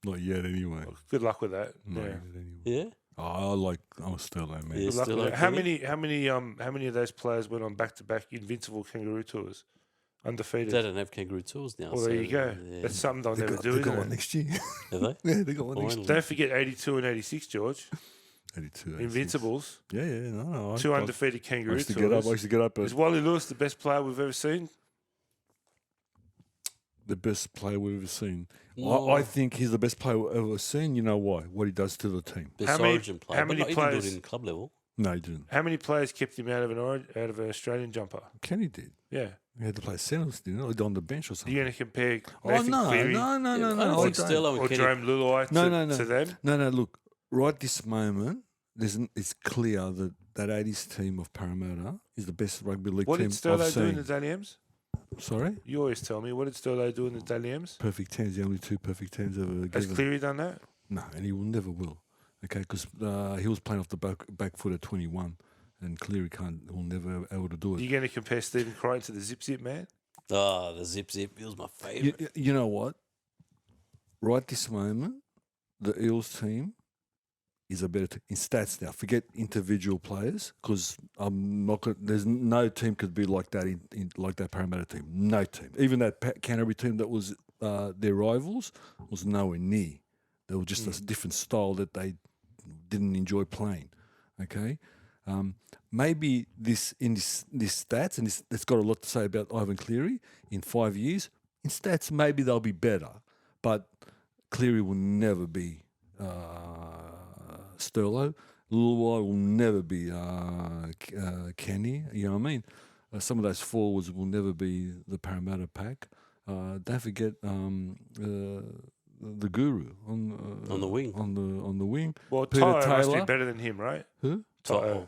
not yet anyway. Good luck with that. Not Yeah. yet anyway. Yeah. I'm a Sterlo man. Yeah. Good luck Still with that. okay. How many of those players went on back-to-back invincible kangaroo tours, undefeated? They don't have kangaroo tours now. Well, there so, you go. Yeah. That's something they'll They never got, do. they got Isn't one it? next year. Have they? Yeah, they got one next Finally. year. Don't forget 82 and 86, George. 82. 86. Invincibles. Yeah, no. Two I undefeated I kangaroo used to get up. I tours. used to get up Is at Wally Lewis the best player we've ever seen? the best player we've ever seen. No. I think he's the best player we've ever seen. You know why? What he does to the team. Best How many- Origin player. how but many not, he didn't do players- it in club level. No, he didn't. How many players kept him out of an Australian jumper? Kenny did. Yeah. He had to play centers, didn't he? Like on the bench or something. You're going to compare Oh, Nathan no, Cleary no. I No, don't I think don't. Sterlo or and Kenny. Jerome Lulai No. to them? No, look. Right this moment, it's clear that that 80s team of Parramatta is the best rugby league What team did I've Sterlo do in seen. the Dally M's? Sorry? You always tell me. What did Sterlo do in the Dally M's? Perfect 10s, the only two perfect 10s ever Has given. Cleary done that? No, and he will never will. Okay, because he was playing off the back foot at 21, and Cleary will never able to do it. You're going to compare Stephen Crichton to the Zip man? Oh, the zip. He was my favourite. You know what? Right this moment, the Eels team is a better team in stats now. Forget individual players because I'm not. There's no team could be like that in like that Parramatta team. No team, even that Canterbury team that was their rivals, was nowhere near. They were just a different style that they didn't enjoy playing. Okay, maybe this stats, and it's got a lot to say about Ivan Cleary in 5 years. In stats, maybe they'll be better, but Cleary will never be Sterlo. Luai will never be Kenny. You know what I mean? Some of those forwards will never be the Parramatta pack. Don't forget the Guru On the wing. On the wing. Well, Peter Tyler must be Taylor. better than him, right? Who? Tyler.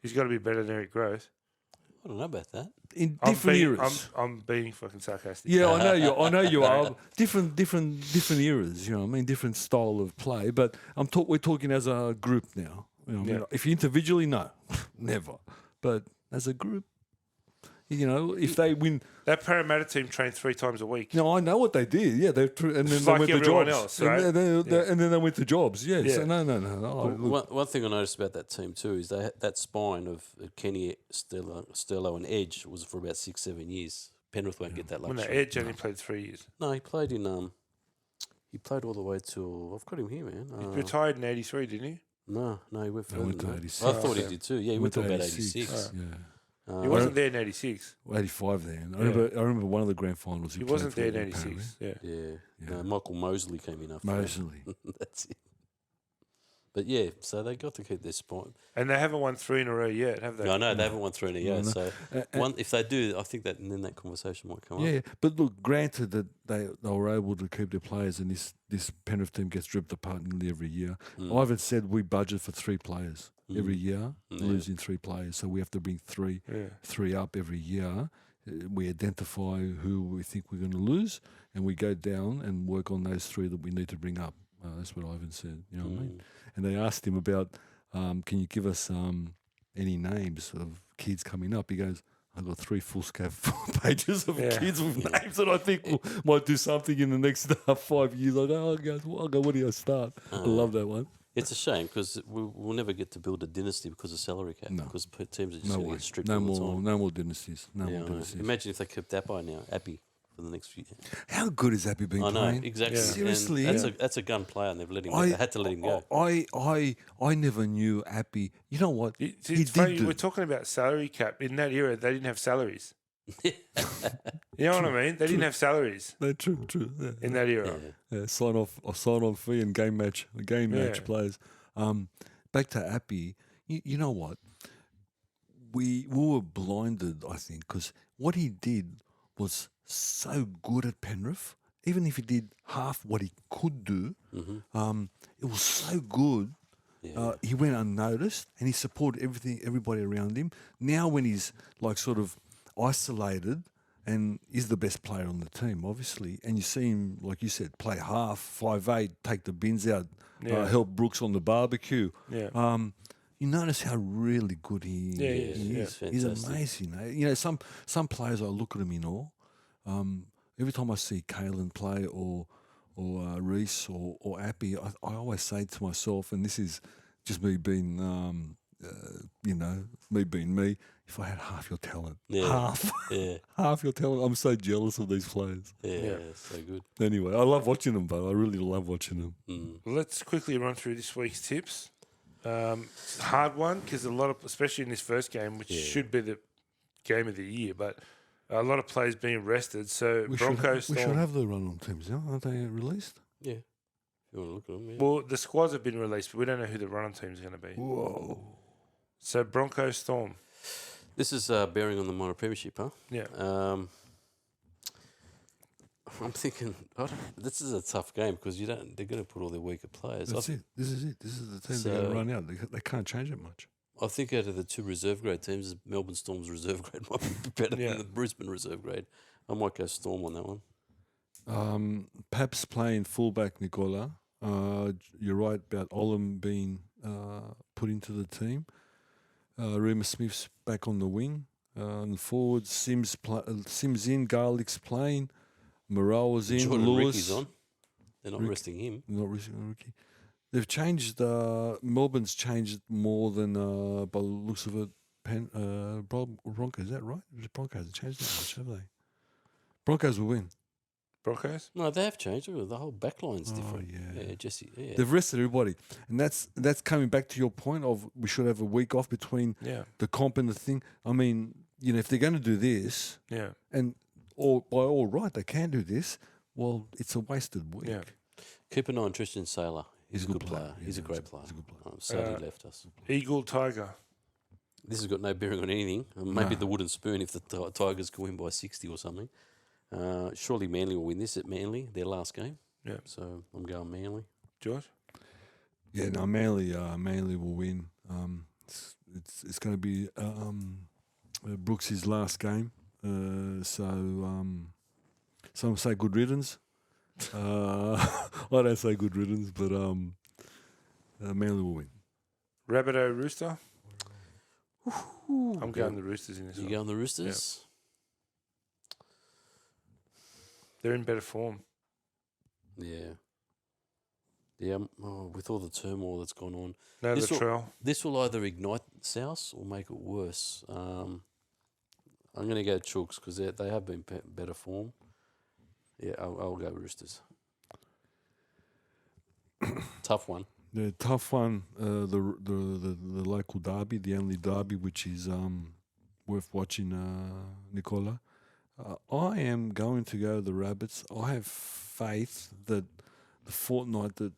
He's got to be better than Eric Grove. I don't know about that. In different eras. I'm being fucking sarcastic. Yeah, I know you are. Different eras, you know what I mean? Different style of play. But we're talking as a group now. You know what I mean? Yeah. If you individually, no. Never. But as a group, you know, if they win. That Parramatta team trained 3 times a week. No, I know what they did. Yeah, and then Just they like went to everyone jobs. else, right? And then they went to jobs. Yeah. Yeah. So no. Oh, look, One thing I noticed about that team too is that spine of Kenny, Sterlo, and Edge was for about 6-7 years. Penrith won't get that When luxury. the Edge only played 3 years. No, he played in. He played all the way till I've got him here, man. He retired in 83, didn't he? No, he went further went to than that. 86. I thought he Okay. did too. Yeah, he went to about 86. Yeah. He wasn't there in 86. 85 then. I Yeah. remember one of the grand finals. He played wasn't for there in the 86. Yeah. Yeah. No, Michael Mosley came in after. that. Mosley. That's it. But yeah, so they got to keep their spine. And they haven't won 3 in a row yet, have they? No, they haven't won 3 in a year. No. So if they do, I think then that conversation might come Yeah, up. but look, granted that they were able to keep their players, and this Penrith team gets ripped apart nearly every year. Ivan said we budget for 3 players every year, losing 3 players, so we have to bring three up every year. We identify who we think we're going to lose, and we go down and work on those 3 that we need to bring up. That's what Ivan said. You know what I mean? And they asked him about, can you give us any names of kids coming up? He goes, I've got 3 full pages of kids with names that I think might do something in the next 5 years. I go, where do I start? I love that one. It's a shame because we'll never get to build a dynasty because of salary cap. No. Because teams are just No going to way. get stripped No all the more, time. no more dynasties. No Yeah, more I know. dynasties. Imagine if they kept that by now, Appy, for the next few years. How good has Appy been I know, playing? exactly. Yeah. And Seriously? that's a gun player and they've let him go. They had to let him go. I never knew Appy. You know what? It's funny, we're talking about salary cap. In that era, they didn't have salaries. You know what I mean? They didn't have salaries No, true. Yeah. in that era. Yeah, sign on fee and game match Yeah. players. Back to Appy, you know what? We were blinded, I think, because what he did was so good at Penrith. Even if he did half what he could do, it was so good. Yeah. He went unnoticed, and he supported everybody around him. Now, when he's like sort of isolated, and is the best player on the team, obviously, and you see him, like you said, play half, 5'8", take the bins out, help Brooks on the barbecue. Yeah. You notice how really good he he's is. He's fantastic. amazing. Eh? You know, some players I look at him in awe. Every time I see Kalen play or Reese or Appy, I always say to myself, and this is just me being, me being me. If I had half your talent, half your talent, I'm so jealous of these players. Yeah, so good. Anyway, I love watching them, but I really love watching them. Let's quickly run through this week's tips. It's a hard one because a lot of, especially in this first game, which should be the game of the year, but a lot of players being rested. So We Broncos, should Storm. have the run-on teams now. Aren't they released? Yeah. If you want to look at them, yeah. Well, the squads have been released, but we don't know who the run-on team is going to be. Whoa. So Broncos, Storm. This is bearing on the minor premiership, huh? Yeah. I'm thinking this is a tough game because they're going to put all their weaker players. That's it. This is it. This is the team they're going to run out. They can't change it much. I think out of the two reserve grade teams, Melbourne Storm's reserve grade might be better than the Brisbane reserve grade. I might go Storm on that one. Paps playing fullback, Nicola. You're right about Olam being put into the team. Reema Smith's back on the wing. On the forwards, Sims in, Garlick's playing. Morales in, Jordan Lewis. Ricky's on. They're not resting him. Not resting Ricky. They've changed. Melbourne's changed more than, by the looks of it, Broncos. Is that right? Broncos have changed that much, have they? Broncos will win. Broncos? No, they have changed. The whole backline's different. yeah. Jesse. Yeah. They've rested everybody, and that's coming back to your point of we should have a week off between the comp and the thing. I mean, if they're going to do this, and by all right they can do this. Well, it's a wasted week. Yeah. Keep an eye on Tristan Saylor. He's a good player. Yeah, He's a great player. He's a good player. Sad he left us. Eagle, Tiger. This has got no bearing on anything. Maybe the wooden spoon if the Tigers go win by 60 or something. Surely Manly will win this at Manly, their last game. Yeah. So I'm going Manly. George? Yeah, no, Manly will win. It's going to be Brooks' last game. Some say good riddance. I don't say good riddance, but Manly will win. Rabbitoh, Rooster? I'm going the Roosters in this one. You going the Roosters? They're in better form. Yeah. Yeah, with all the turmoil that's gone on. No Latrel. This will either ignite South or make it worse. I'm going to go Chooks because they have been better form. Yeah, I'll go Roosters. Tough one. The tough one, the local derby, the only derby which is worth watching, Nicola. I am going to go the Rabbits. I have faith that the fortnight that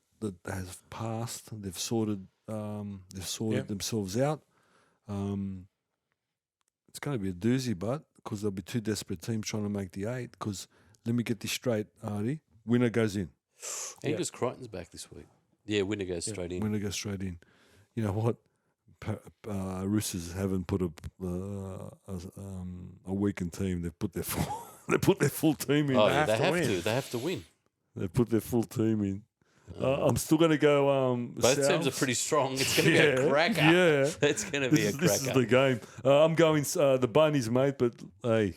has passed, they've sorted themselves out. It's going to be a doozy, but because there'll be two desperate teams trying to make the 8. Because let me get this straight, Artie. Winner goes in. Angus Crichton's back this week. Yeah, winner goes straight in. Winner goes straight in. You know what? Roosters haven't put a weakened team. They've put their full team in. Oh, They yeah, have they to have win. to. They have to win. They put their full team in. I'm still going to go. Both South. teams are pretty strong. It's going to be a cracker. Yeah, It's going to be a cracker. This is the game. I'm going the Bunnies, mate. But hey,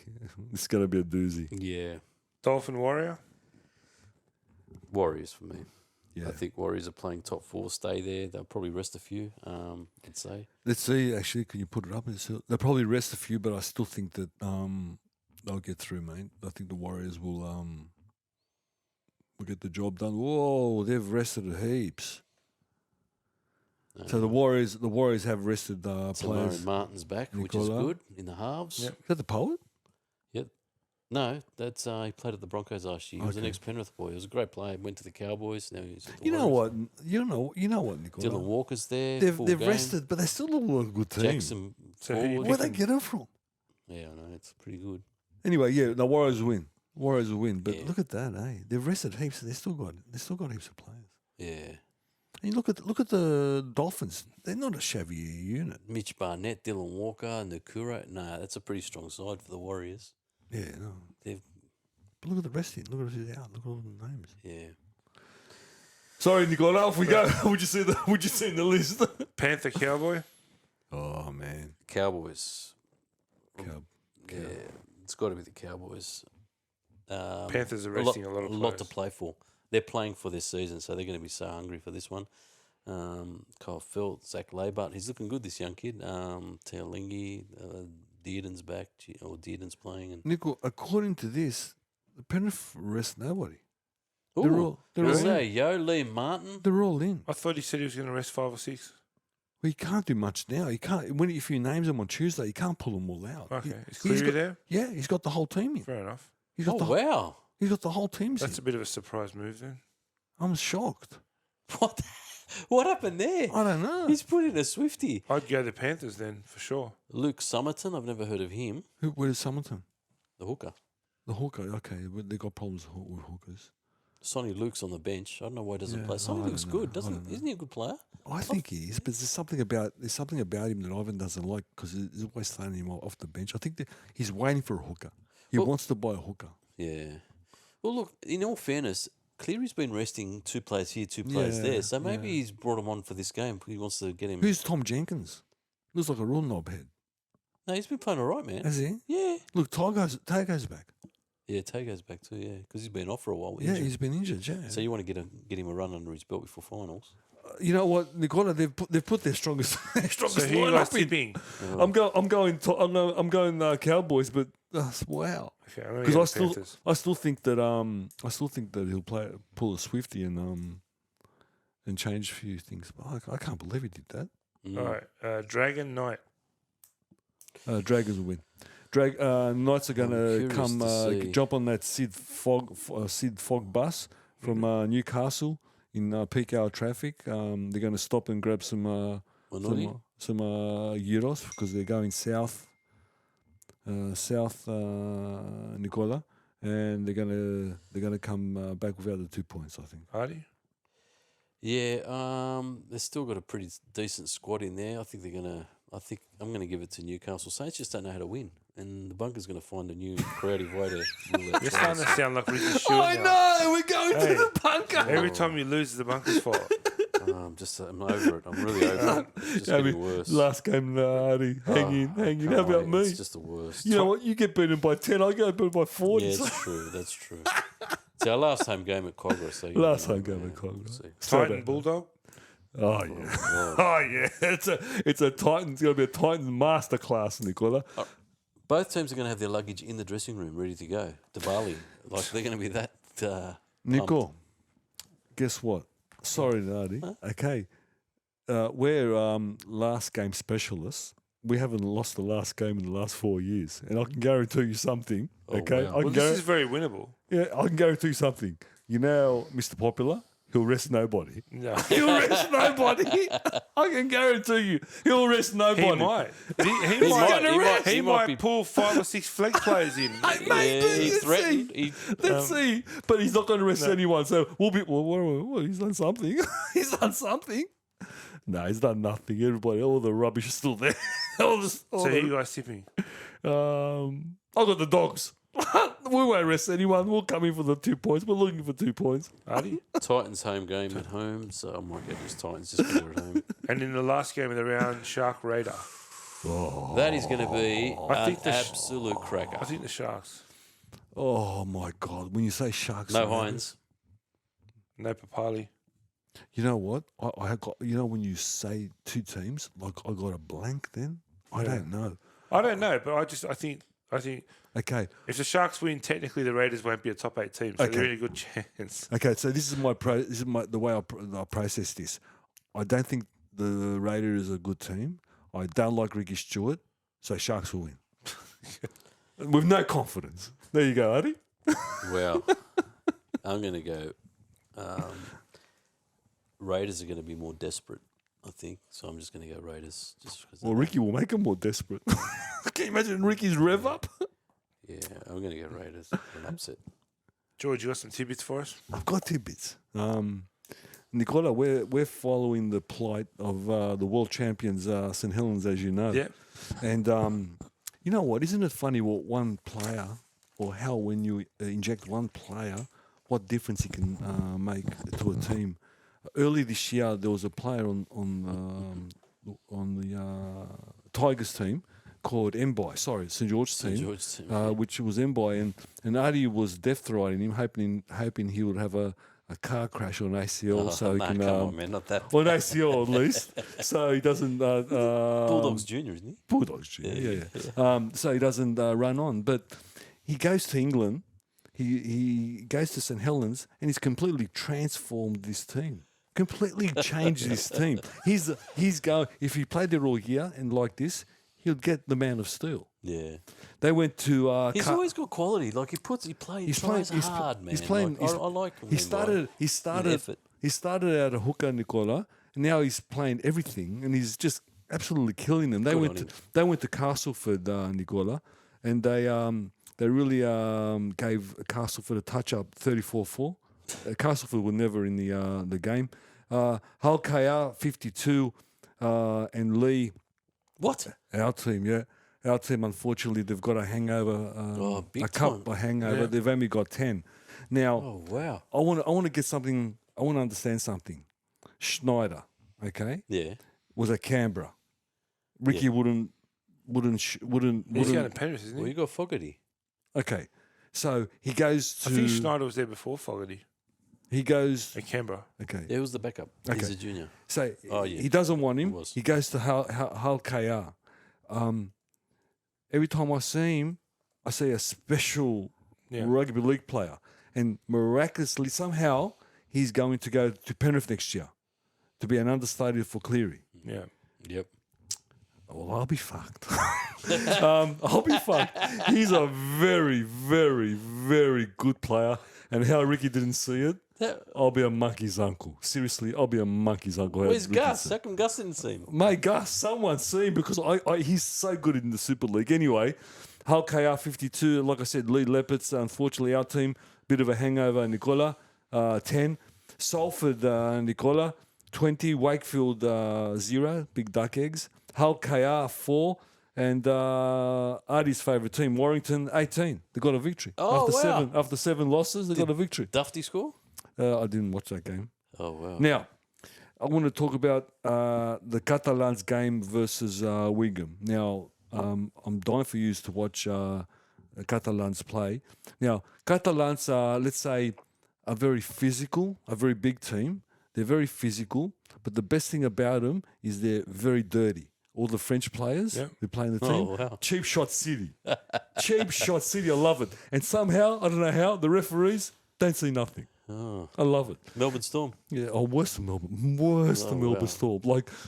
this is going to be a doozy. Yeah. Dolphin, Warrior? Warriors for me. Yeah. I think Warriors are playing top 4. Stay there. They'll probably rest a few, I'd say. Let's see. Actually, can you put it up? They'll probably rest a few, but I still think that they'll get through, mate. I think the Warriors will get the job done. Whoa, they've rested heaps. So the Warriors have rested So players. Martin's back, which is Nicola. good in the halves. Yep. Is that the poet? Yep. No, that's he played at the Broncos last year. He was an ex-Penrith boy. He was a great player. Went to the Cowboys. Now he's at the You know Warriors. what? You know what, Nicola? Dylan Walker's there. They've game. rested, but they're still a good team. Jackson So who you forward. Where they get him from? Yeah, I know. It's pretty good. Anyway, yeah, the Warriors win. Warriors will win. But Yeah. look at that, eh? They've rested heaps. They still got heaps of players. Yeah. And you look at the Dolphins. They're not a shabby unit. Mitch Barnett, Dylan Walker, Nakura. Nah, that's a pretty strong side for the Warriors. Yeah, no. They've But look at the rest of it. Look at who's out. Look at all the names. yeah. Sorry, Nicola, off we go. Would you see the list? Panther Cowboy. Oh man. Cowboys. Cow- Yeah, it's got to be the Cowboys. Panthers are resting a lot of to players. play for. They're playing for this season, so they're going to be so hungry for this one. Kyle Felt, Zach Laybart, he's looking good, this young kid. Teolingi, Dearden's back, Dearden's playing. And Nico, according to this, the Penrith rest nobody. Ooh, they're all say, in. Yo, Lee Martin. They're all in. I thought he said he was going to rest 5 or 6. Well, you can't do much now. You can't. If you names them on Tuesday, you can't pull them all out. Okay. Is he's Cleary got- there? Yeah, he's got the whole team in. Fair enough. He's got Oh, wow. He's got the whole team in. That's a bit of a surprise move then. I'm shocked. What happened there? I don't know. He's put in a Swifty. I'd go the Panthers then, for sure. Luke Summerton, I've never heard of him. Where's Summerton? The hooker. The hooker. Okay, but they got problems with hookers. Sonny Luke's on the bench. I don't know why he doesn't Yeah, play. Sonny I Luke's don't know. good, I doesn't? don't know. Isn't he a good player? I think he is, but there's something about him that Ivan doesn't like because he's always throwing him off the bench. I think that he's waiting for a hooker. He Well- wants to buy a hooker. Yeah. Well, look, in all fairness, Cleary's been resting 2 players here, 2 players Yeah, there. So maybe yeah. he's brought him on for this game. He wants to get him. Who's Tom Jenkins? Looks like a real knobhead. No, he's been playing all right, man. Has he? Yeah. Look, Tago's back. Yeah, Tago's back too, yeah. Because he's been off for a while. Yeah, injured. he's been injured. Yeah. So you want to get him a run under his belt before finals. You know what, Nicola? They've put their strongest So who you guys lineup in. tipping? I'm going Cowboys, but wow. Okay, I'm going Because to go Panthers. I still think that he'll pull a Swifty and change a few things. But I can't believe he did that. Mm. All right, Dragon Knight. Dragons will win. Knights are going to curious come to see. jump on that Sid Fogg bus from Newcastle in peak hour traffic. They're going to stop and grab some Manoli? euros because they're going south, Nicola, and they're gonna come back without the 2 points. I think. Artie? Yeah, they've still got a pretty decent squad in there. I think I'm gonna give it to Newcastle. Saints just don't know how to win, and the bunker's gonna find a new creative way to rule that. You're starting to sound like Ricky Stewart I now. know we're going Hey. to the bunker. Every time you lose, the bunker's fault. I'm over it. I'm really over it. It's just getting worse. Last game, Artie. Hang in. Can't How about wait. me? It's just the worst. You know what? You get beaten by 10. I get beaten by 40. Yeah, it's true. That's true. It's our last home game at Cogra. So you Last know, home game yeah, at Cogra. we'll see. Titan Bulldog. Oh yeah. Oh yeah. It's a Titan. It's going to be a Titan masterclass, Nicola. Both teams are going to have their luggage in the dressing room ready to go to Bali. Like they're going to be that. Nicole, guess what? Sorry, Nardi. Okay. We're last game specialists. We haven't lost the last game in the last 4 years. And I can guarantee you something. Oh, Okay. wow. I Well, can this is very winnable. I can guarantee you something. You know, Mr. Popular, he'll rest nobody. No. He'll rest nobody. I can guarantee you, he'll rest nobody. He might. He might pull 5 or 6 flex players in. Maybe. he Let's threatened. see. Let's see. But he's not going to rest anyone. So we'll be. Well, he's done something. He's done something. No, he's done nothing. Everybody, all the rubbish is still there. So who you guys tipping? I got the dogs. We won't rest anyone. We'll come in for the 2 points. We're looking for 2 points. Artie? Titans home game at home, so I might get just Titans just because they're at home. And in the last game of the round, Shark Raider. That is going to be I think an the absolute cracker. I think the Sharks. Oh my God! When you say Sharks, No man, Hines. No Papali. You know what? I got. You know when you say 2 teams, like I got a blank. Then I don't know. I don't know, but I think Okay. if the Sharks win, technically the Raiders won't be a top 8 team, so Okay. they're in a good chance. Okay, so this is the way I process this. I don't think the Raiders is a good team. I don't like Ricky Stewart, so Sharks will win with no confidence. There you go, Adi. Well, I'm going to go. Raiders are going to be more desperate, I think. So I'm just going to go Raiders. Just because. Well, Ricky will make them more desperate. Can you imagine Ricky's rev up? Yeah, I'm going to go Raiders for an upset. George, you got some tidbits for us? I've got tidbits. Nicola, we're following the plight of the world champions, St. Helens, as you know. Yeah. And you know what? Isn't it funny what one player, or how when you inject one player, what difference he can make to a team? Early this year, there was a player on the Tigers team called Mbai. Sorry, St. George's team, which was Mbai, and Adi was death riding him, hoping he would have a car crash or an ACL, so he can. Come on, man, not that. Or an ACL at least, so he doesn't. Bulldogs Junior, isn't he? Bulldogs Junior, yeah. So he doesn't run on, but he goes to England. He goes to St. Helens, and he's completely transformed this team. Completely changed this team. He's going. If he played there all year and like this, he'll get the Man of Steel. Yeah. They went to. He's always got quality. Like he tries hard, man. He's playing. Like, I like him. He started out a hooker, Nicola, and now he's playing everything, and he's just absolutely killing them. They went to Castleford, Nicola, and they really gave Castleford a touch up, 34-4. Castleford were never in the game. Hull KR 52 and Lee. What? Our team, yeah. Our team, unfortunately, they've got a hangover, big a hangover. Yeah. They've only got 10. Now, oh wow! I want to get something. I want to understand something. Schneider, okay, was at Canberra. Ricky wouldn't. He's going to Penrith, isn't he? Well, you got Fogarty. Okay, so he goes to. I think Schneider was there before Fogarty. He goes at Canberra. Okay, yeah, it was the backup. Okay. He's a junior. So he doesn't want him. He goes to Hull KR. Every time I see him, I see a special rugby league player. And miraculously, somehow, he's going to go to Penrith next year to be an understudy for Cleary. Yeah. Yep. Well, I'll be fucked. I'll be fucked. He's a very, very, very good player. And how Ricky didn't see it, I'll be a monkey's uncle. Seriously, I'll be a monkey's uncle. Where's Gus? How come Gus didn't see him? Mate, Gus, someone see him because he's so good in the Super League. Anyway, Hull KR 52, like I said, Lee Leopards, unfortunately our team, bit of a hangover, Nicola, 10. Salford, Nicola, 20. Wakefield, 0, Big Duck Eggs. Hull KR, 4. And Artie's favourite team, Warrington, 18. They got a victory. After seven losses, they got a victory. Dufty score? I didn't watch that game. Oh, wow. Now, I want to talk about the Catalans game versus Wigan. Now, I'm dying for you to watch Catalans play. Now, Catalans are, let's say, a very physical, a very big team. They're very physical, but the best thing about them is they're very dirty. All the French players who play in the team. Oh, wow. Cheap shot city. Cheap shot city. I love it. And somehow, I don't know how, the referees don't see nothing. Oh. I love it. Melbourne Storm. Yeah, worse than Melbourne. Worse than Melbourne Storm.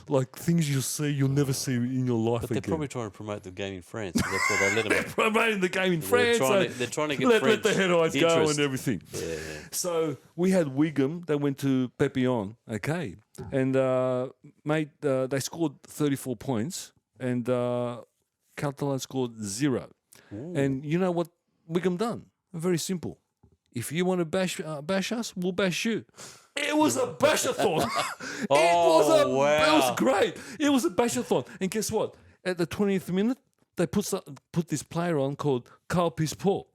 Like things you'll never see in your life but again. They're probably trying to promote the game in France. So that's why they let them. Promoting the game in France. They're trying to get let the headlines go and everything. Yeah. So we had Wigan. They went to Pepillon. Okay. And, mate, they scored 34 points. And Catalan scored 0. Ooh. And you know what Wigan done? Very simple. If you want to bash us, we'll bash you. It was a bashathon. It was great. It was a bashathon. And guess what? At the 20th minute, they put this player on called Carl Piss-Paul.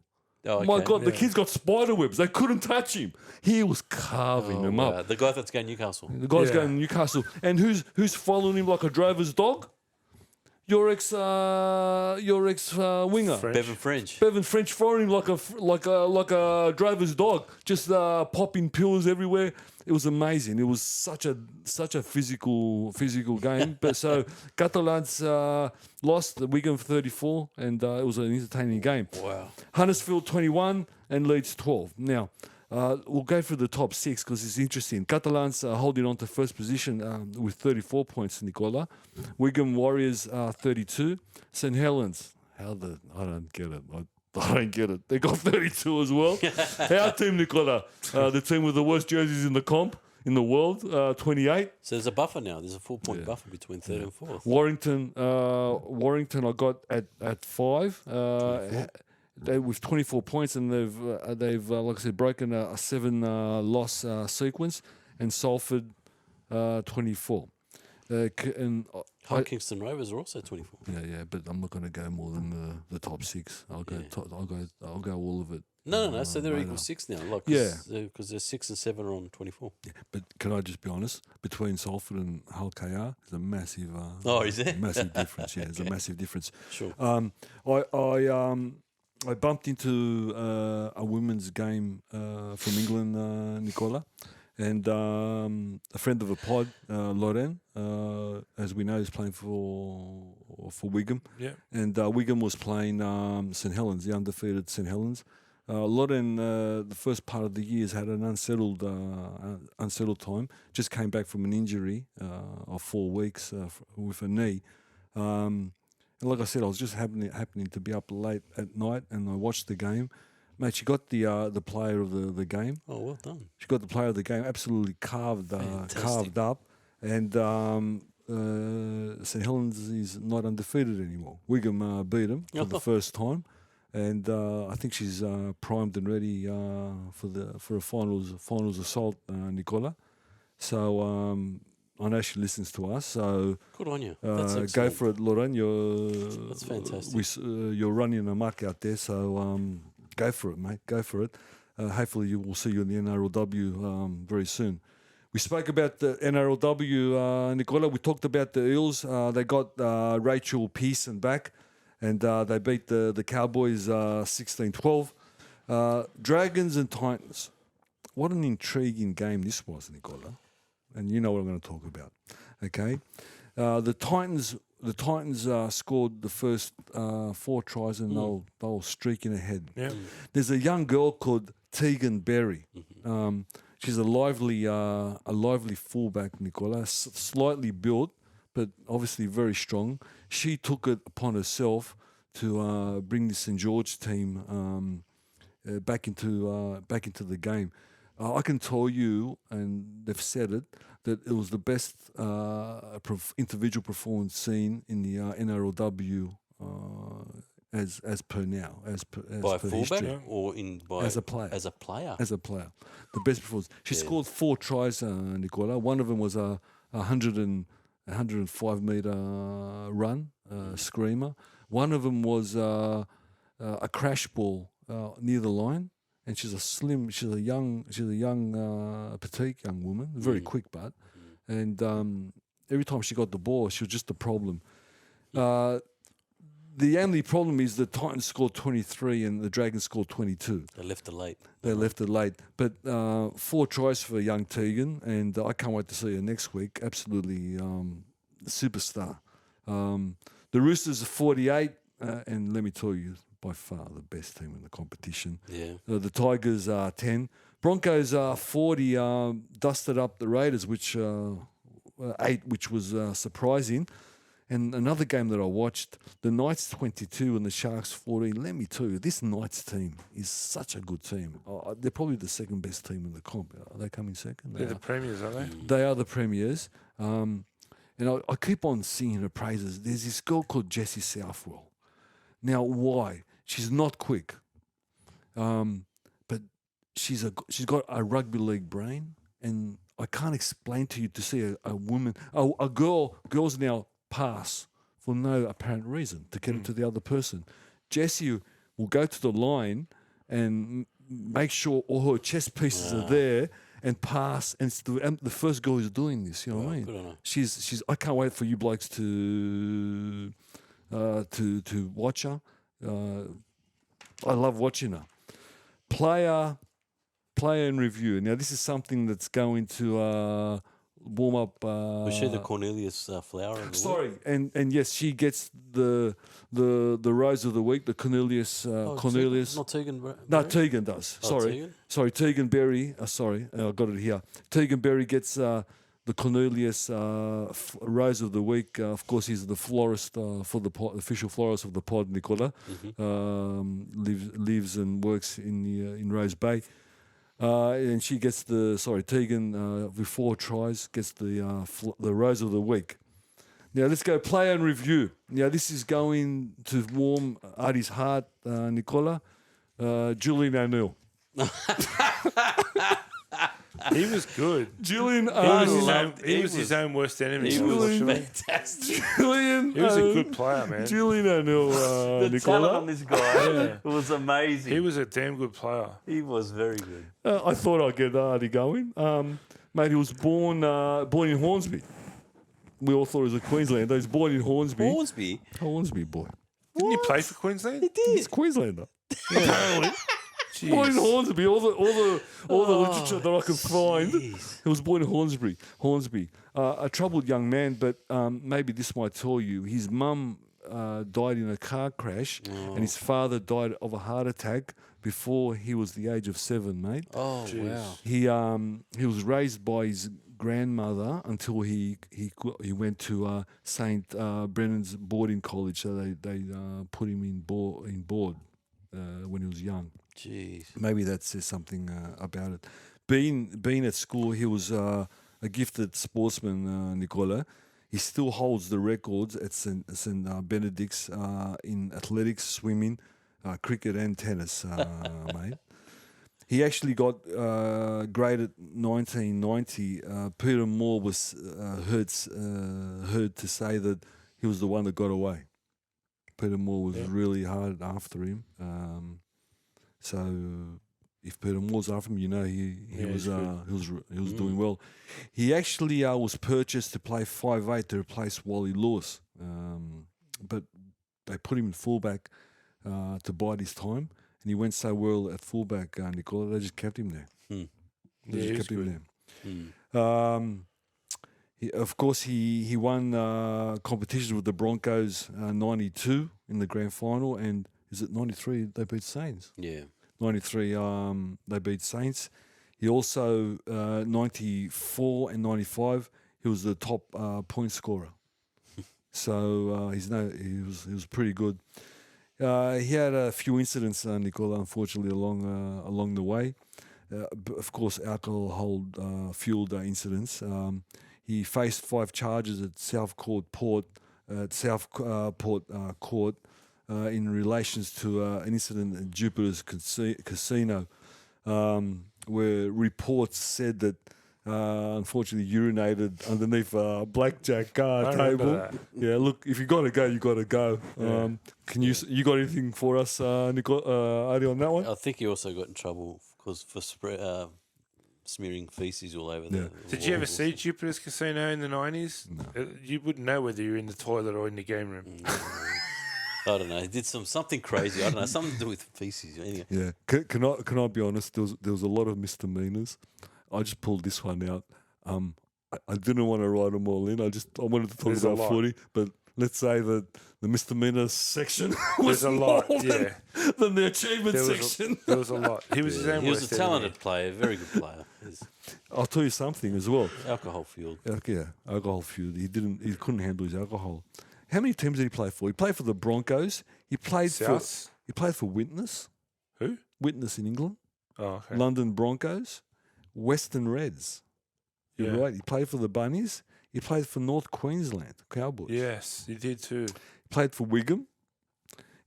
Oh, okay. My God, the kid's got spider webs. They couldn't touch him. He was carving them up. The guy that's going Newcastle. The guy's going to Newcastle. And who's following him like a drover's dog? Your ex winger, Bevan French. Bevan French following him like a drover's dog, just popping pills everywhere. It was amazing. It was such a physical game. But so Catalans lost the Wigan 34, and it was an entertaining game. Wow. Huddersfield 21 and Leeds 12. Now. We'll go through the top 6 because it's interesting. Catalans are holding on to first position with 34 points, Nicola. Wigan Warriors 32. St. Helens, I don't get it. I don't get it. They got 32 as well. Our team, Nicola, the team with the worst jerseys in the comp, in the world, 28. So there's a buffer now. There's a 4-point buffer between third and fourth. Warrington, I got at 5. They with 24 points, and they've like I said, broken a 7 loss sequence. And Salford, 24. And Kingston Rovers are also 24. yeah, but I'm not going to go more than the top 6. I'll go all of it. No. So they're equal 6 now. Like, because they're 6 and 7 are on 24. Yeah, but can I just be honest? Between Salford and Hull KR, there's a massive. Is there? Massive difference. Yeah, there's a massive difference. Sure. I bumped into a women's game from England, Nicola. And a friend of the pod, Latrel, as we know, is playing for Wigan. Yeah. And Wigan was playing St Helens, the undefeated St Helens. Latrel, the first part of the year, has had an unsettled time. Just came back from an injury of 4 weeks with a knee. And like I said, I was just happening to be up late at night, and I watched the game. Mate, she got the player of the game. Oh, well done. She got the player of the game, absolutely carved up. And St Helens is not undefeated anymore. Wigan beat them for the first time. And I think she's primed and ready for a finals assault, Nicola. So I know she listens to us. So good on you. That's go for it, Lauren. That's fantastic. You're running a muck out there, so go for it, mate. Go for it. Hopefully, we'll see you in the NRLW very soon. We spoke about the NRLW, Nicola. We talked about the Eels. They got Rachel Pearson back, and they beat the Cowboys 16-12. Dragons and Titans. What an intriguing game this was, Nicola. And you know what I'm going to talk about. Okay, the Titans scored the first 4 tries, and they were streaking ahead. Yeah. There's a young girl called Tegan Berry. She's a lively fullback, Nicola, slightly built, but obviously very strong. She took it upon herself to bring the St George team back into the game. I can tell you, and they've said it, that it was the best individual performance seen in the NRLW as per now, as per fullback history. or as a player. As a player. As a player, the best performance. She scored 4 tries, Nicola. One of them was a 105 meter run, screamer. One of them was a crash ball near the line. And she's a young, petite young woman, very quick, but, and every time she got the ball, she was just a problem. The only problem is the Titans scored 23 and the Dragons scored 22. They left it late. But 4 tries for young Tegan, and I can't wait to see her next week. Absolutely superstar. The Roosters are 48, and let me tell you, by far the best team in the competition. Yeah. The Tigers are 10. Broncos are 40, dusted up the Raiders, which 8, which was surprising. And another game that I watched, the Knights 22 and the Sharks 14. Let me tell you, this Knights team is such a good team. They're probably the second best team in the comp. Are they coming second? They're the premiers, aren't they? They are the premiers. And I keep on singing her praises. There's this girl called Jessie Southwell. Now, why? She's not quick, but she's got a rugby league brain, and I can't explain to you to see a woman, girls now pass for no apparent reason to get it to the other person. Jessie will go to the line and make sure all her chest pieces are there and pass, and the first girl is doing this. You know what I mean? Good on her. She's. I can't wait for you blokes to watch her. I love watching her. Player in review. Now, this is something that's going to warm up. Was she the Cornelius flower? Sorry, and yes, she gets the rose of the week. The Cornelius. Not Tegan. No, Tegan does. Tegan? Sorry, Tegan Berry. Sorry, I got it here. Tegan Berry gets the the Cornelius Rose of the Week. Of course, he's the florist for the official florist of the pod, Nicola. Lives and works in Rose Bay. And she gets Tegan, with 4 tries, gets the Rose of the Week. Now, let's go player and review. Now, this is going to warm Aris' heart, Nicola. Julian O'Neill. He was good. Julian He was his own worst enemy. He was fantastic. Julian. He was a good player, man. Julian O'Neill, The Nicola. talent on this guy was amazing. He was a damn good player. He was very good. I thought I'd get Artie going. Mate, he was born in Hornsby. We all thought he was a Queenslander. He's born in Hornsby. Hornsby boy. Didn't he play for Queensland? He did. He's Queenslander. Apparently. Jeez. Born in Hornsby. All the literature that I could find. Jeez. He was born in Hornsby. A troubled young man, but maybe this might tell you. His mum died in a car crash, and his father died of a heart attack before he was the age of 7, mate. Oh, Jeez. wow. He was raised by his grandmother until he went to St. Brennan's boarding college. So they put him in board when he was young. Jeez. Maybe that says something about it. Being at school, he was a gifted sportsman, Nicola. He still holds the records at St. Benedict's in athletics, swimming, cricket and tennis, mate. He actually got graded 1990. Peter Moore was heard to say that he was the one that got away. Peter Moore was really hard after him. So if Peter Moore's after him, he was doing well. He actually was purchased to play 5'8" to replace Wally Lewis, but they put him in fullback to bide his time. And he went so well at fullback, Nicola. They just kept him there. They just kept him there. Of course, he won competitions with the Broncos 92 in the grand final, and is it 93 they beat Saints? Yeah. 93 they beat Saints. He also 94 and 95 he was the top point scorer. So he was pretty good. He had a few incidents, Nicola, unfortunately, along the way. Of course, alcohol-fueled incidents. He faced 5 charges at Southport Court in relations to an incident at Jupiter's Casino, where reports said that unfortunately urinated underneath a blackjack table. That. Yeah, look, if you got to go, you got to go. Can you got anything for us, Nicola, Adi, on that one? I think he also got in trouble for smearing feces all over the Did you ever see Jupiter's Casino in the 90s? No. You wouldn't know whether you're in the toilet or in the game room. I don't know. He did something crazy. I don't know. Something to do with feces. Anyway. Yeah. Can I be honest? There was a lot of misdemeanors. I just pulled this one out. I didn't want to write them all in. I wanted to talk about footy, but let's say that the misdemeanor section was a lot, more than the achievement section. There was a lot. He was his own He was worst a enemy. talented player, very good player. I'll tell you something as well. Alcohol fueled. Yeah, alcohol fueled. He couldn't handle his alcohol. How many teams did he play for? He played for the Broncos. He played for Witness. Who? Witness in England. Oh, okay. London Broncos. Western Reds. You're Yeah. right. He played for the Bunnies. He played for North Queensland Cowboys. Yes, he did too. He played for Wigan.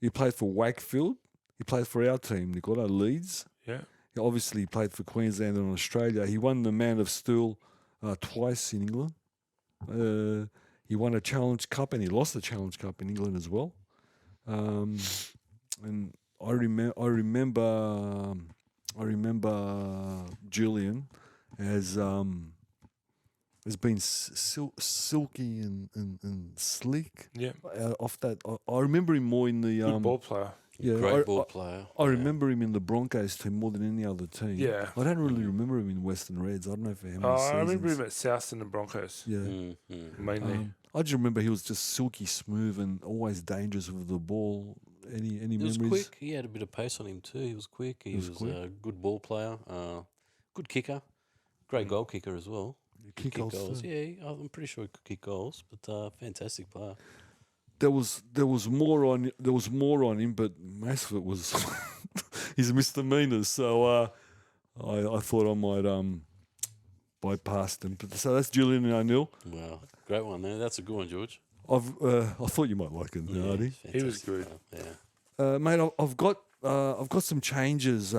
He played for Wakefield. He played for our team, Nicola, Leeds. Yeah. He obviously played for Queensland and Australia. He won the Man of Steel twice in England. He won a Challenge Cup and he lost the Challenge Cup in England as well. And I remember Julian as being silky and sleek. Yeah. Off that, I remember him more in the Good ball player. Great ball player. I remember him in the Broncos team more than any other team. Yeah. I don't really remember him in Western Reds. I don't know for how many seasons. I remember him at Southton and Broncos. Yeah. Mainly. I just remember he was just silky smooth and always dangerous with the ball. Any He memories? was quick. He had a bit of pace on him too. He was quick. He was a good ball player. Good kicker. Great goal kicker as well. Kick Kick goals. goals. too. Yeah, I'm pretty sure he could kick goals, but fantastic player. There was more on him, but most of it was his misdemeanors. So I thought I might bypass them. But, so that's Julian O'Neill. Wow, great one, man. That's a good one, George. I thought you might like it, Artie. Fantastic He was good. player, Yeah. Mate, I've got some changes.